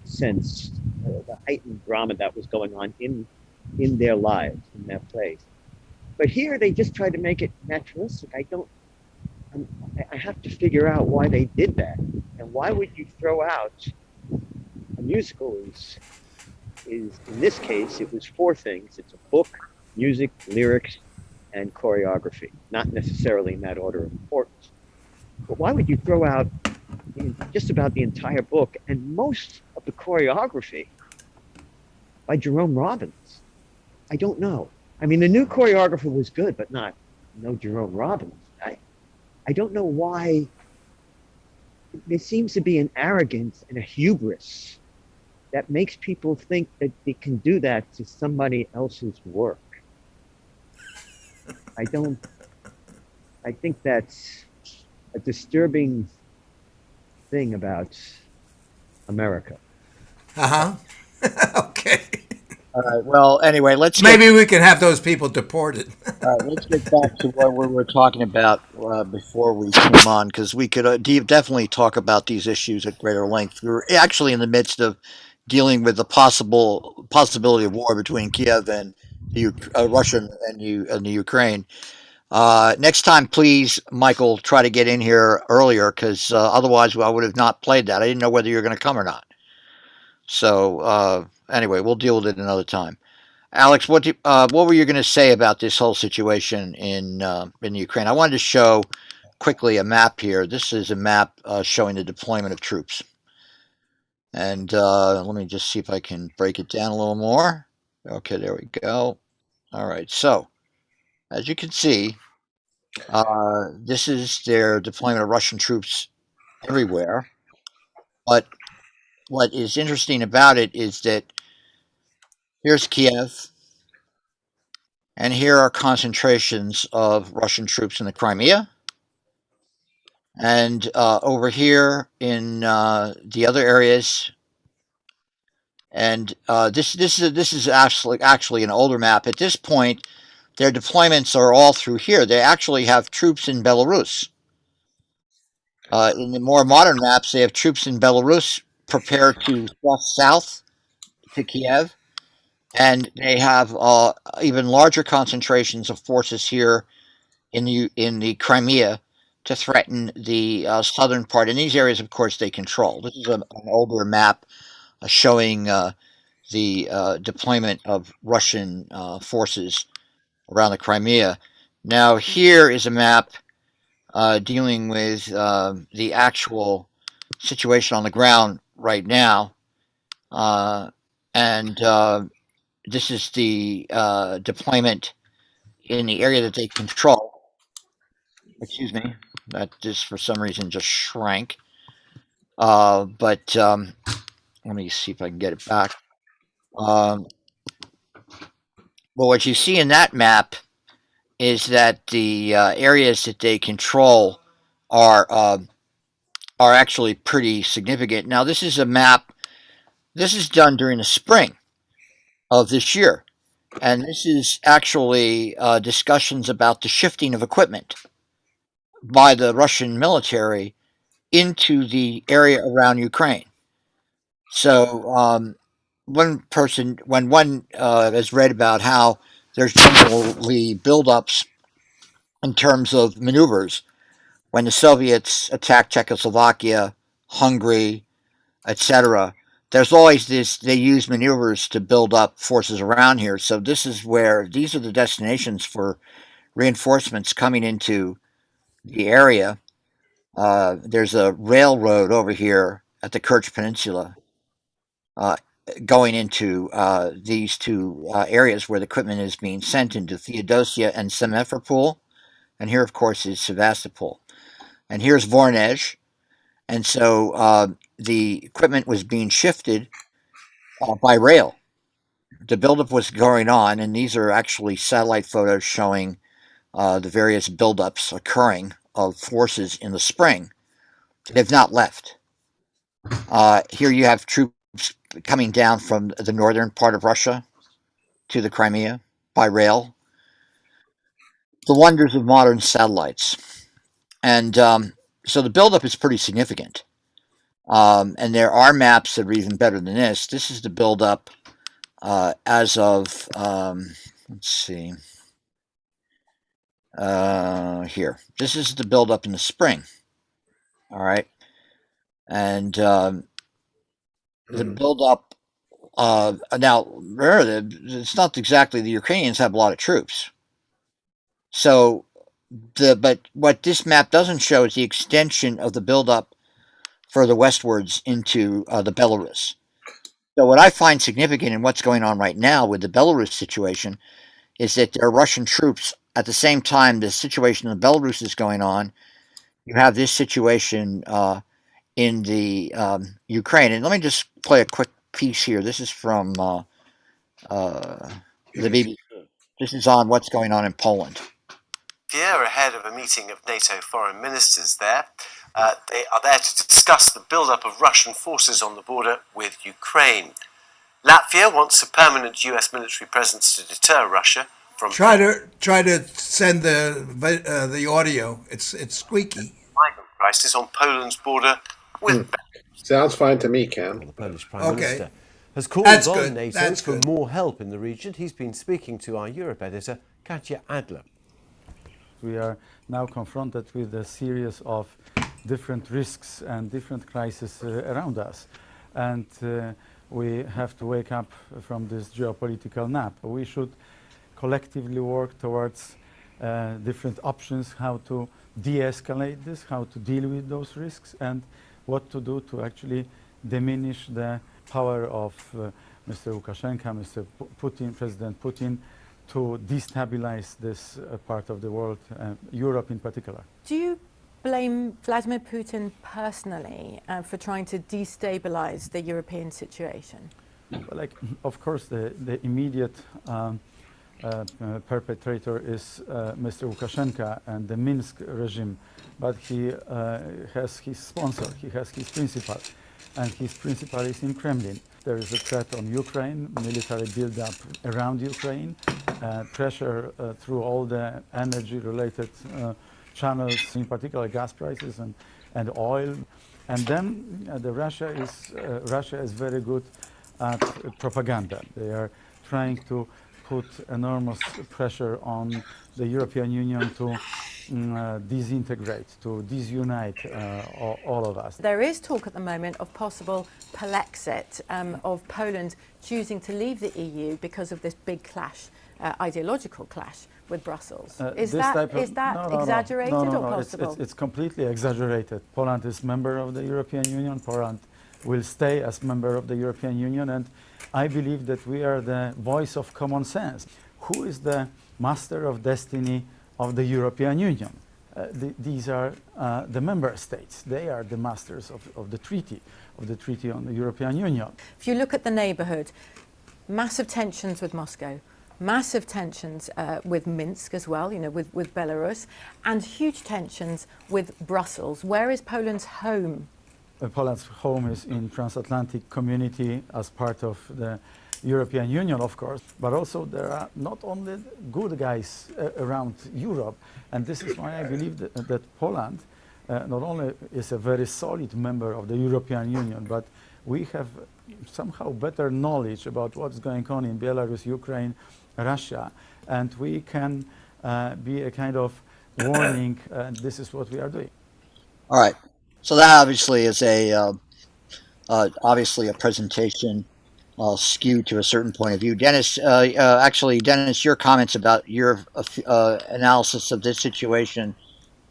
sense, the heightened drama that was going on in their lives, in their plays. But here they just tried to make it naturalistic. I have to figure out why they did that. And why would you throw out a musical is in this case, it was 4 things. It's a book, music, lyrics, and choreography, not necessarily in that order of importance. But why would you throw out just about the entire book and most of the choreography by Jerome Robbins? I don't know. I mean, the new choreographer was good, but no Jerome Robbins. I don't know why. There seems to be an arrogance and a hubris that makes people think that they can do that to somebody else's work. I think that's a disturbing thing about America. Okay. All right. Well, anyway, maybe we can have those people deported. All right, let's get back to what we were talking about before we came on, because we could definitely talk about these issues at greater length. We were actually in the midst of dealing with the possibility of war between Kiev and Russia and the Ukraine. Next time, please, Michael, try to get in here earlier, because otherwise I would have not played that. I didn't know whether you were going to come or not. So anyway, we'll deal with it another time. Alex, what were you going to say about this whole situation in Ukraine? I wanted to show quickly a map here. This is a map showing the deployment of troops. And let me just see if I can break it down a little more. Okay, there we go. All right, so as you can see, this is their deployment of Russian troops everywhere. But what is interesting about it is that here's Kiev, and here are concentrations of Russian troops in the Crimea. And over here in the other areas, and this is actually an older map. At this point, their deployments are all through here. They actually have troops in Belarus. In the more modern maps, they have troops in Belarus prepared to cross south to Kiev, and they have even larger concentrations of forces here in the Crimea to threaten the southern part. In these areas, of course, they control. This is an older map showing the deployment of Russian forces around the Crimea. Now, here is a map dealing with the actual situation on the ground right now. And this is the deployment in the area that they control. Excuse me, that just for some reason just shrank. But let me see if I can get it back. Well, what you see in that map is that the areas that they control are actually pretty significant. Now, this is a map. This is done during the spring of this year, and this is actually discussions about the shifting of equipment by the Russian military into the area around Ukraine. So when one has read about how there's generally buildups in terms of maneuvers when the Soviets attacked Czechoslovakia, Hungary, etc. There's always this, they use maneuvers to build up forces around here. So this is where, these are the destinations for reinforcements coming into the area. There's a railroad over here at the Kerch Peninsula going into these two areas where the equipment is being sent into Theodosia and Simferopol. And here, of course, is Sevastopol. And here's Voronezh. And so the equipment was being shifted by rail. The buildup was going on, and these are actually satellite photos showing the various buildups occurring of forces in the spring. They've not left. Here you have troops coming down from the northern part of Russia to the Crimea by rail. The wonders of modern satellites. And so the buildup is pretty significant. And there are maps that are even better than this. This is the buildup as of, let's see, here. This is the buildup in the spring. All right. And the buildup, now, remember, it's not exactly the Ukrainians have a lot of troops. So, but what this map doesn't show is the extension of the buildup further westwards into the Belarus. So what I find significant in what's going on right now with the Belarus situation is that there are Russian troops at the same time the situation in Belarus is going on. You have this situation in the Ukraine. And let me just play a quick piece here. This is from the BBC. This is on what's going on in Poland. Here, ahead of a meeting of NATO foreign ministers there. They are there to discuss the build-up of Russian forces on the border with Ukraine. Latvia wants a permanent US military presence to deter Russia from... Try to send the audio. It's squeaky. ...migrant crisis on Poland's border with... Sounds fine to me, Ken. The Polish Prime Minister has called on NATO for more help in the region. He's been speaking to our Europe editor, Katja Adler. We are now confronted with a series of different risks and different crises around us. And we have to wake up from this geopolitical nap. We should collectively work towards different options, how to de-escalate this, how to deal with those risks, and what to do to actually diminish the power of Mr. Lukashenko, Mr. Putin, President Putin, to destabilize this part of the world, Europe in particular. Do you blame Vladimir Putin personally for trying to destabilize the European situation? Well, of course, the immediate perpetrator is Mr. Lukashenko and the Minsk regime, but he has his sponsor, he has his principal, and his principal is in Kremlin. There is a threat on Ukraine, military build-up around Ukraine, pressure through all the energy-related channels, in particular gas prices and oil. And then Russia is very good at propaganda. They are trying to put enormous pressure on the European Union to disintegrate, to disunite all of us. There is talk at the moment of possible Polexit, of Poland choosing to leave the EU because of this big clash, ideological clash with Brussels. Is that exaggerated or possible? It's completely exaggerated. Poland is member of the European Union. Poland will stay as member of the European Union, and I believe that we are the voice of common sense. Who is the master of destiny of the European Union? These are the member states. They are the masters of the treaty on the European Union. If you look at the neighbourhood, massive tensions with Moscow, massive tensions with Minsk as well, with Belarus, and huge tensions with Brussels. Where is Poland's home? Poland's home is in transatlantic community as part of the European Union, of course, but also there are not only good guys around Europe, and this is why I believe that Poland not only is a very solid member of the European Union, but we have somehow better knowledge about what's going on in Belarus, Ukraine, Russia, and we can be a kind of warning, and this is what we are doing. All right. So that obviously is obviously a presentation skewed to a certain point of view. Dennis, Dennis, your comments about your analysis of this situation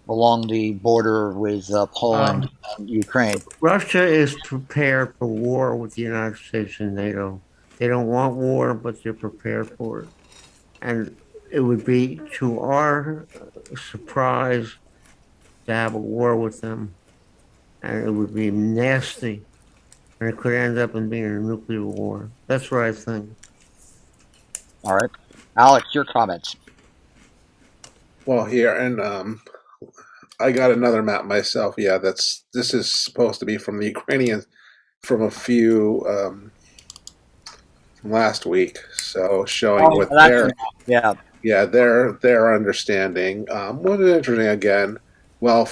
along the border with Poland and Ukraine. Russia is prepared for war with the United States and NATO. They don't want war, but they're prepared for it. And it would be, to our surprise, to have a war with them. And it would be nasty. And it could end up in being a nuclear war. That's what I think. All right. Alex, your comments. Well, here, and I got another map myself. Yeah, this is supposed to be from the Ukrainians, from a few from last week. So showing what their understanding. What is interesting again. Well,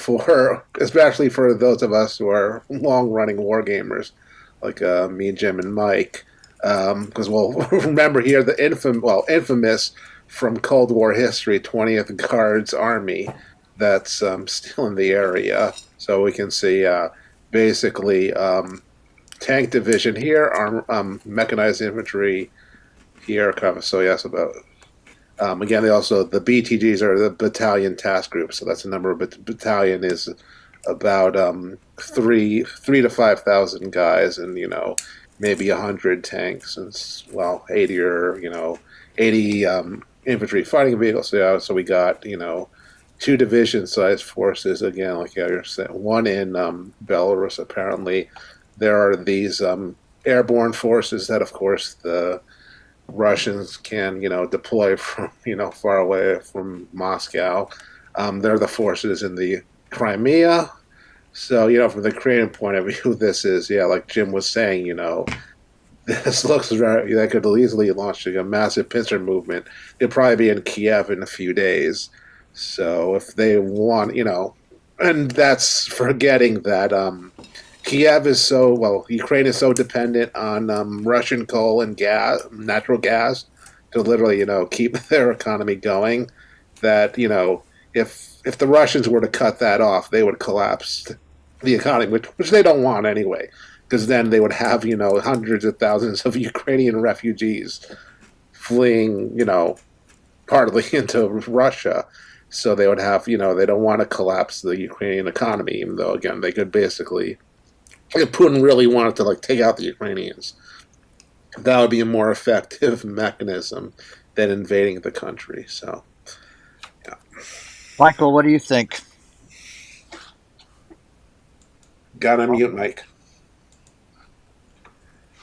especially for those of us who are long-running war gamers, like me, Jim, and Mike, because we'll remember here the infamous from Cold War history 20th Guards Army that's still in the area. So we can see basically tank division here, mechanized infantry here. So yes, about. Again, the BTGs are the battalion task group, so that's the number of battalion is about 3 to 5,000 guys, and maybe 100 tanks, and 80 or 80 infantry fighting vehicles. So we got 2 division-sized forces again, like you're saying, one in Belarus. Apparently, there are these airborne forces that, of course, the Russians can, deploy from, far away from Moscow. They're the forces in the Crimea. So, from the Ukrainian point of view, this is, like Jim was saying, this looks very, they could easily launch a massive pincer movement. They'll probably be in Kiev in a few days. So if they want, and that's forgetting that Kiev is Ukraine is so dependent on Russian coal and gas, natural gas, to literally, keep their economy going, that, if the Russians were to cut that off, they would collapse the economy, which they don't want anyway, because then they would have, hundreds of thousands of Ukrainian refugees fleeing, partly into Russia. So they would have, they don't want to collapse the Ukrainian economy, even though, again, they could basically, if Putin really wanted to take out the Ukrainians, that would be a more effective mechanism than invading the country. So, yeah. Michael, what do you think? Got to mute Mike.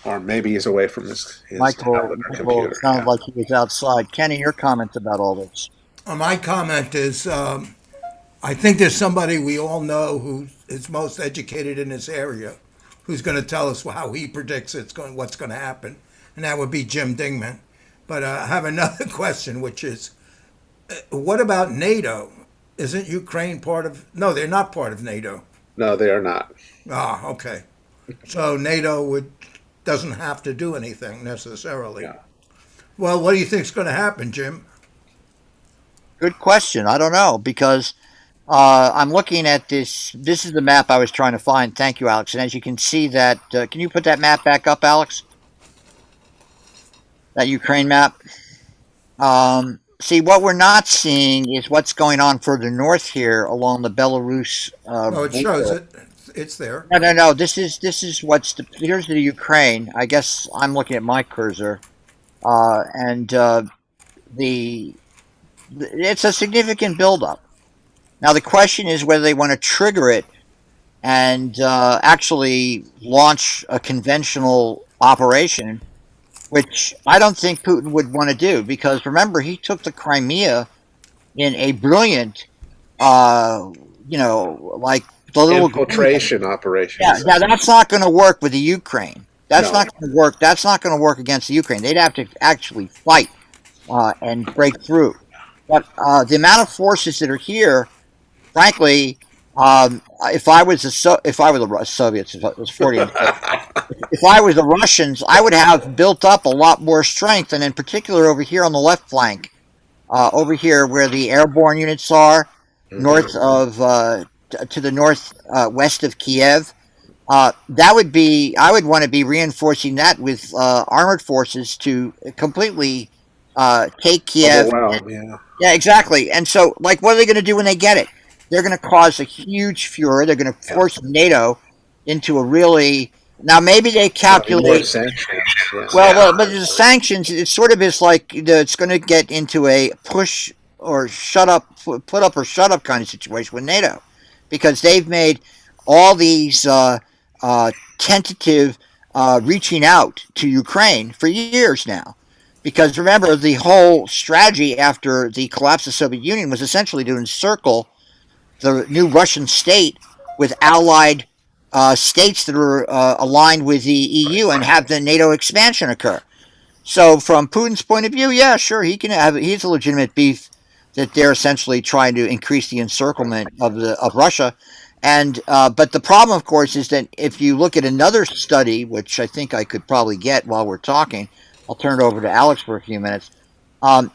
Or maybe he's away from his Michael computer. Sounded like he was outside. Kenny, your comments about all this? My comment is, I think there's somebody we all know who is most educated in this area, who's going to tell us how he predicts what's going to happen, and that would be Jim Dingeman. But I have another question, which is, what about NATO? Isn't Ukraine part of? No, they're not part of NATO. No, they are not. Ah, okay. So NATO doesn't have to do anything necessarily. Yeah. Well, what do you think is going to happen, Jim? Good question. I don't know, because I'm looking at this. This is the map I was trying to find. Thank you, Alex. And as you can see that, can you put that map back up, Alex? That Ukraine map. See, what we're not seeing is what's going on further north here along the Belarus. It shows it. It's there. No. This is here's the Ukraine. I guess I'm looking at my cursor, and it's a significant buildup. Now the question is whether they want to trigger it and actually launch a conventional operation which I don't think Putin would want to do, because remember, he took the Crimea in a brilliant, like the little infiltration operation. Yeah, now that's not going to work with the Ukraine. That's No. not going to work. That's not going to work against the Ukraine. They'd have to actually fight and break through. But the amount of forces that are here, frankly, if I was if I were the Soviets, if it was 40, if I was the Russians, I would have built up a lot more strength, and in particular over here on the left flank, over here where the airborne units are, north of to the north west of Kiev. That would be, I would want to be reinforcing that with armored forces to completely take Kiev. Yeah, exactly. And so, like, what are they going to do when they get it? They're going to cause a huge furor. They're going to force NATO into a really, now maybe they calculate. Well, but the sanctions, it sort of is like it's going to get into a push or shut up, put up or shut up kind of situation with NATO, because they've made all these tentative reaching out to Ukraine for years now. Because remember, the whole strategy after the collapse of the Soviet Union was essentially to encircle the new Russian state with allied states that are aligned with the EU and have the NATO expansion occur. So from Putin's point of view, yeah, sure, he's a legitimate beef that they're essentially trying to increase the encirclement of Russia. And but the problem, of course, is that if you look at another study, which I think I could probably get while we're talking, I'll turn it over to Alex for a few minutes.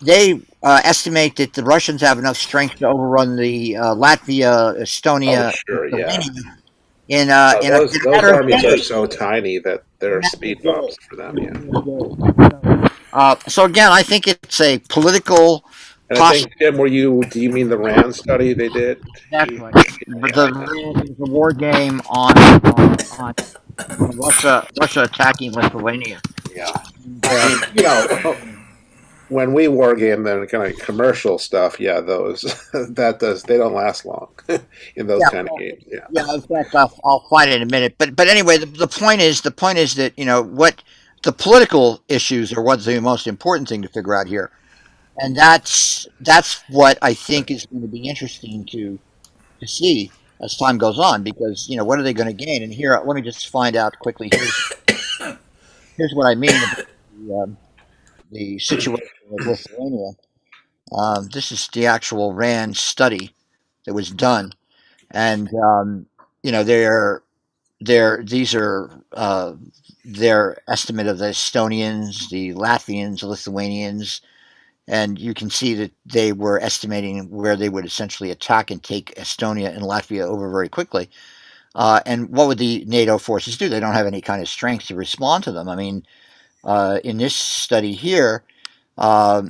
They estimate that the Russians have enough strength to overrun the Latvia, Estonia, in those matter of armies are days. so tiny that they're speed bumps for them. So again, I think it's a political. And I think, Jim, do you mean the RAND study they did? That's right. The war game on Russia attacking Lithuania. Yeah. When we war game, then kind of commercial stuff, those they don't last long in those kind of games. Yeah. In fact, I'll find it in a minute. But anyway, the point is that what the political issues are what's the most important thing to figure out here, and that's what I think is going to be interesting to see as time goes on, because what are they going to gain? And here, let me just find out quickly. Here's what I mean about the situation with Lithuania. This is the actual RAND study that was done, and these are their estimate of the Estonians, the Latvians, the Lithuanians, and you can see that they were estimating where they would essentially attack and take Estonia and Latvia over very quickly. And what would the NATO forces do? They don't have any kind of strength to respond to them. I mean, in this study here,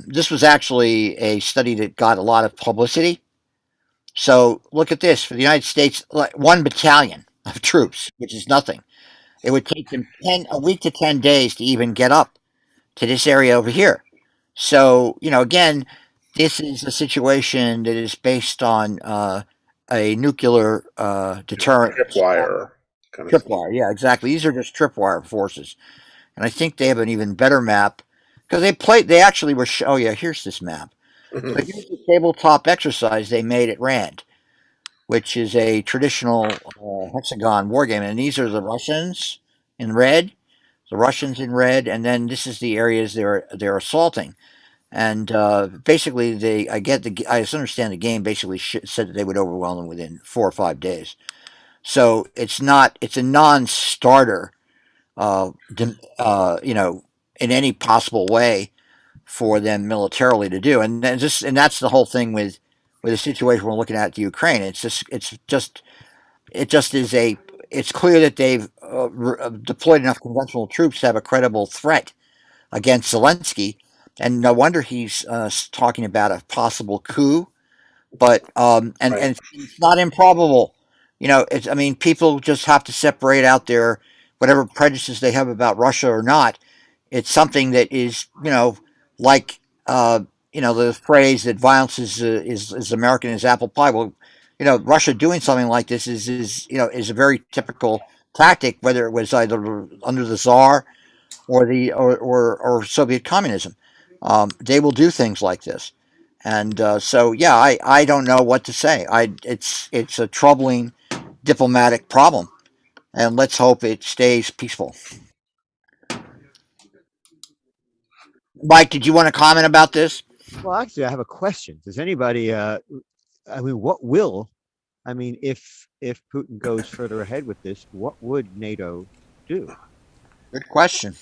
this was actually a study that got a lot of publicity. So look at this. For the United States, 1 battalion of troops, which is nothing. It would take them a week to 10 days to even get up to this area over here. So, again, this is a situation that is based on a nuclear deterrent. Tripwire, yeah, exactly. These are just tripwire forces. And I think they have an even better map, because they actually were, here's this map. So here's the tabletop exercise they made at RAND, which is a traditional hexagon war game. And these are the Russians in red, and then this is the areas they're assaulting. And basically, I understand the game basically said that they would overwhelm them within 4 or 5 days. So it's a non-starter, in any possible way for them militarily to do. And that's the whole thing with the situation we're looking at the Ukraine. It's clear that they've deployed enough conventional troops to have a credible threat against Zelensky, and no wonder he's talking about a possible coup. But and it's not improbable. People just have to separate out their whatever prejudices they have about Russia or not. It's something that is, like the phrase that violence is American as apple pie. Well, Russia doing something like this is a very typical tactic, whether it was either under the Tsar or Soviet communism. They will do things like this, and so yeah, I don't know what to say. It's a troubling diplomatic problem, and let's hope it stays peaceful. Mike, did you want to comment about this? Well, actually, I have a question. Does anybody? I mean, what will? I mean, if Putin goes further ahead with this, what would NATO do? Good question.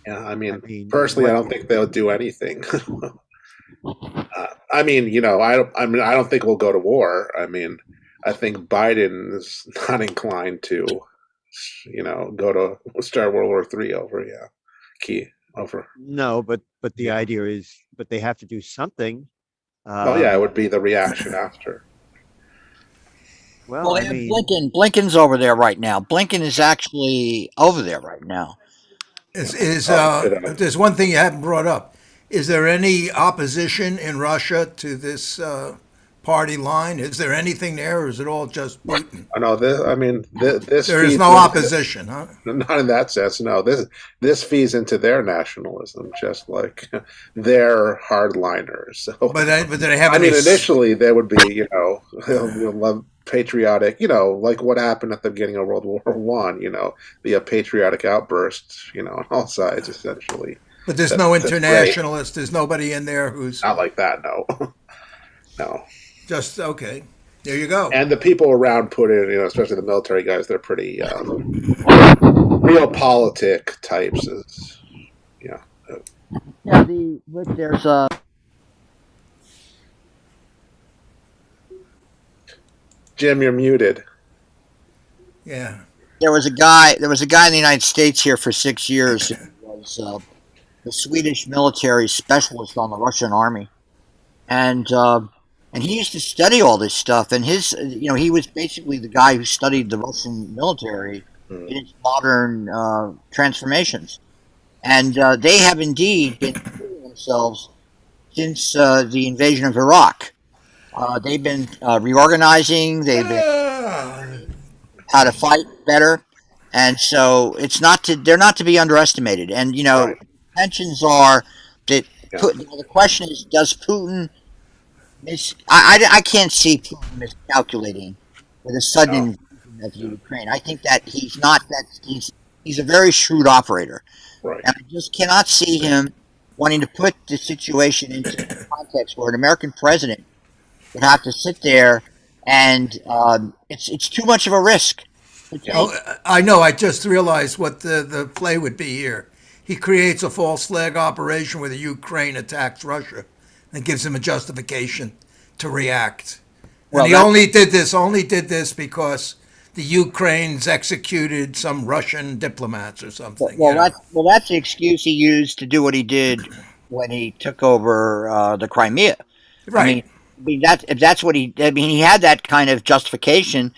Yeah, I mean personally, I don't think they'll do anything. I mean, I don't think we'll go to war. I mean, I think Biden is not inclined to, go to start World War III over. Yeah, over. No, but the idea is, but they have to do something. Oh yeah, it would be the reaction after. Well, I mean, Blinken's over there right now. Blinken is actually over there right now. There's one thing you haven't brought up. Is there any opposition in Russia to this party line? Is there anything there, or is it all just Putin? No, this. There is no opposition, huh? Not in that sense. No, this feeds into their nationalism, just like their hardliners. So, but do they have? I mean, initially they would be, patriotic, like what happened at the beginning of World War One. The patriotic outbursts, on all sides, essentially. But there's no internationalist. There's nobody in there who's not like that. No, no. Just okay. There you go. And the people around Putin, especially the military guys, they're pretty realpolitik types. Yeah. There's Jim, you're muted. Yeah. There was a guy in the United States here for 6 years who was the Swedish military specialist on the Russian army, and he used to study all this stuff. And he was basically the guy who studied the Russian military in its modern transformations. And they have indeed been improving themselves since the invasion of Iraq. They've been reorganizing. They've been how to fight better, and so they're not to be underestimated. And tensions are that. The question is, does Putin I can't see Putin miscalculating with a sudden invasion of Ukraine. I think that he's not that he's a very shrewd operator, right? And I just cannot see him wanting to put the situation into context where an American president would have to sit there, and it's too much of a risk. I know. I just realized what the play would be here. He creates a false flag operation where the Ukraine attacks Russia and gives him a justification to react. And he only did this because the Ukraine's executed some Russian diplomats or something. That's the excuse he used to do what he did when he took over the Crimea. Right. He had that kind of justification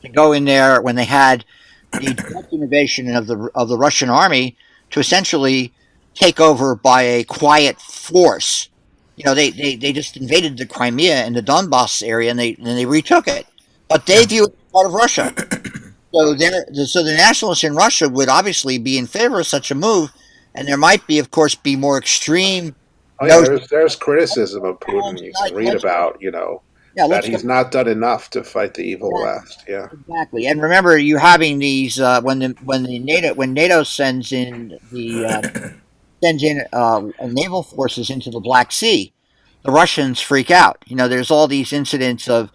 to go in there when they had the direct invasion of the Russian army to essentially take over by a quiet force. They just invaded the Crimea and the Donbass area, and they retook it. But they view it as part of Russia. So the nationalists in Russia would obviously be in favor of such a move, and there might be, of course, be more extreme. Oh, yeah, there's criticism of Putin. You can read about, that he's not done enough to fight the evil West. Yeah, exactly. And remember, you're having these when NATO sends in naval forces into the Black Sea, the Russians freak out. There's all these incidents of,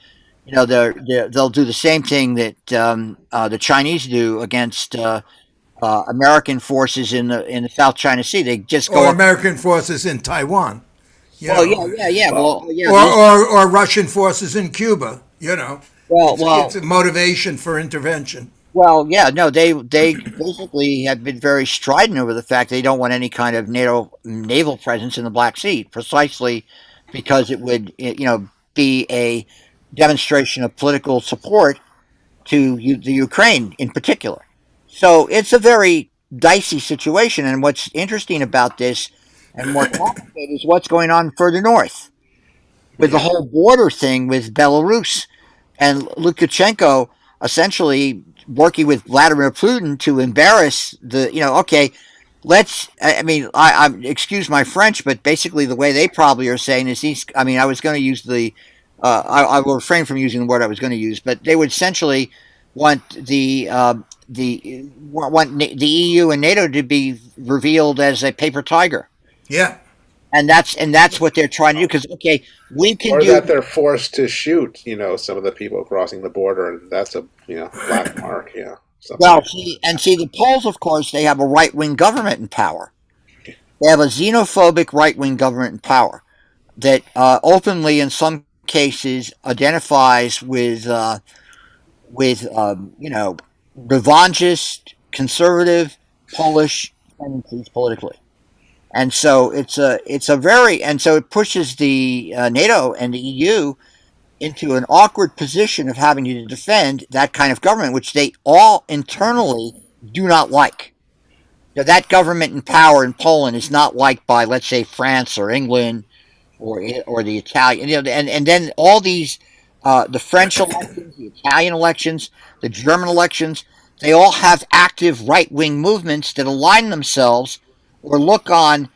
they'll do the same thing that the Chinese do against American forces in the South China Sea. They just go American forces in Taiwan. Or Russian forces in Cuba. It's a motivation for intervention. Well, yeah, no, they basically have been very strident over the fact they don't want any kind of NATO naval presence in the Black Sea, precisely because it would, be a demonstration of political support to the Ukraine in particular. So it's a very dicey situation, and what's interesting about this and more complicated is what's going on further north with the whole border thing with Belarus and Lukashenko essentially working with Vladimir Putin to embarrass I mean, I'm excuse my French, but basically the way they probably are saying is I mean, I was going to use I will refrain from using the word I was going to use, but they would essentially want the EU and NATO to be revealed as a paper tiger. Yeah. And that's what they're trying to do. Because okay, we can or do that they're forced to shoot, some of the people crossing the border, and that's a black mark. Yeah. Well, see, the Poles, of course, they have a right-wing government in power. They have a xenophobic right-wing government in power that openly, in some cases, identifies with revanchist, conservative, Polish tendencies politically. And so it's a very, and so it pushes the NATO and the EU into an awkward position of having to defend that kind of government, which they all internally do not like. That government in power in Poland is not liked by, let's say, France or England or the Italian, and then all these the French elections, the Italian elections, the German elections, they all have active right-wing movements that align themselves or look on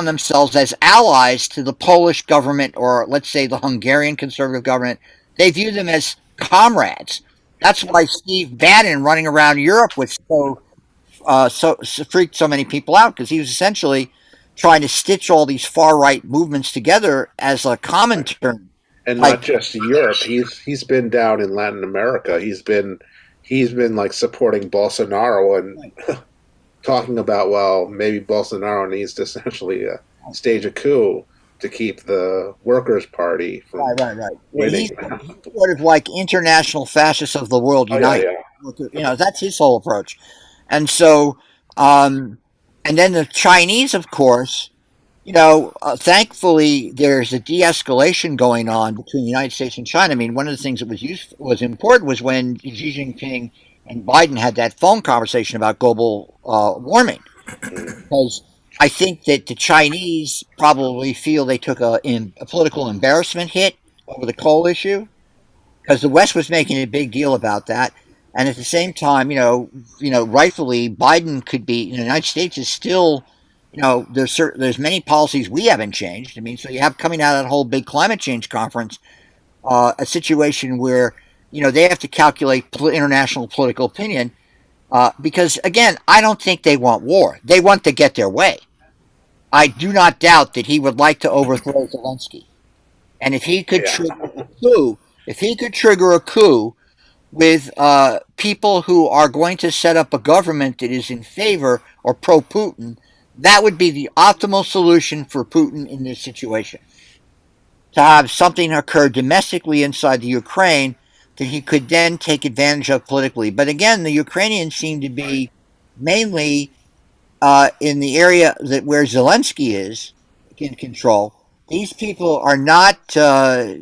themselves as allies to the Polish government or let's say the Hungarian conservative government. They view them as comrades. That's why Steve Bannon running around Europe was so freaked so many people out, because he was essentially trying to stitch all these far right movements together as a common term. And not just Europe. He's been down in Latin America. He's been like supporting Bolsonaro and talking about, well, maybe Bolsonaro needs to essentially stage a coup to keep the Workers' Party from winning. He's sort of like international fascists of the world unite. That's his whole approach. And so, and then the Chinese, of course, thankfully there's a de-escalation going on between the United States and China. I mean, one of the things that was important was when Xi Jinping and Biden had that phone conversation about global warming, because I think that the Chinese probably feel they took a political embarrassment hit over the coal issue, because the West was making a big deal about that. And at the same time, rightfully, Biden could be. The United States is still, there's many policies we haven't changed. I mean, so you have coming out of that whole big climate change conference, a situation where they have to calculate international political opinion, because again, I don't think they want war. They want to get their way. I do not doubt that he would like to overthrow Zelensky, and if he could trigger a coup with people who are going to set up a government that is in favor or pro-Putin, that would be the optimal solution for Putin in this situation. To have something occur domestically inside the Ukraine that he could then take advantage of politically. But again, the Ukrainians seem to be mainly in the area where Zelensky is in control. These people are not ethnically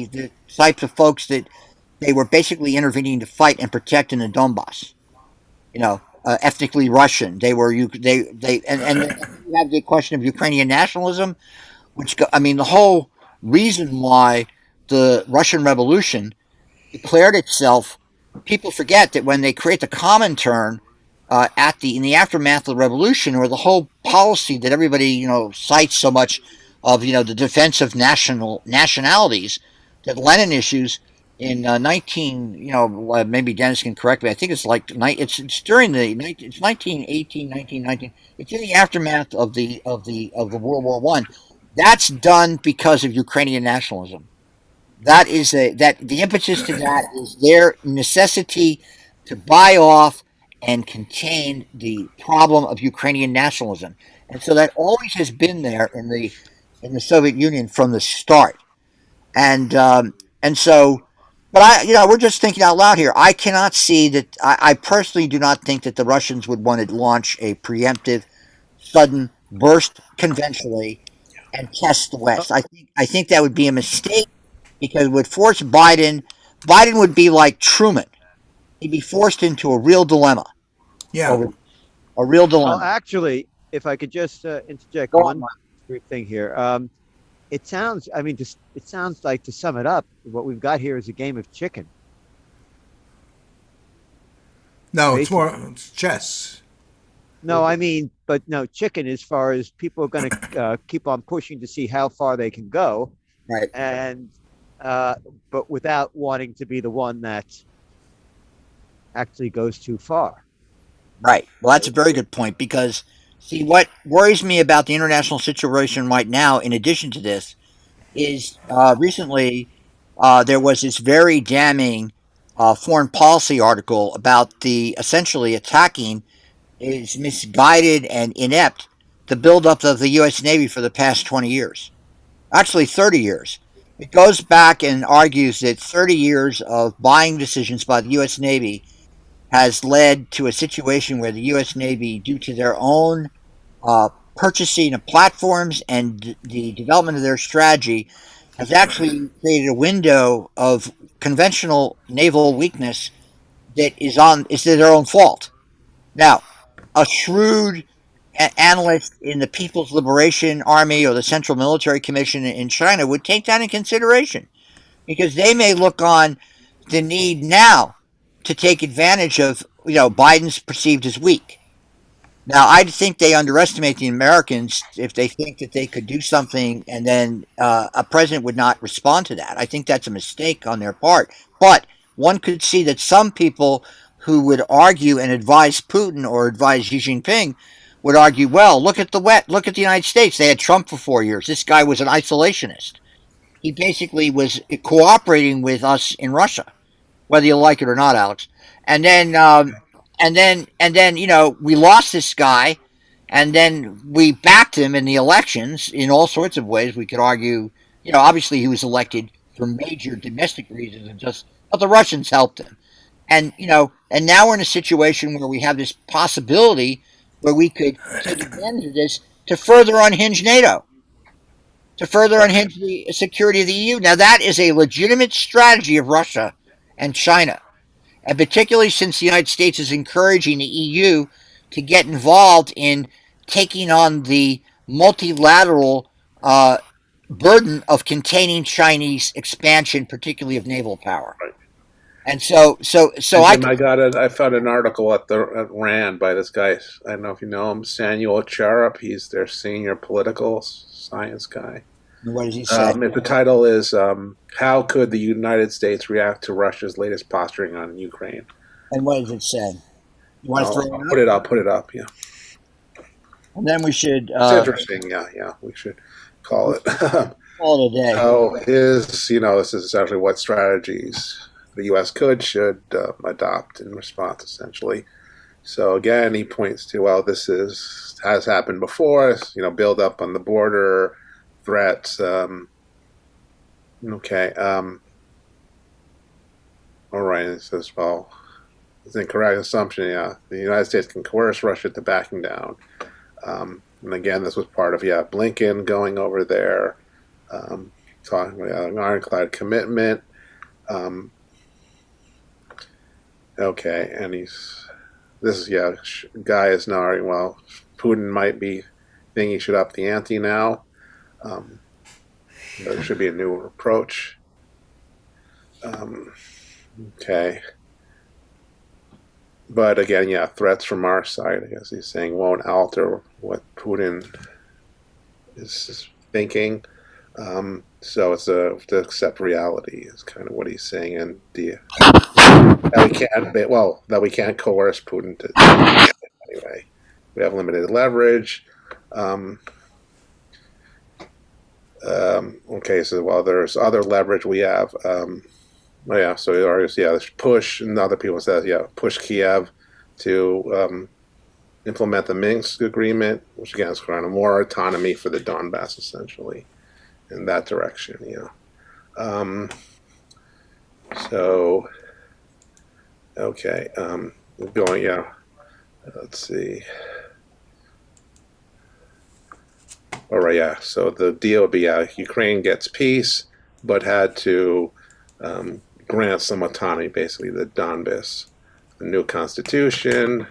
the types of folks that they were basically intervening to fight and protect in the Donbass. Ethnically Russian. They were and you have the question of Ukrainian nationalism, the whole reason why the Russian Revolution declared itself. People forget that when they create the Comintern in the aftermath of the revolution, or the whole policy that everybody cites so much of, the defense of nationalities that Lenin issues in maybe Dennis can correct me. I think it's during it's 1918, 1919. It's in the aftermath of the World War I. That's done because of Ukrainian nationalism. That is the impetus to that is their necessity to buy off and contain the problem of Ukrainian nationalism, and so that always has been there in the Soviet Union from the start, and so. But we're just thinking out loud here. I cannot see that. I personally do not think that the Russians would want to launch a preemptive, sudden burst conventionally and test the West. I think that would be a mistake, because it would force Biden. Biden would be like Truman. He'd be forced into a real dilemma. Yeah, a real dilemma. Well, actually, if I could just interject one quick thing here. It sounds like, to sum it up, what we've got here is a game of chicken. No, it's chess. No, I mean, but no, chicken, as far as people are going to keep on pushing to see how far they can go. Right. And, but without wanting to be the one that actually goes too far. Right. Well, that's a very good point because, see, what worries me about the international situation right now, in addition to this, is recently there was this very damning foreign policy article about the essentially attacking is misguided and inept the buildup of the U.S. Navy for the past 20 years. Actually, 30 years. It goes back and argues that 30 years of buying decisions by the U.S. Navy has led to a situation where the U.S. Navy, due to their own purchasing of platforms and the development of their strategy, has actually created a window of conventional naval weakness that is their own fault. Now, a shrewd analyst in the People's Liberation Army or the Central Military Commission in China would take that in consideration because they may look on the need now to take advantage of, Biden's perceived as weak. Now, I think they underestimate the Americans if they think that they could do something and then a president would not respond to that. I think that's a mistake on their part. But one could see that some people who would argue and advise Putin or advise Xi Jinping would argue, well, look at the United States. They had Trump for 4 years. This guy was an isolationist. He basically was cooperating with us in Russia, whether you like it or not, Alex. And then we lost this guy, and then we backed him in the elections in all sorts of ways. We could argue, obviously he was elected for major domestic reasons but the Russians helped him. And now we're in a situation where we have this possibility where we could take advantage of this to further unhinge NATO, to further unhinge the security of the EU. Now that is a legitimate strategy of Russia and China. And particularly since the United States is encouraging the EU to get involved in taking on the multilateral burden of containing Chinese expansion, particularly of naval power. Right. And so I found an article at RAND by this guy. I don't know if you know him, Samuel Charup. He's their senior political science guy. What does he say? The title is "How Could the United States React to Russia's Latest Posturing on Ukraine?" And what does it say? You want to throw it up? Put it up. Yeah. And then we should. It's interesting. Yeah. We should call it. Call it a day. So this is essentially what strategies the U.S. should adopt in response, essentially. So again, he points to this has happened before. Build up on the border. Threats. Okay. All right. It says, well, it's an incorrect assumption. Yeah, the United States can coerce Russia to backing down. And again, this was part of Blinken going over there, talking about an ironclad commitment. Okay, and guy is now arguing, well, Putin might be thinking he should up the ante now. There should be a new approach. Okay. But again, threats from our side, I guess he's saying, won't alter what Putin is thinking. So it's to accept reality is kind of what he's saying, and that we can't coerce Putin to anyway. We have limited leverage. Okay, so there's other leverage we have. So he argues, push, and other people says, push Kiev to implement the Minsk agreement, which again is kind of more autonomy for the Donbass, essentially, in that direction. So, okay, going, let's see. All right, so the deal would be, Ukraine gets peace, but had to grant some autonomy, basically, the Donbass, the new constitution.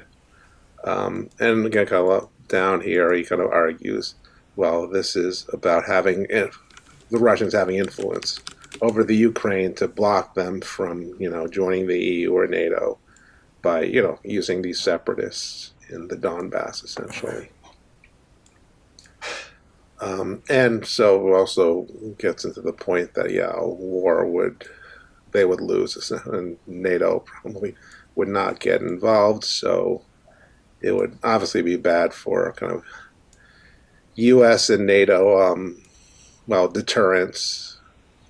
And again, kind of down here, he kind of argues, well, this is about having the Russians having influence over the Ukraine to block them from, joining the EU or NATO by, using these separatists in the Donbass, essentially. And so also gets into the point that, yeah, a war they would lose, and NATO probably would not get involved. So it would obviously be bad for kind of U.S. and NATO, deterrence.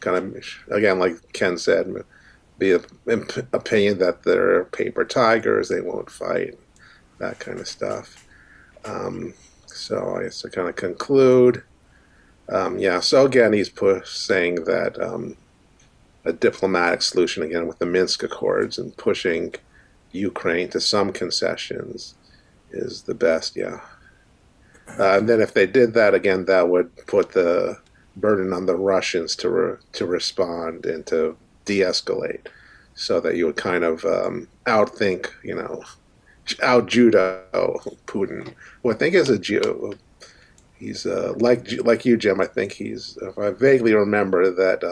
Kind of, again, like Ken said, the opinion that they're paper tigers, they won't fight, that kind of stuff. So I guess to kind of conclude, so again, he's saying that a diplomatic solution, again, with the Minsk Accords and pushing Ukraine to some concessions is the best, and then if they did that, again, that would put the burden on the Russians to respond and to de-escalate, so that you would kind of outthink, out-judo Putin, who I think is a Jew. He's like you, Jim. I think if I vaguely remember that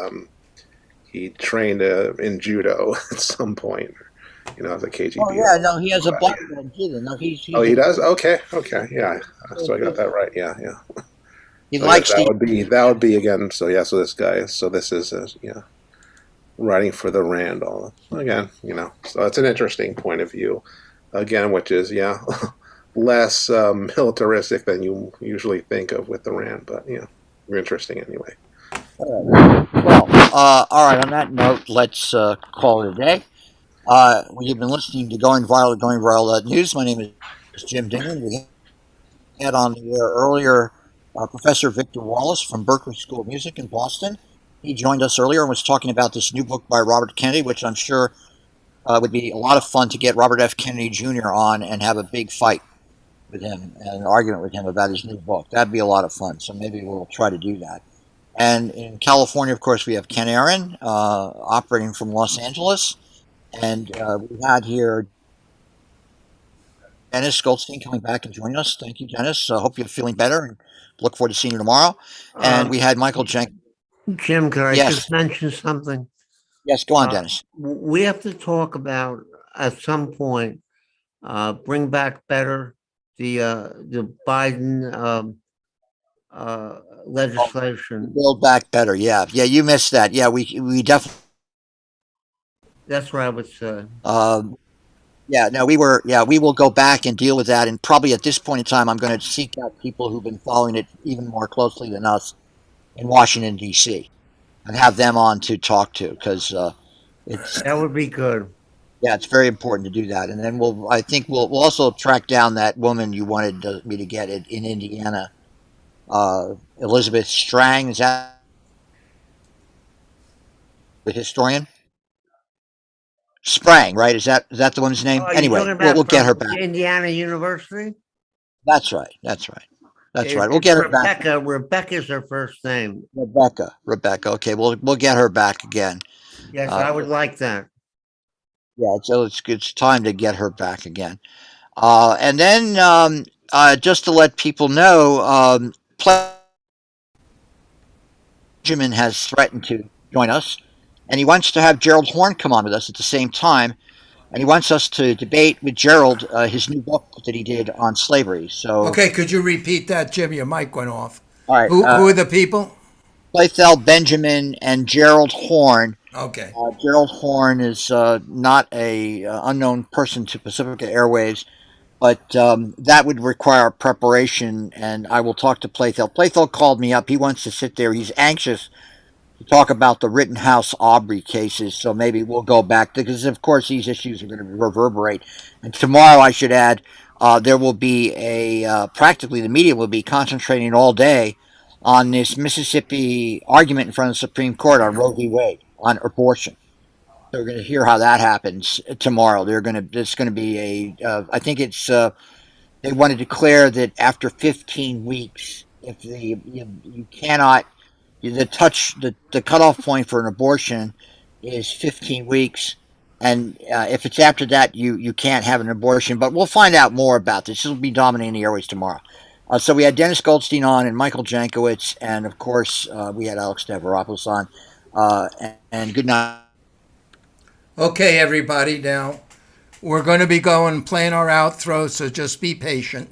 he trained in judo at some point, as a KGB. Oh yeah, no, he has a black belt too. No, he's he does. Okay, yeah. So I got that right. Yeah. He so likes that would be again. So yeah, so this is writing for the Randall again. So it's an interesting point of view, again, which is less militaristic than you usually think of with the Rand, but interesting anyway. Well, all right. On that note, let's call it a day. We've been listening to Going Viral News. My name is Jim Dingeman. We had on the air earlier Professor Victor Wallis from Berklee School of Music in Boston. He joined us earlier and was talking about this new book by Robert Kennedy, which I'm sure would be a lot of fun to get Robert F. Kennedy Jr. on and have a big fight with him and an argument with him about his new book. That'd be a lot of fun. So maybe we'll try to do that. And in California, of course, we have Ken Aaron operating from Los Angeles. And we had here Dennis Goldstein coming back and joining us. Thank you, Dennis. I hope you're feeling better and look forward to seeing you tomorrow. And we had Michael Jenkins. Jim, can I just mention something? Yes, go on, Dennis. We have to talk about, at some point, bring back better the Biden legislation. Build back better, yeah. You missed that. Yeah, we definitely. That's what I would say. We will go back and deal with that. And probably at this point in time, I'm going to seek out people who've been following it even more closely than us in Washington, D.C. and have them on to talk to, because that would be good. Yeah, it's very important to do that. And then we'll also track down that woman you wanted me to get in Indiana, Elizabeth Strang. Is that the historian? Sprang, right? Is that the woman's name? Anyway, we'll get her back. Indiana University? That's right. We'll get her back. Rebecca's her first name. Rebecca. Okay, we'll get her back again. Yes, I would like that. Yeah, so it's time to get her back again. And then just to let people know, Benjamin has threatened to join us. And he wants to have Gerald Horne come on with us at the same time. And he wants us to debate with Gerald his new book that he did on slavery. So, okay, could you repeat that, Jim? Your mic went off. All right. Who are the people? Playthel Benjamin and Gerald Horne. Okay. Gerald Horne is not a unknown person to Pacifica Airways, but that would require preparation, and I will talk to Playthel. Playthel called me up. He wants to sit there. He's anxious to talk about the Rittenhouse Arbery cases, so maybe we'll go back, because of course these issues are going to reverberate. And tomorrow, I should add, there will be practically the media will be concentrating all day on this Mississippi argument in front of the Supreme Court on Roe v. Wade on abortion. So we're going to hear how that happens tomorrow. It's going to be I think it's they want to declare that after 15 weeks, if you cannot. The cutoff point for an abortion is 15 weeks, and if it's after that, you can't have an abortion. But we'll find out more about this. This will be dominating the airways tomorrow. So we had Dennis Goldstein on and Michael Jankowitz, and of course we had Alex Stavropoulos on. And good night. Okay, everybody. Now We're going to be going plain or out throat, so just be patient.